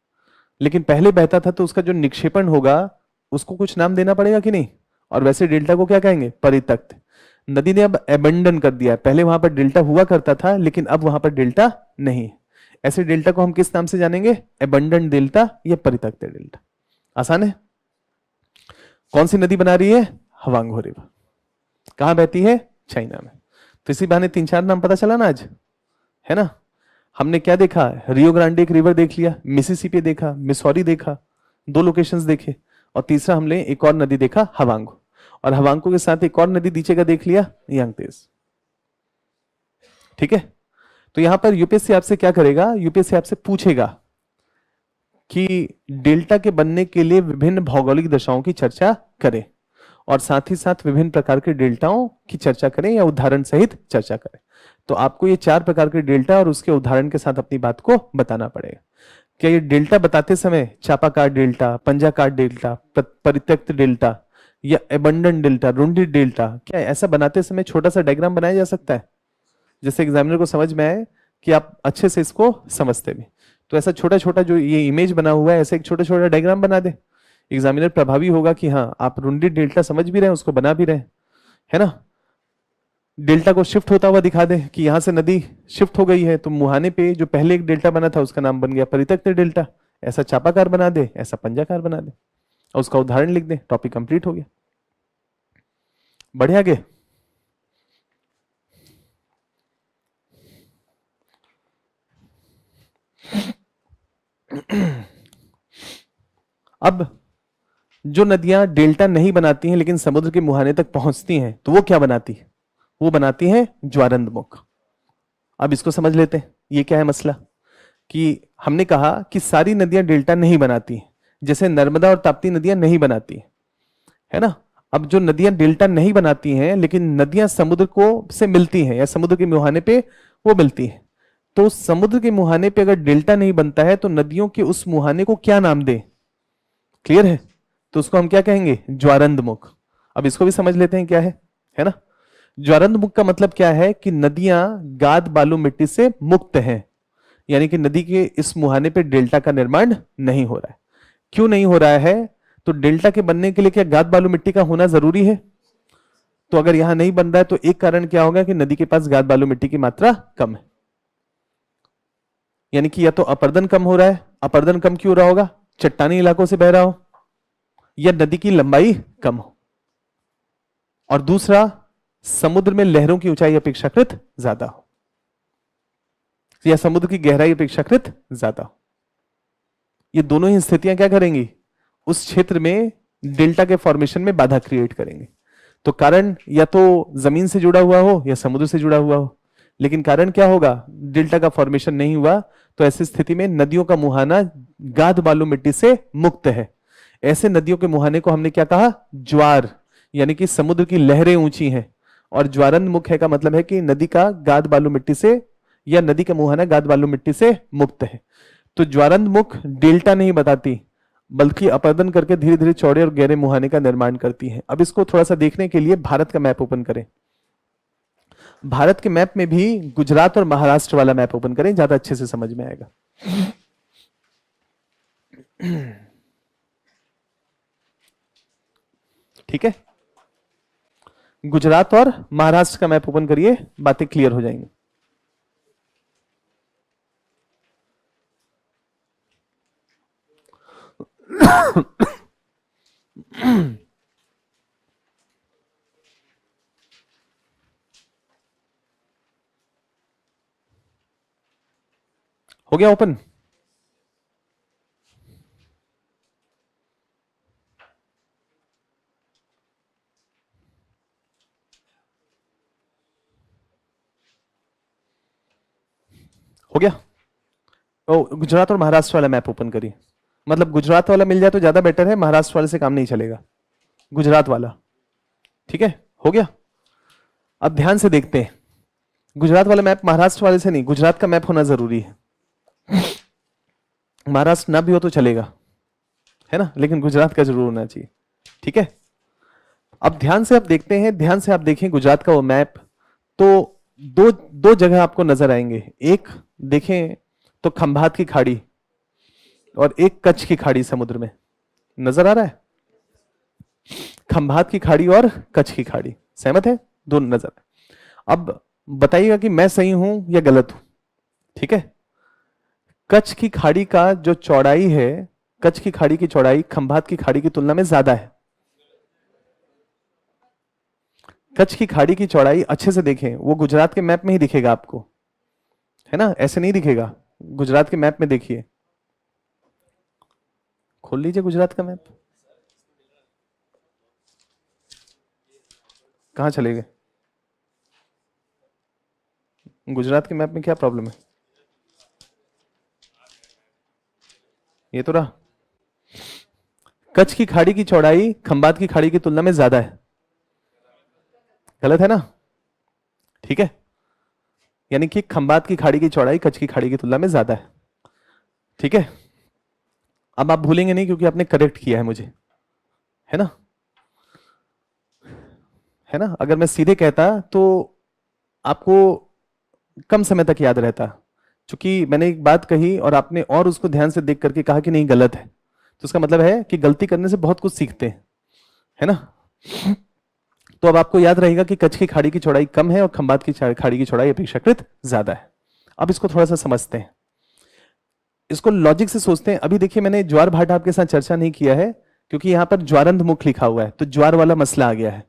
लेकिन पहले बहता था, तो उसका जो निक्षेपण होगा उसको कुछ नाम देना पड़ेगा कि नहीं, और वैसे डेल्टा को क्या कहेंगे, परित्यक्त। नदी ने अब एबंडन कर दिया, पहले वहां पर डेल्टा हुआ करता था लेकिन अब वहां पर डेल्टा नहीं। ऐसे डेल्टा को हम किस नाम से जानेंगे, एबंडन डेल्टा या परित्यक्त डेल्टा। आसान है। कौन सी नदी बना रही है, हवांगो रिवर। कहां बहती है, चाइना में। तो इसी बहाने 3-4 नाम पता चला ना आज, है ना। हमने क्या देखा, रियो ग्रांडे एक रिवर देख लिया, मिसिसिपी देखा, मिसौरी देखा, 2 लोकेशंस देखे, और तीसरा हमने एक और नदी देखा, हवांगो, और हवांगो के साथ एक और नदी नीचे का देख लिया, यांगतेज, ठीक है। तो यहां पर यूपीएससी आपसे क्या करेगा, यूपीएससी आपसे पूछेगा कि डेल्टा के बनने के लिए विभिन्न भौगोलिक दशाओं की चर्चा करें और साथ ही साथ विभिन्न प्रकार के डेल्टाओं की चर्चा करें या उदाहरण सहित चर्चा करें। तो आपको ये 4 प्रकार के डेल्टा और उसके उदाहरण के साथ अपनी बात को बताना पड़ेगा। क्या ये डेल्टा बताते समय चापाकार डेल्टा, पंजाकार डेल्टा, परित्यक्त डेल्टा या एबंडन डेल्टा, रुंडी डेल्टा, क्या ऐसा बनाते समय छोटा सा डायग्राम बनाया जा सकता है जिससे एग्जामिनर को समझ में आए कि आप अच्छे से इसको समझते भी? तो ऐसा छोटा छोटा जो ये इमेज बना हुआ है, ऐसे एक छोटा छोटा डायग्राम बना दे, एग्जामिनर प्रभावी होगा कि हाँ आप रुंडी डेल्टा समझ भी रहे हैं, उसको बना भी रहे हैं, है ना। डेल्टा को शिफ्ट होता हुआ दिखा दे कि यहां से नदी शिफ्ट हो गई है, तो मुहाने पे जो पहले एक डेल्टा बना था उसका नाम बन गया परित्यक्त डेल्टा। ऐसा चापाकार बना दे, ऐसा पंजाकार बना दे और उसका उदाहरण लिख दे, टॉपिक कंप्लीट हो गया। बढ़े आगे। अब जो नदियां डेल्टा नहीं बनाती हैं लेकिन समुद्र के मुहाने तक पहुंचती हैं, तो वो क्या बनाती है? वो बनाती है ज्वारंधमुख। अब इसको समझ लेते हैं, ये क्या है मसला कि हमने कहा कि सारी नदियां डेल्टा नहीं बनाती, जैसे नर्मदा और ताप्ती नदियां नहीं बनाती, है ना। अब जो नदियां डेल्टा नहीं बनाती हैं लेकिन नदियां समुद्र को से मिलती हैं या समुद्र के मुहाने पे वो मिलती हैं, तो समुद्र के मुहाने पे अगर डेल्टा नहीं बनता है तो नदियों के उस मुहाने को क्या नाम दे? क्लियर है? तो उसको हम क्या कहेंगे? ज्वारंधमुख। अब इसको भी समझ लेते हैं क्या है ना। ज्वारंधमुख का मतलब क्या है कि नदियां गाद बालू मिट्टी से मुक्त हैं, यानी कि नदी के इस मुहाने पे डेल्टा का निर्माण नहीं हो रहा है। क्यों नहीं हो रहा है? तो डेल्टा के बनने के लिए क्या गाद बालू मिट्टी का होना जरूरी है? तो अगर यहां नहीं बन रहा है तो एक कारण क्या होगा कि नदी के पास गाद बालू मिट्टी की मात्रा कम है, यानी कि या तो अपर्दन कम हो रहा है। अपर्दन कम क्यों हो रहा होगा? चट्टानी इलाकों से बह रहा हो, या नदी की लंबाई कम हो, और दूसरा समुद्र में लहरों की ऊंचाई अपेक्षाकृत ज्यादा हो, या समुद्र की गहराई अपेक्षाकृत ज्यादा हो। ये दोनों ही स्थितियां क्या करेंगी? उस क्षेत्र में डेल्टा के फॉर्मेशन में बाधा क्रिएट करेंगे। तो कारण या तो जमीन से जुड़ा हुआ हो या समुद्र से जुड़ा हुआ हो, लेकिन कारण क्या होगा? डेल्टा का फॉर्मेशन नहीं हुआ। तो ऐसी स्थिति में नदियों का मुहाना गाद बालू मिट्टी से मुक्त है। ऐसे नदियों के मुहाने को हमने क्या कहा? ज्वार, यानी कि समुद्र की लहरें ऊंची हैं। और ज्वारंधमुख है का मतलब है कि नदी का गाद बालू मिट्टी से या नदी का मुहाना गाद बालू मिट्टी से मुक्त है। तो ज्वारंधमुख डेल्टा नहीं बताती बल्कि अपर्दन करके धीरे धीरे चौड़े और गहरे मुहाने का निर्माण करती है। अब इसको थोड़ा सा देखने के लिए भारत का मैप ओपन करें। भारत के मैप में भी गुजरात और महाराष्ट्र वाला मैप ओपन करें, ज्यादा अच्छे से समझ में आएगा। ठीक है, गुजरात और महाराष्ट्र का मैप ओपन करिए, बातें क्लियर हो जाएंगी। हो गया ओपन? हो गया? ओ, गुजरात और महाराष्ट्र वाला मैप ओपन करिए। मतलब गुजरात वाला मिल जाए तो ज्यादा बेटर है, महाराष्ट्र वाले से काम नहीं चलेगा, गुजरात वाला। ठीक है, हो गया? अब ध्यान से देखते हैं, गुजरात वाला मैप महाराष्ट्र वाले से नहीं, गुजरात का मैप होना जरूरी है। महाराष्ट्र ना भी हो तो चलेगा, है ना, लेकिन गुजरात का जरूर होना चाहिए। ठीक है, अब ध्यान से आप देखते हैं, ध्यान से आप देखें गुजरात का वो मैप। तो दो दो जगह आपको नजर आएंगे, एक देखें तो खंभात की खाड़ी और एक कच्छ की खाड़ी समुद्र में नजर आ रहा है। खंभात की खाड़ी और कच्छ की खाड़ी, सहमत है? दोनों नजर। अब बताइएगा कि मैं सही हूं या गलत हूं। ठीक है, कच्छ की खाड़ी का जो चौड़ाई है, कच्छ की खाड़ी की चौड़ाई खंभात की खाड़ी की तुलना में ज्यादा है। कच्छ की खाड़ी की चौड़ाई अच्छे से देखें, वो गुजरात के मैप में ही दिखेगा आपको, है ना, ऐसे नहीं दिखेगा। गुजरात के मैप में देखिए, खोल लीजिए गुजरात का मैप। कहां चले गए? गुजरात के मैप में क्या प्रॉब्लम है? ये तो रहा। कच्छ की खाड़ी की चौड़ाई खंबात की खाड़ी की तुलना में ज्यादा है। गलत है ना? ठीक है, यानी कि खंबात की खाड़ी की चौड़ाई कच्छ की खाड़ी की तुलना में ज्यादा है। ठीक है, अब आप भूलेंगे नहीं क्योंकि आपने करेक्ट किया है मुझे, है ना? है ना? अगर मैं सीधे कहता तो आपको कम समय तक याद रहता, क्योंकि मैंने एक बात कही और आपने और उसको ध्यान से देख करके कहा कि नहीं गलत है, तो उसका मतलब है कि गलती करने से बहुत कुछ सीखते हैं, है ना? तो अब आपको याद रहेगा कि कच्छ की खाड़ी की चौड़ाई कम है और खंबात की खाड़ी की चौड़ाई अपेक्षाकृत ज्यादा है। अब इसको थोड़ा सा समझते हैं, इसको लॉजिक से सोचते हैं। अभी देखिए मैंने ज्वार भाटा आपके साथ चर्चा नहीं किया है क्योंकि यहां पर ज्वारंध मुख लिखा हुआ है, तो ज्वार वाला मसला आ गया है,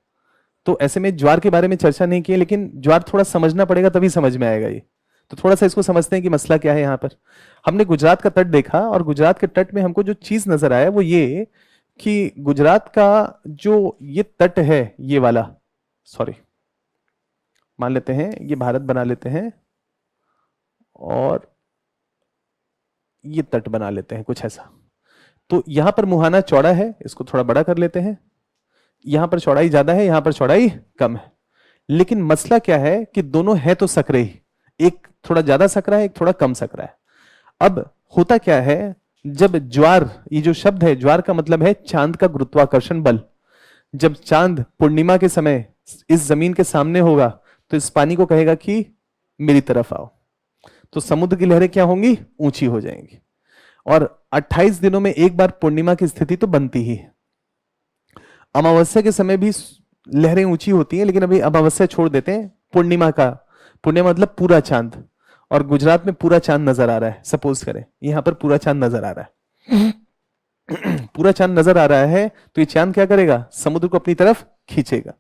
तो ऐसे में ज्वार के बारे में चर्चा नहीं की, लेकिन ज्वार थोड़ा समझना पड़ेगा तभी समझ में आएगा ये। तो थोड़ा सा इसको समझते हैं कि मसला क्या है। यहां पर हमने गुजरात का तट देखा और गुजरात के तट में हमको जो चीज नजर आया वो ये कि गुजरात का जो ये तट है, ये वाला, सॉरी मान लेते हैं ये भारत बना लेते हैं और ये तट बना लेते हैं कुछ ऐसा। तो यहां पर मुहाना चौड़ा है, इसको थोड़ा बड़ा कर लेते हैं, यहां पर चौड़ाई ज्यादा है, यहां पर चौड़ाई कम है, लेकिन मसला क्या है कि दोनों है तो सकरे ही, एक थोड़ा ज्यादा सकरा है, एक थोड़ा कम सकरा है। अब होता क्या है, जब ज्वार, ये जो शब्द है ज्वार का मतलब है चांद का गुरुत्वाकर्षण बल, जब चांद पूर्णिमा के समय इस जमीन के सामने होगा तो इस पानी को कहेगा कि मेरी तरफ आओ, तो समुद्र की लहरें क्या होंगी, ऊंची हो जाएंगी। और 28 दिनों में एक बार पूर्णिमा की स्थिति तो बनती ही है। अमावस्या के समय भी लहरें ऊंची होती हैं, लेकिन अभी अमावस्या छोड़ देते हैं, पूर्णिमा का, पूर्णिमा मतलब पूरा चांद, और गुजरात में पूरा चांद नजर आ रहा है, सपोज करें यहां पर पूरा चांद नजर आ रहा है पूरा चांद नजर आ रहा है, तो ये चांद क्या करेगा, समुद्र को अपनी तरफ खींचेगा,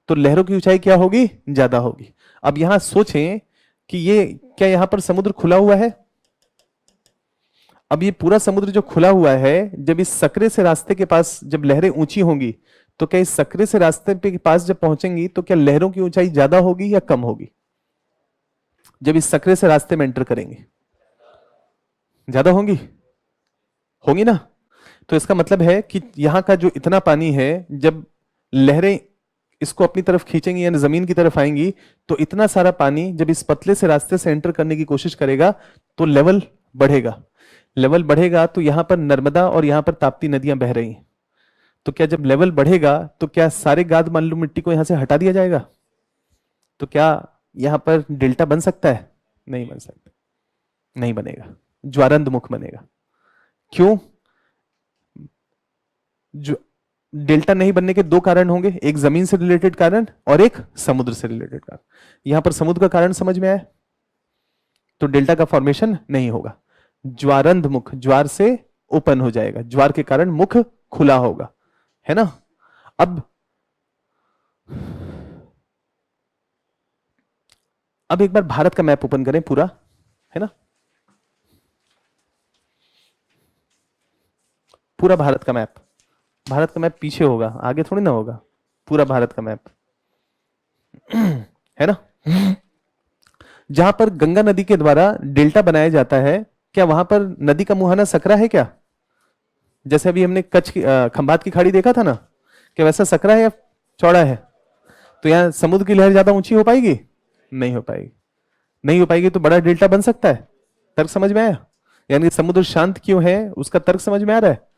तो लहरों की ऊंचाई क्या होगी, ज्यादा होगी। अब यहां सोचें कि ये क्या यहां पर समुद्र खुला हुआ है, अब ये पूरा समुद्र जो खुला हुआ है, जब इस सकरे से रास्ते के पास जब लहरें ऊंची होंगी, तो क्या इस सकरे से रास्ते के पास जब पहुंचेंगी तो क्या लहरों की ऊंचाई ज्यादा होगी या कम होगी? जब इस सकरे से रास्ते में एंटर करेंगे ज्यादा होंगी, होंगी ना? तो इसका मतलब है कि यहां का जो इतना पानी है, जब लहरें इसको अपनी तरफ खींचेंगी यानी जमीन की तरफ आएंगी, तो इतना सारा पानी जब इस पतले से रास्ते से एंटर करने की कोशिश करेगा तो लेवल बढ़ेगा, लेवल बढ़ेगा तो यहां पर नर्मदा और यहां पर ताप्ती नदियां बह रही हैं, तो क्या जब लेवल बढ़ेगा तो क्या सारे गाद बालू मिट्टी को यहां से हटा दिया जाएगा? तो क्या यहां पर डेल्टा बन सकता है? नहीं बन सकता, नहीं बनेगा, ज्वारंध मुख बनेगा। क्यों? जो डेल्टा नहीं बनने के दो कारण होंगे, एक जमीन से रिलेटेड कारण और एक समुद्र से रिलेटेड कारण। यहां पर समुद्र का कारण समझ में आया, तो डेल्टा का फॉर्मेशन नहीं होगा, ज्वारंध मुख, ज्वार से ओपन हो जाएगा, ज्वार के कारण मुख खुला होगा, है ना? अब एक बार भारत का मैप ओपन करें पूरा, है ना? पूरा भारत का मैप, भारत का मैप पीछे होगा, आगे थोड़ी ना होगा, पूरा भारत का मैप है ना? जहां पर गंगा नदी के द्वारा डेल्टा बनाया जाता है, क्या वहां पर नदी का मुहाना सकरा है क्या? जैसे अभी हमने कच्छ की खंबात की खाड़ी देखा था ना, क्या वैसा सकरा है या चौड़ा है? तो यहां समुद्र की लहर ज्यादा ऊंची हो पाएगी? नहीं हो पाएगी, नहीं हो पाएगी, तो बड़ा डेल्टा बन सकता है। तर्क समझ में आया? यानी समुद्र शांत क्यों है उसका तर्क समझ में आ रहा है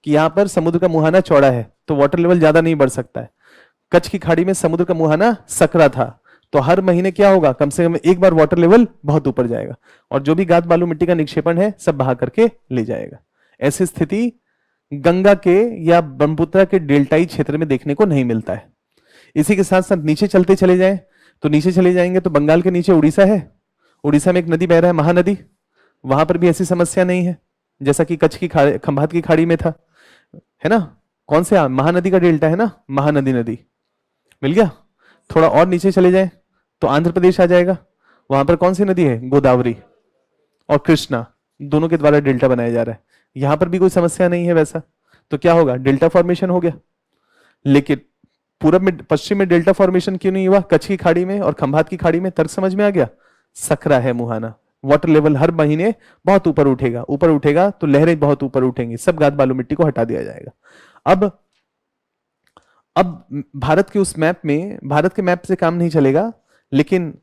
कि यहां पर समुद्र का मुहाना चौड़ा है तो वाटर लेवल ज्यादा नहीं बढ़ सकता है। कच्छ की खाड़ी में समुद्र का मुहाना सकरा था, तो हर महीने क्या होगा, कम से कम एक बार वाटर लेवल बहुत ऊपर जाएगा और जो भी गाद बालू मिट्टी का निक्षेपण है सब बहा करके ले जाएगा। ऐसी स्थिति गंगा के या ब्रह्मपुत्र के डेल्टाई क्षेत्र में देखने को नहीं मिलता है। इसी के साथ साथ नीचे चलते चले जाएं, तो नीचे चले जाएंगे तो बंगाल के नीचे उड़ीसा है, उड़ीसा में एक नदी बह रहा है महानदी, वहां पर भी ऐसी समस्या नहीं है जैसा कि कच्छ की खंभात की खाड़ी में था, है ना? कौन से महानदी का डेल्टा है ना, महानदी नदी मिल गया। थोड़ा और नीचे चले जाएं तो आंध्र प्रदेश आ जाएगा, वहां पर कौन सी नदी है, गोदावरी और कृष्णा, दोनों के द्वारा डेल्टा बनाया जा रहा है। यहां पर भी कोई समस्या नहीं है वैसा, तो क्या होगा, डेल्टा फॉर्मेशन हो गया। लेकिन पूरब में, पश्चिम में डेल्टा फॉर्मेशन क्यों नहीं हुआ, कच्छ की खाड़ी में और खंभात की खाड़ी में? तर्क समझ में आ गया? सकरा है मुहाना। वाटर लेवल हर महीने बहुत ऊपर उठेगा, ऊपर उठेगा तो लहरें बहुत ऊपर उठेंगी, सब गाद बालू मिट्टी को हटा दिया जाएगा। अब भारत के उस मैप में, भारत के मैप से काम नहीं चलेगा, लेकिन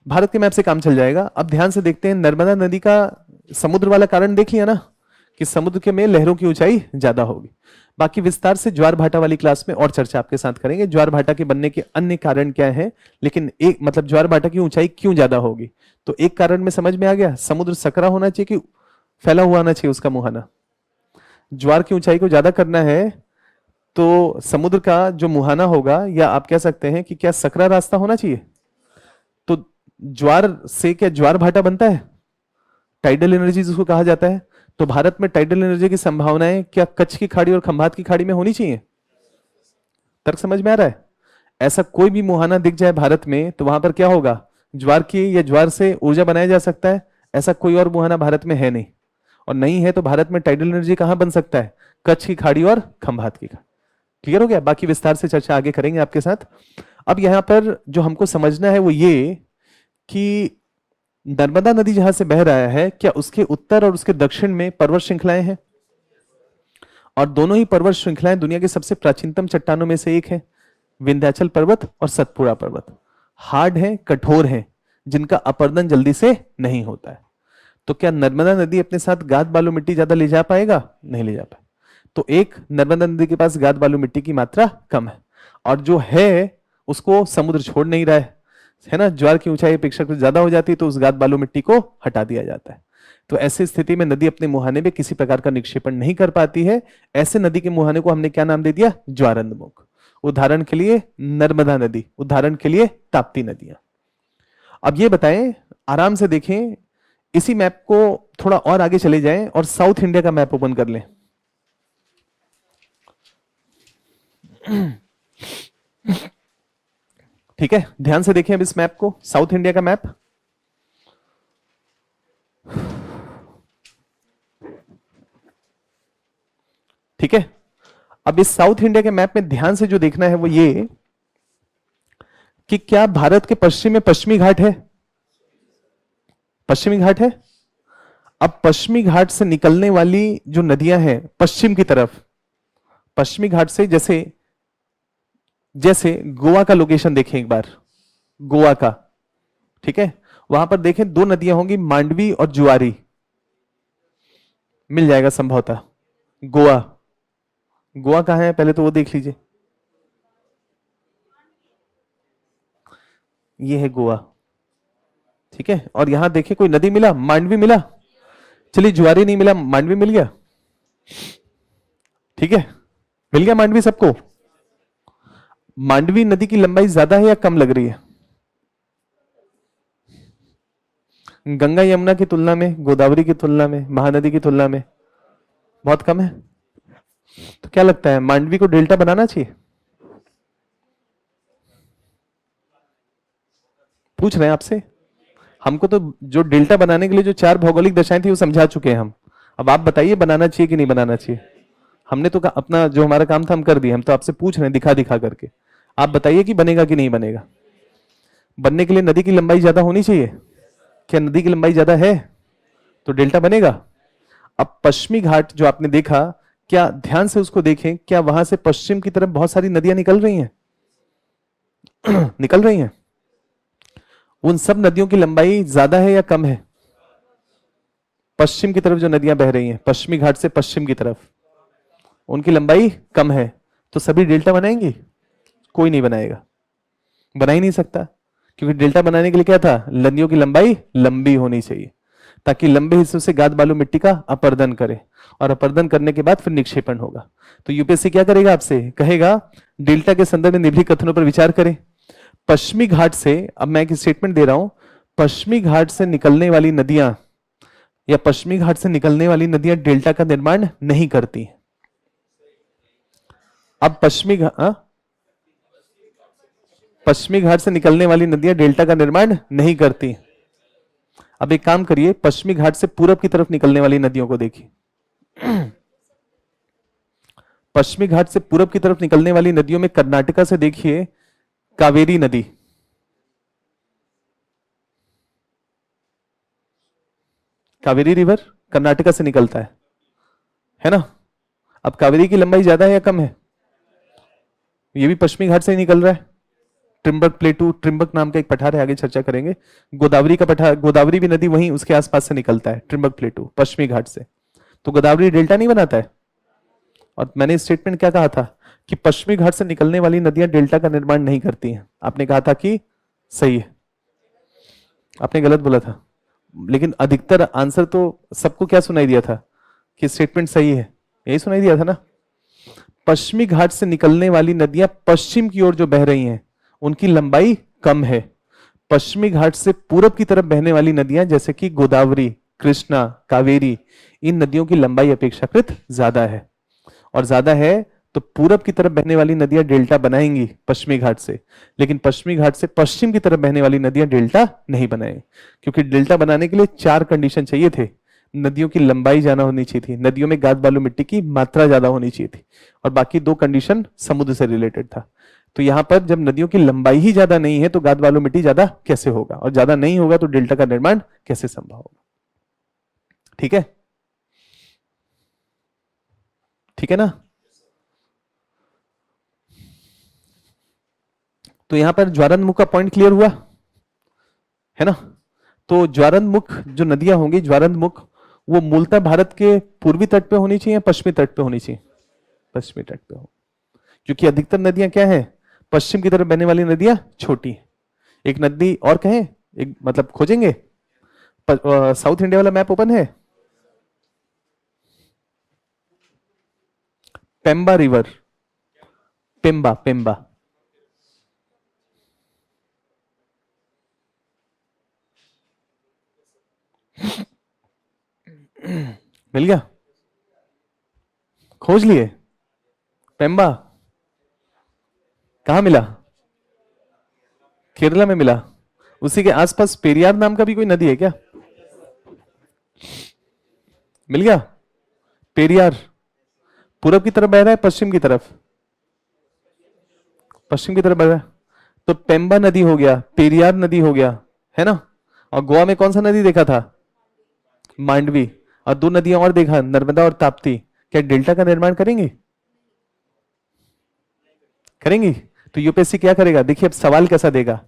भारत के मैप से काम चल जाएगा। अब ध्यान से देखते हैं, नर्मदा नदी का समुद्र वाला कारण देख लिया ना, कि समुद्र के में लहरों की ऊंचाई ज्यादा होगी। बाकी विस्तार से ज्वार भाटा वाली क्लास में और चर्चा आपके साथ करेंगे, ज्वार भाटा के बनने के अन्य कारण क्या है। लेकिन एक मतलब ज्वार भाटा की ऊंचाई क्यों ज्यादा होगी, तो एक कारण में समझ में आ गया, समुद्र सकरा होना चाहिए कि फैला हुआ आना चाहिए उसका मुहाना। ज्वार की ऊंचाई को ज्यादा करना है तो समुद्र का जो मुहाना होगा, या आप कह सकते हैं कि क्या सकरा रास्ता होना चाहिए। तो ज्वार से क्या ज्वार भाटा बनता है, टाइडल एनर्जी जिसको कहा जाता है। तो भारत में टाइडल एनर्जी की संभावनाएं क्या कच्छ की खाड़ी और खंभात की खाड़ी में होनी चाहिए। तर्क समझ में आ रहा है। ऐसा कोई भी मुहाना दिख जाए भारत में तो वहां पर क्या होगा, ज्वार की या ज्वार से ऊर्जा बनाया जा सकता है। ऐसा कोई और मुहाना भारत में है नहीं, और नहीं है तो भारत में टाइडल एनर्जी कहां बन सकता है, कच्छ की खाड़ी और खंभात की खाड़ी। क्लियर हो गया। बाकी विस्तार से चर्चा आगे करेंगे आपके साथ। अब यहां पर जो हमको समझना है वो ये कि नर्मदा नदी जहां से बह रहा है, क्या उसके उत्तर और उसके दक्षिण में पर्वत श्रृंखलाएं हैं, और दोनों ही पर्वत श्रृंखलाएं दुनिया के सबसे प्राचीनतम चट्टानों में से एक है, विंध्याचल पर्वत और सतपुड़ा पर्वत। हार्ड है, कठोर है, जिनका अपरदन जल्दी से नहीं होता है। तो क्या नर्मदा नदी अपने साथ गाद बालू मिट्टी ज्यादा ले जा पाएगा, नहीं ले जा पाएगा। तो एक, नर्मदा नदी के पास गाद बालू मिट्टी की मात्रा कम है, और जो है उसको समुद्र छोड़ नहीं रहा है ना। ज्वार की ऊंचाई अपेक्षाकृत ज्यादा हो जाती है तो उस गाद बालू मिट्टी को हटा दिया जाता है। तो ऐसी स्थिति में नदी अपने मुहाने में किसी प्रकार का निक्षेपण नहीं कर पाती है। ऐसे नदी के मुहाने को हमने क्या नाम दे दिया, ज्वारंधमुख। उदाहरण के लिए नर्मदा नदी, उदाहरण के लिए ताप्ती नदियां। अब ये बताएं, आराम से देखें, इसी मैप को थोड़ा और आगे चले जाएं और साउथ इंडिया का मैप ओपन कर लें। ठीक है, ध्यान से देखें अब इस मैप को, साउथ इंडिया का मैप। ठीक है, अब इस साउथ इंडिया के मैप में ध्यान से जो देखना है वो ये कि क्या भारत के पश्चिम में पश्चिमी घाट है, पश्चिमी घाट है। अब पश्चिमी घाट से निकलने वाली जो नदियां हैं पश्चिम की तरफ, पश्चिमी घाट से, जैसे जैसे गोवा का लोकेशन देखें एक बार, गोवा का, ठीक है, वहां पर देखें दो नदियां होंगी, मांडवी और जुआरी, मिल जाएगा संभवतः। गोवा, गोवा कहां है पहले तो वो देख लीजिए, ये है गोवा, ठीक है। और यहां देखें कोई नदी मिला, मांडवी मिला, चलिए जुआरी नहीं मिला, मांडवी मिल गया, ठीक है, मिल गया मांडवी सबको। मांडवी नदी की लंबाई ज्यादा है या कम लग रही है, गंगा यमुना की तुलना में, गोदावरी की तुलना में, महानदी की तुलना में बहुत कम है। तो क्या लगता है, मांडवी को डेल्टा बनाना चाहिए, पूछ रहे हैं आपसे। हमको तो जो डेल्टा बनाने के लिए जो 4 भौगोलिक दशाएं थी वो समझा चुके हैं हम। अब आप बताइए बनाना चाहिए कि नहीं बनाना चाहिए। हमने तो अपना जो हमारा काम था हम कर दिए, हम तो आपसे पूछ रहे हैं दिखा दिखा करके। आप बताइए कि बनेगा कि नहीं बनेगा। बनने के लिए नदी की लंबाई ज्यादा होनी चाहिए, क्या नदी की लंबाई ज्यादा है तो डेल्टा बनेगा। अब पश्चिमी घाट जो आपने देखा, क्या ध्यान से उसको देखें, क्या वहां से पश्चिम की तरफ बहुत सारी नदियां निकल रही हैं निकल रही हैं। उन सब नदियों की लंबाई ज्यादा है या कम है, पश्चिम की तरफ जो नदियां बह रही हैं पश्चिमी घाट से पश्चिम की तरफ, उनकी लंबाई कम है। तो सभी डेल्टा बनाएंगे, कोई नहीं बनाएगा, बना ही नहीं सकता, क्योंकि डेल्टा बनाने के लिए क्या था, नदियों की लंबाई लंबी होनी चाहिए, ताकि लंबे हिस्सों से गाद बालू मिट्टी का अपरदन करे, और अपरदन करने के बाद फिर निक्षेपण होगा। तो यूपीएससी क्या करेगा, आपसे कहेगा डेल्टा के संदर्भ में निम्नलिखित कथनों पर विचार करें। पश्चिमी घाट से, अब मैं एक स्टेटमेंट दे रहा हूं, पश्चिमी घाट से निकलने वाली नदियां या पश्चिमी घाट से निकलने वाली नदियां डेल्टा का निर्माण नहीं करती। अब पश्चिमी घाट से निकलने वाली नदियां डेल्टा का निर्माण नहीं करती। अब एक काम करिए, पश्चिमी घाट से पूरब की तरफ निकलने वाली नदियों को देखिए। पश्चिमी घाट से पूरब की तरफ निकलने वाली नदियों में कर्नाटका से देखिए कावेरी नदी, कावेरी रिवर कर्नाटका से निकलता है ना। अब कावेरी की लंबाई ज्यादा है या कम है? ये भी पश्चिमी घाट से ही निकल रहा है। ट्रिम्बक प्लेटू, ट्रिम्बक नाम का एक पठार है, आगे चर्चा करेंगे। गोदावरी का पठार, गोदावरी भी नदी वहीं उसके आसपास से निकलता है, ट्रिम्बक प्लेटू पश्चिमी घाट से। तो गोदावरी डेल्टा नहीं बनाता है। और मैंने स्टेटमेंट क्या कहा था कि पश्चिमी घाट से निकलने वाली नदियां डेल्टा का निर्माण नहीं करती हैं। आपने कहा था कि सही है, आपने गलत बोला था, लेकिन अधिकतर आंसर तो सबको क्या सुनाई दिया था कि स्टेटमेंट सही है, यही सुनाई दिया था ना। पश्चिमी घाट से निकलने वाली नदियां पश्चिम की ओर जो बह रही हैं उनकी लंबाई कम है। पश्चिमी घाट से पूरब की तरफ बहने वाली नदियां जैसे कि गोदावरी, कृष्णा, कावेरी, इन नदियों की लंबाई अपेक्षाकृत ज्यादा है। और ज्यादा है तो पूरब की तरफ बहने वाली नदियां डेल्टा बनाएंगी पश्चिमी घाट से, लेकिन पश्चिमी घाट से पश्चिम की तरफ बहने वाली नदियां डेल्टा नहीं बनाएंगी, क्योंकि डेल्टा बनाने के लिए 4 कंडीशन चाहिए थे। नदियों की लंबाई ज्यादा होनी चाहिए थी, नदियों में गाद बालू मिट्टी की मात्रा ज्यादा होनी चाहिए थी, और बाकी 2 कंडीशन समुद्र से रिलेटेड था। तो यहां पर जब नदियों की लंबाई ही ज्यादा नहीं है तो गाद बालू मिट्टी ज्यादा कैसे होगा, और ज्यादा नहीं होगा तो डेल्टा का निर्माण कैसे संभव होगा। ठीक है, ठीक है ना। तो यहां पर ज्वारंतमुख का पॉइंट क्लियर हुआ है ना। तो ज्वारंतमुख जो नदियां होंगी, ज्वारंतमुख वो मूलतः भारत के पूर्वी तट पे होनी चाहिए, पश्चिमी तट पे होनी चाहिए? पश्चिमी तट पे हो, क्योंकि अधिकतर नदियां क्या है, पश्चिम की तरफ बहने वाली नदियां छोटी है। एक नदी और कहें, एक मतलब खोजेंगे, साउथ इंडिया वाला मैप ओपन है, पेम्बा रिवर, पेम्बा पेम्बा, मिल गया, खोज लिए पेम्बा, कहां मिला? केरला में मिला। उसी के आसपास पेरियार नाम का भी कोई नदी है क्या? मिल गया, पेरियार पूरब की तरफ बह रहा है, पश्चिम की तरफ? पश्चिम की तरफ बह रहा है, तो पेम्बा नदी हो गया, पेरियार नदी हो गया, है ना। और गोवा में कौन सा नदी देखा था? मांडवी। और 2 नदियां और देखा, नर्मदा और ताप्ती। क्या डेल्टा का निर्माण करेंगी? करेंगी। तो यूपीएससी क्या करेगा, देखिए अब सवाल कैसा देगा,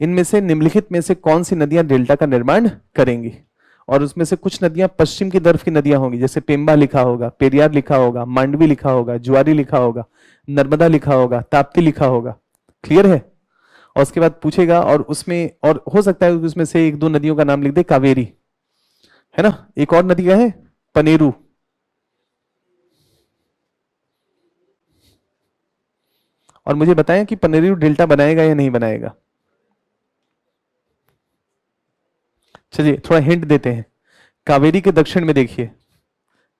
इनमें से निम्नलिखित में से कौन सी नदियां डेल्टा का निर्माण करेंगी, और उसमें से कुछ नदियां पश्चिम की तरफ की नदियां होंगी, जैसे पेम्बा लिखा होगा, पेरियार लिखा होगा, मांडवी लिखा होगा, जुआरी लिखा होगा, नर्मदा लिखा होगा, ताप्ती लिखा होगा। क्लियर है। और उसके बाद पूछेगा, और उसमें और हो सकता है उसमें से 1-2 नदियों का नाम लिख दे, कावेरी है ना, एक और नदी का है पनेरू, और मुझे बताएं कि पनेरू डेल्टा बनाएगा या नहीं बनाएगा। चलिए थोड़ा हिंट देते हैं, कावेरी के दक्षिण में देखिए,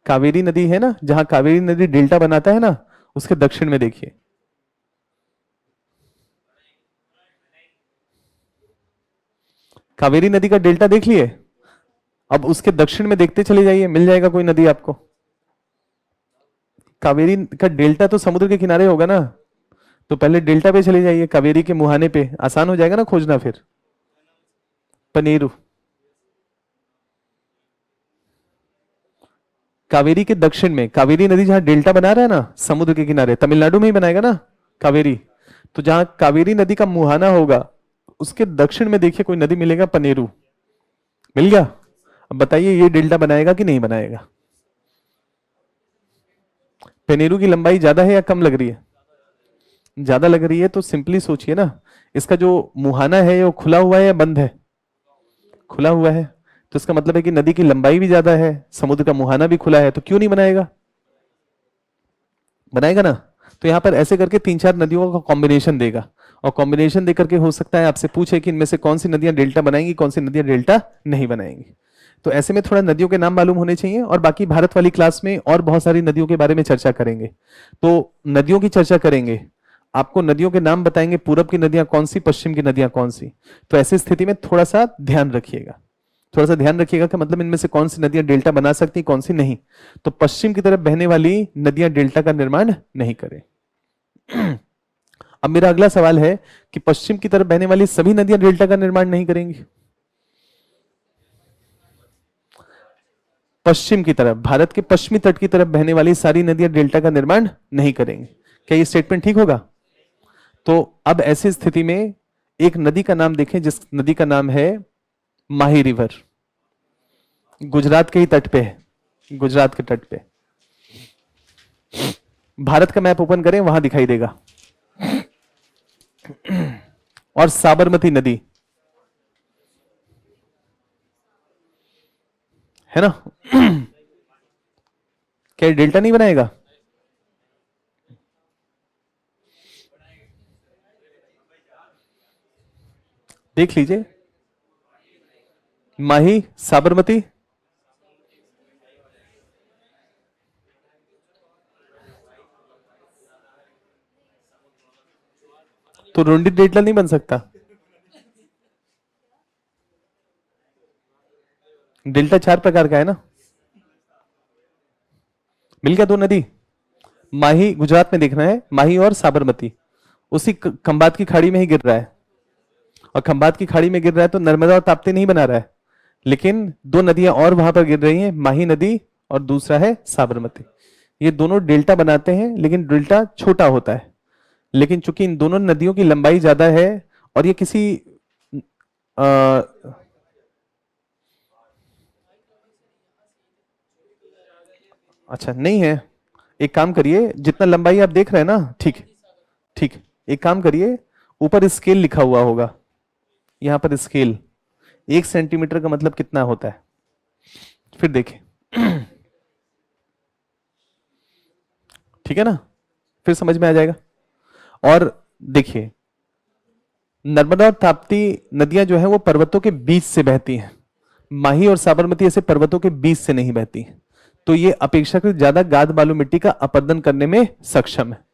कावेरी नदी है ना, जहां कावेरी नदी डेल्टा बनाता है ना, उसके दक्षिण में देखिए, कावेरी नदी का डेल्टा देख लिए। अब उसके दक्षिण में देखते चले जाइए, मिल जाएगा कोई नदी आपको। कावेरी का डेल्टा तो समुद्र के किनारे होगा ना, तो पहले डेल्टा पे चले जाइए, कावेरी के मुहाने पे, आसान हो जाएगा ना खोजना फिर। पनेरू, कावेरी के दक्षिण में, कावेरी नदी जहां डेल्टा बना रहा है ना समुद्र के किनारे, तमिलनाडु में ही बनाएगा ना कावेरी, तो जहां कावेरी नदी का मुहाना होगा उसके दक्षिण में देखिए कोई नदी मिलेगा, पनेरू। मिल गया। अब बताइए ये डेल्टा बनाएगा कि नहीं बनाएगा। पनेरू की लंबाई ज्यादा है या कम लग रही है? ज्यादा लग रही है, तो सिंपली सोचिए ना, इसका जो मुहाना है वो खुला हुआ है या बंद है? खुला हुआ है, तो इसका मतलब है कि नदी की लंबाई भी ज्यादा है, समुद्र का मुहाना भी खुला है, तो क्यों नहीं बनाएगा, बनाएगा ना। तो यहां पर ऐसे करके 3-4 नदियों का कॉम्बिनेशन देगा, और कॉम्बिनेशन देकर के हो सकता है आपसे पूछे कि इनमें से कौन सी नदियां डेल्टा बनाएंगी, कौन सी नदियां डेल्टा नहीं बनाएंगी। तो ऐसे में थोड़ा नदियों के नाम मालूम होने चाहिए, और बाकी भारत वाली क्लास में और बहुत सारी नदियों के बारे में चर्चा करेंगे। तो नदियों की चर्चा करेंगे, आपको नदियों के नाम बताएंगे, पूरब की नदियां कौन सी, पश्चिम की नदियां कौन सी। तो ऐसी स्थिति में थोड़ा सा ध्यान रखिएगा, थोड़ा सा ध्यान रखिएगा कि मतलब इनमें से कौन सी नदियां डेल्टा बना सकती, कौन सी नहीं। तो पश्चिम की तरफ बहने वाली नदियां डेल्टा का निर्माण नहीं करें। अब मेरा अगला सवाल है कि पश्चिम की तरफ बहने वाली सभी नदियां डेल्टा का निर्माण नहीं करेंगी। पश्चिम की तरफ, भारत के पश्चिमी तट की तरफ बहने वाली सारी नदियां डेल्टा का निर्माण नहीं करेंगी। क्या ये स्टेटमेंट ठीक होगा? तो अब ऐसी स्थिति में एक नदी का नाम देखें, जिस नदी का नाम है माही रिवर, गुजरात के ही तट पे है, गुजरात के तट पे। भारत का मैप ओपन करें, वहां दिखाई देगा। और साबरमती नदी है ना। क्या ये डेल्टा नहीं बनाएगा? देख लीजिए, माही, साबरमती, तो रुंडी डेल्टा नहीं बन सकता। डेल्टा 4 प्रकार का है ना। मिल गया दो नदी। माही गुजरात में देखना है, माही और साबरमती उसी खंबात की खाड़ी में ही गिर रहा है, और खंबात की खाड़ी में गिर रहा है तो नर्मदा और ताप्ती नहीं बना रहा है, लेकिन दो नदियां और वहां पर गिर रही हैं, माही नदी और दूसरा है साबरमती। ये दोनों डेल्टा बनाते हैं, लेकिन डेल्टा छोटा होता है। लेकिन चूंकि इन दोनों नदियों की लंबाई ज्यादा है और ये किसी आ, अच्छा नहीं है, एक काम करिए, जितना लंबाई आप देख रहे हैं ना, ठीक ठीक, एक काम करिए, ऊपर स्केल लिखा हुआ होगा, यहां पर स्केल, 1 सेंटीमीटर का मतलब कितना होता है, फिर देखें। ठीक है ना, फिर समझ में आ जाएगा। और देखिए, नर्मदा और ताप्ती नदियां जो है वो पर्वतों के बीच से बहती हैं, माही और साबरमती ऐसे पर्वतों के बीच से नहीं बहती, तो ये अपेक्षाकृत ज्यादा गाद बालू मिट्टी का अपरदन करने में सक्षम है।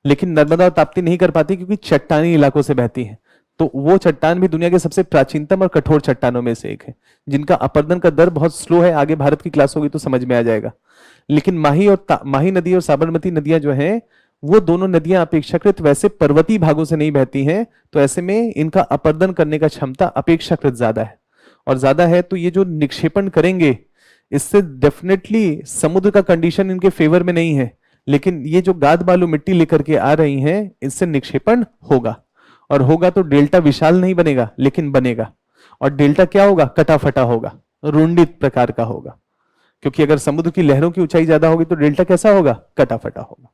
लेकिन नर्मदा और ताप्ती नहीं कर पाती क्योंकि चट्टानी इलाकों से बहती है, तो वो चट्टान भी दुनिया के सबसे प्राचीनतम और कठोर चट्टानों में से एक है, जिनका अपरदन का दर बहुत स्लो है। आगे भारत की क्लास होगी तो समझ में आ जाएगा। लेकिन माही नदी और साबरमती नदियां जो हैं, वो दोनों नदियां अपेक्षाकृत वैसे पर्वतीय भागों से नहीं बहती हैं, तो ऐसे में इनका अपरदन करने का क्षमता अपेक्षाकृत ज्यादा है। और ज्यादा है तो ये जो निक्षेपण करेंगे, इससे डेफिनेटली समुद्र का कंडीशन इनके फेवर में नहीं है, लेकिन ये जो गाद बालू मिट्टी लेकर के आ रही हैं, इससे निक्षेपण होगा, और होगा तो डेल्टा विशाल नहीं बनेगा, लेकिन बनेगा। और डेल्टा क्या होगा? कटा फटा होगा, रुंडित प्रकार का होगा, क्योंकि अगर समुद्र की लहरों की ऊंचाई ज्यादा होगी तो डेल्टा कैसा होगा? कटा फटा होगा।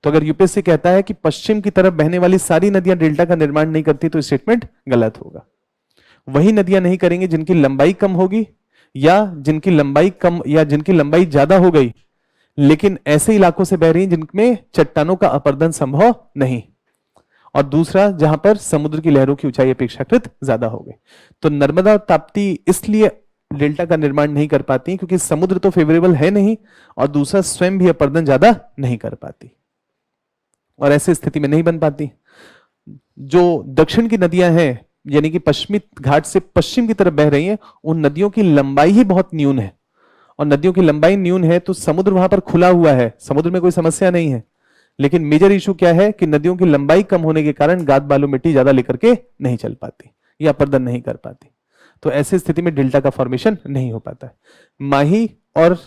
तो अगर यूपीएससी कहता है कि पश्चिम की तरफ बहने वाली सारी नदियां डेल्टा का निर्माण नहीं करती, तो स्टेटमेंट गलत होगा। वही नदियां नहीं करेंगे जिनकी लंबाई कम होगी, या जिनकी लंबाई कम या जिनकी लंबाई ज्यादा हो गई, लेकिन ऐसे इलाकों से बह रही हैं जिनमें चट्टानों का अपरदन संभव नहीं, और दूसरा जहां पर समुद्र की लहरों की ऊंचाई अपेक्षाकृत ज्यादा हो गई। तो नर्मदा और ताप्ती इसलिए डेल्टा का निर्माण नहीं कर पाती क्योंकि समुद्र तो फेवरेबल है नहीं, और दूसरा स्वयं भी अपरदन ज्यादा नहीं कर पाती, और ऐसी स्थिति में नहीं बन पाती। जो दक्षिण की नदियां हैं, यानी कि पश्चिमी घाट से पश्चिम की तरफ बह रही हैं, उन नदियों की लंबाई ही बहुत न्यून है, और नदियों की लंबाई न्यून है तो समुद्र वहां पर खुला हुआ है, समुद्र में कोई समस्या नहीं है, लेकिन मेजर इशू क्या है कि नदियों की लंबाई कम होने के कारण गाद बालू मिट्टी ज्यादा लेकर के नहीं चल पाती या अपरदन नहीं कर पाती, तो ऐसी स्थिति में डेल्टा का फॉर्मेशन नहीं हो पाता है। माही और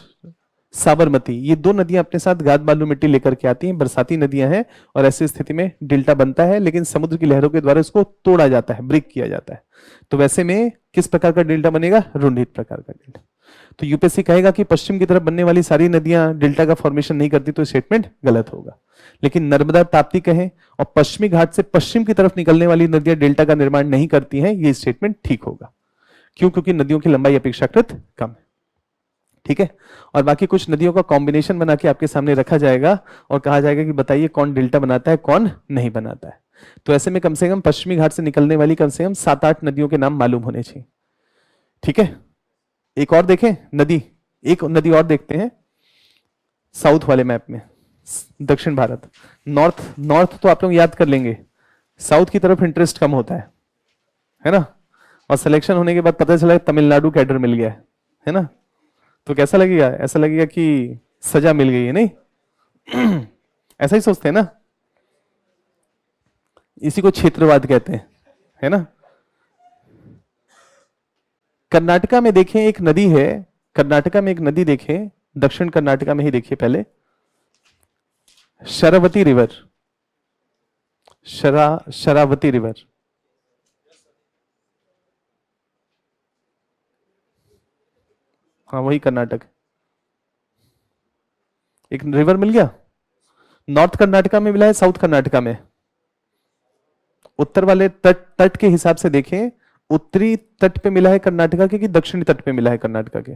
साबरमती ये दो नदियां अपने साथ गाद बालू मिट्टी लेकर के आती हैं, बरसाती नदियां हैं, और ऐसी स्थिति में डेल्टा बनता है, लेकिन समुद्र की लहरों के द्वारा इसको तोड़ा जाता है, ब्रेक किया जाता है। तो वैसे में किस प्रकार का डेल्टा बनेगा? रुंडित प्रकार का डेल्टा। तो यूपीएससी कहेगा कि पश्चिम की तरफ बनने वाली सारी नदियां डेल्टा का फॉर्मेशन नहीं करती, तो स्टेटमेंट गलत होगा। लेकिन नर्मदा ताप्ती कहें और पश्चिमी घाट से पश्चिम की तरफ निकलने वाली नदियां डेल्टा का निर्माण नहीं करती हैं, ये स्टेटमेंट ठीक होगा। क्यों? क्योंकि नदियों की लंबाई अपेक्षाकृत कम है। ठीक है, और बाकी कुछ नदियों का कॉम्बिनेशन बना के आपके सामने रखा जाएगा और कहा जाएगा कि बताइए कौन डेल्टा बनाता है, कौन नहीं बनाता है। तो ऐसे में कम से कम पश्चिमी घाट से निकलने वाली कम से कम 7-8 नदियों के नाम मालूम होने चाहिए। ठीक है, एक और देखें नदी, एक नदी और देखते हैं साउथ वाले मैप में, दक्षिण भारत। नॉर्थ नॉर्थ तो आप लोग याद कर लेंगे, साउथ की तरफ इंटरेस्ट कम होता है ना, और सिलेक्शन होने के बाद पता चला तमिलनाडु कैडर मिल गया है ना, तो कैसा लगेगा? ऐसा लगेगा कि सजा मिल गई है, नहीं? ऐसा ही सोचते हैं ना, इसी को क्षेत्रवाद कहते हैं, है ना। कर्नाटका में देखें एक नदी है कर्नाटका में एक नदी देखें, दक्षिण कर्नाटका में ही देखिए पहले, शरावती रिवर, शरावती रिवर। हाँ वही कर्नाटक। एक रिवर मिल गया। नॉर्थ कर्नाटका में मिला है, साउथ कर्नाटका में? उत्तर वाले तट, तट के हिसाब से देखें, उत्तरी तट पे मिला है कर्नाटका के कि दक्षिणी तट पे मिला है कर्नाटका के?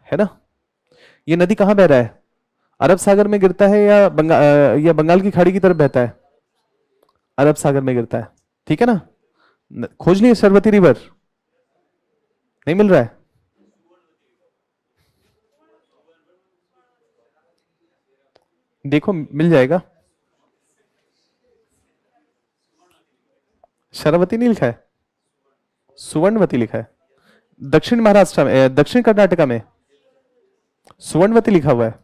है ना? ये नदी कहां बह रहा है? अरब सागर में गिरता है या बंगाल की खाड़ी की तरफ बहता है? अरब सागर में गिरता है, ठीक है ना? खोज लिए शरावती रिवर? नहीं मिल रहा है? देखो मिल जाएगा। शरावती नहीं लिखा है, सुवर्णवती लिखा है। दक्षिण महाराष्ट्र में, दक्षिण कर्नाटका में सुवर्णवती लिखा हुआ है।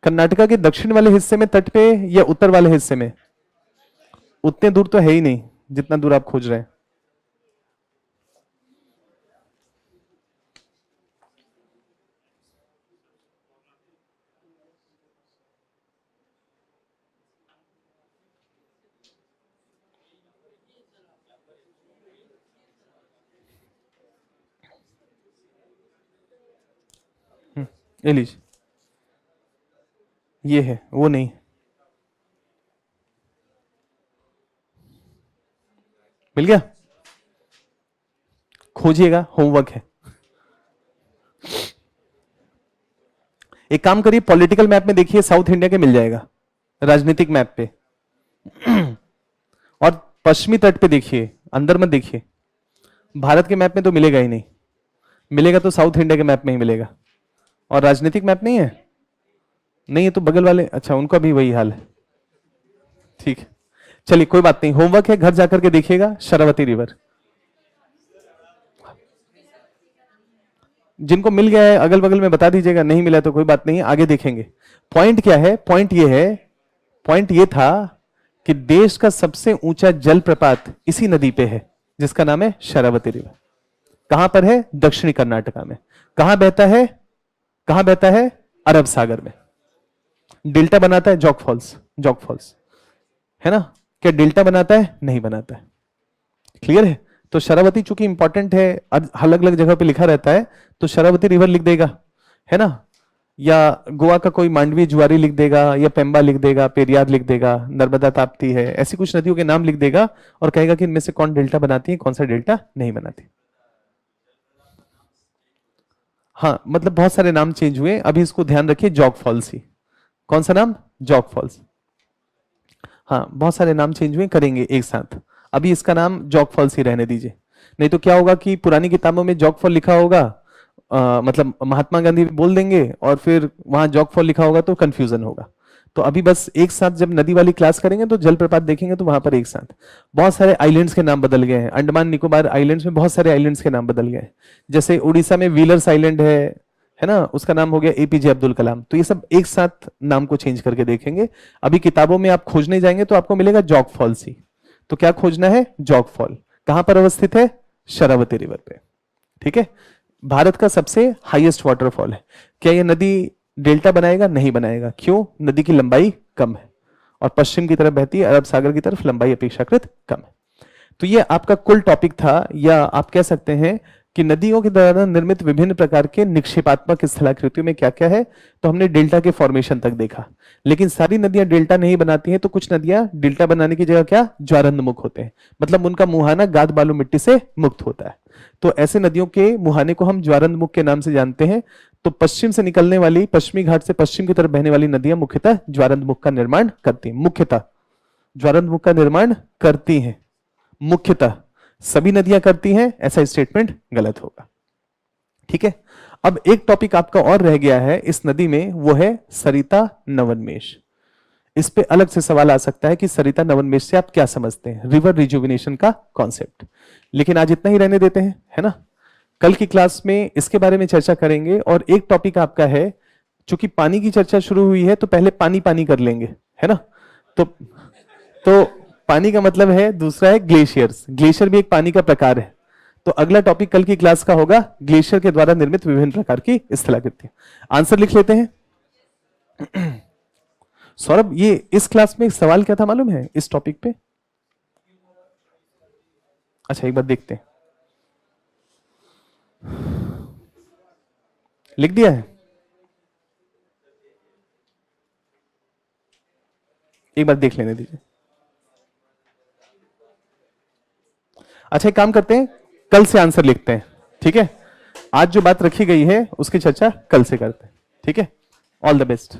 कर्नाटका के दक्षिण वाले हिस्से में तट पे या उत्तर वाले हिस्से में? उतने दूर तो है ही नहीं जितना दूर आप खोज रहे हैं। ये लीजिए, ये है, वो नहीं। मिल गया? खोजिएगा, होमवर्क है। एक काम करिए, पॉलिटिकल मैप में देखिए, साउथ इंडिया के मिल जाएगा, राजनीतिक मैप पे। और पश्चिमी तट पे देखिए, अंदर मत देखिए। भारत के मैप में तो मिलेगा ही नहीं, मिलेगा तो साउथ इंडिया के मैप में ही मिलेगा। और राजनीतिक मैप नहीं है? नहीं है तो बगल वाले, अच्छा उनका भी वही हाल है, ठीक है। चलिए कोई बात नहीं, होमवर्क है, घर जाकर के देखिएगा शरावती रिवर। जिनको मिल गया है अगल बगल में बता दीजिएगा, नहीं मिला तो कोई बात नहीं, आगे देखेंगे। पॉइंट क्या है? पॉइंट ये है, पॉइंट ये था कि देश का सबसे ऊंचा जलप्रपात इसी नदी पे है, जिसका नाम है शरावती रिवर। कहां पर है? दक्षिणी कर्नाटका में। कहां बहता है? कहां बहता है? अरब सागर में। डेल्टा बनाता है जॉग फॉल्स, जॉग फॉल्स, है ना? क्या डेल्टा बनाता है? नहीं बनाता है। क्लियर है? तो शरावती चूंकि इंपॉर्टेंट है, अलग अलग जगह पे लिखा रहता है, तो शरावती रिवर लिख देगा, है ना? या गोवा का कोई मांडवी जुआरी लिख देगा, या पेम्बा लिख देगा, पेरियार लिख देगा, नर्मदा ताप्ती है, ऐसी कुछ नदियों के नाम लिख देगा और कहेगा कि इनमें से कौन डेल्टा बनाती है, कौन सा डेल्टा नहीं बनाती। हाँ मतलब बहुत सारे नाम चेंज हुए, अभी इसको ध्यान रखिए, जॉग फॉल्स ही। कौन सा नाम? जॉग फॉल्स। हाँ बहुत सारे नाम चेंज हुए, करेंगे एक साथ। अभी इसका नाम जॉग फॉल्स ही रहने दीजिए, नहीं तो क्या होगा कि पुरानी किताबों में जॉग फॉल लिखा होगा, मतलब महात्मा गांधी बोल देंगे और फिर वहां जॉग फॉल लिखा होगा तो कंफ्यूजन होगा। तो अभी बस एक साथ जब नदी वाली क्लास करेंगे तो जलप्रपात देखेंगे तो वहां पर एक साथ। बहुत सारे आइलैंड्स के नाम बदल गए हैं, अंडमान निकोबार आइलैंड्स में बहुत सारे आइलैंड्स के नाम बदल गए हैं। जैसे उड़ीसा में व्हीलर्स आइलैंड है ना, उसका नाम हो गया एपीजे अब्दुल कलाम। तो ये सब एक साथ नाम को चेंज करके देखेंगे। अभी किताबों में आप खोजने जाएंगे तो आपको मिलेगा जॉग फॉल्स ही। तो क्या खोजना है? Jog fall. कहां पर अवस्थित है? शरावती रिवर पे, ठीक है। भारत का सबसे हाईएस्ट वाटरफॉल है। क्या यह नदी डेल्टा बनाएगा? नहीं बनाएगा। क्यों? नदी की लंबाई कम है और पश्चिम की तरफ बहती है, अरब सागर की तरफ लंबाई अपेक्षाकृत कम है। तो ये आपका कुल टॉपिक था, या आप कह सकते हैं कि नदियों के द्वारा निर्मित विभिन्न प्रकार के निक्षेपात्मक स्थलाकृतियों में क्या क्या है। तो हमने डेल्टा के फॉर्मेशन तक देखा, लेकिन सारी नदियां डेल्टा नहीं बनाती हैं। तो कुछ नदियां डेल्टा बनाने की जगह क्या, ज्वारंधमुख होते हैं, मतलब उनका मुहाना गाद बालू मिट्टी से मुक्त होता है। तो ऐसे नदियों के मुहाने को हम ज्वारंधमुख के नाम से जानते हैं। तो पश्चिम से निकलने वाली, पश्चिमी घाट से पश्चिम की तरफ बहने वाली नदियां मुख्यतः ज्वारंधमुख का निर्माण करती हैं। मुख्यतः ज्वारंधमुख का निर्माण करती हैं, मुख्यतः सभी नदियां करती हैं, ऐसा स्टेटमेंट गलत होगा। ठीक है। अब एक टॉपिक आपका और रह गया है इस नदी में, वो है सरिता नवनमेष। इस पे अलग से सवाल आ सकता है कि सरिता नवनमेष से आप क्या समझते हैं, रिवर रिजुविनेशन का कॉन्सेप्ट। लेकिन आज इतना ही रहने देते हैं, है ना। कल की क्लास में इसके बारे में चर्चा करेंगे। और एक टॉपिक आपका है, चूंकि पानी की चर्चा शुरू हुई है तो पहले पानी पानी कर लेंगे, है ना। तो पानी का मतलब है, दूसरा है ग्लेशियर्स। ग्लेशियर भी एक पानी का प्रकार है। तो अगला टॉपिक कल की क्लास का होगा ग्लेशियर के द्वारा निर्मित विभिन्न प्रकार की स्थलाकृतियां। आंसर लिख लेते हैं। सौरभ, ये इस क्लास में एक सवाल क्या था मालूम है इस टॉपिक पे? अच्छा, एक बार देखते हैं। लिख दिया है? एक बार देख लेने दीजिए। अच्छा, एक काम करते हैं, कल से आंसर लिखते हैं, ठीक है? आज जो बात रखी गई है उसकी चर्चा कल से करते हैं, ठीक है? All the best.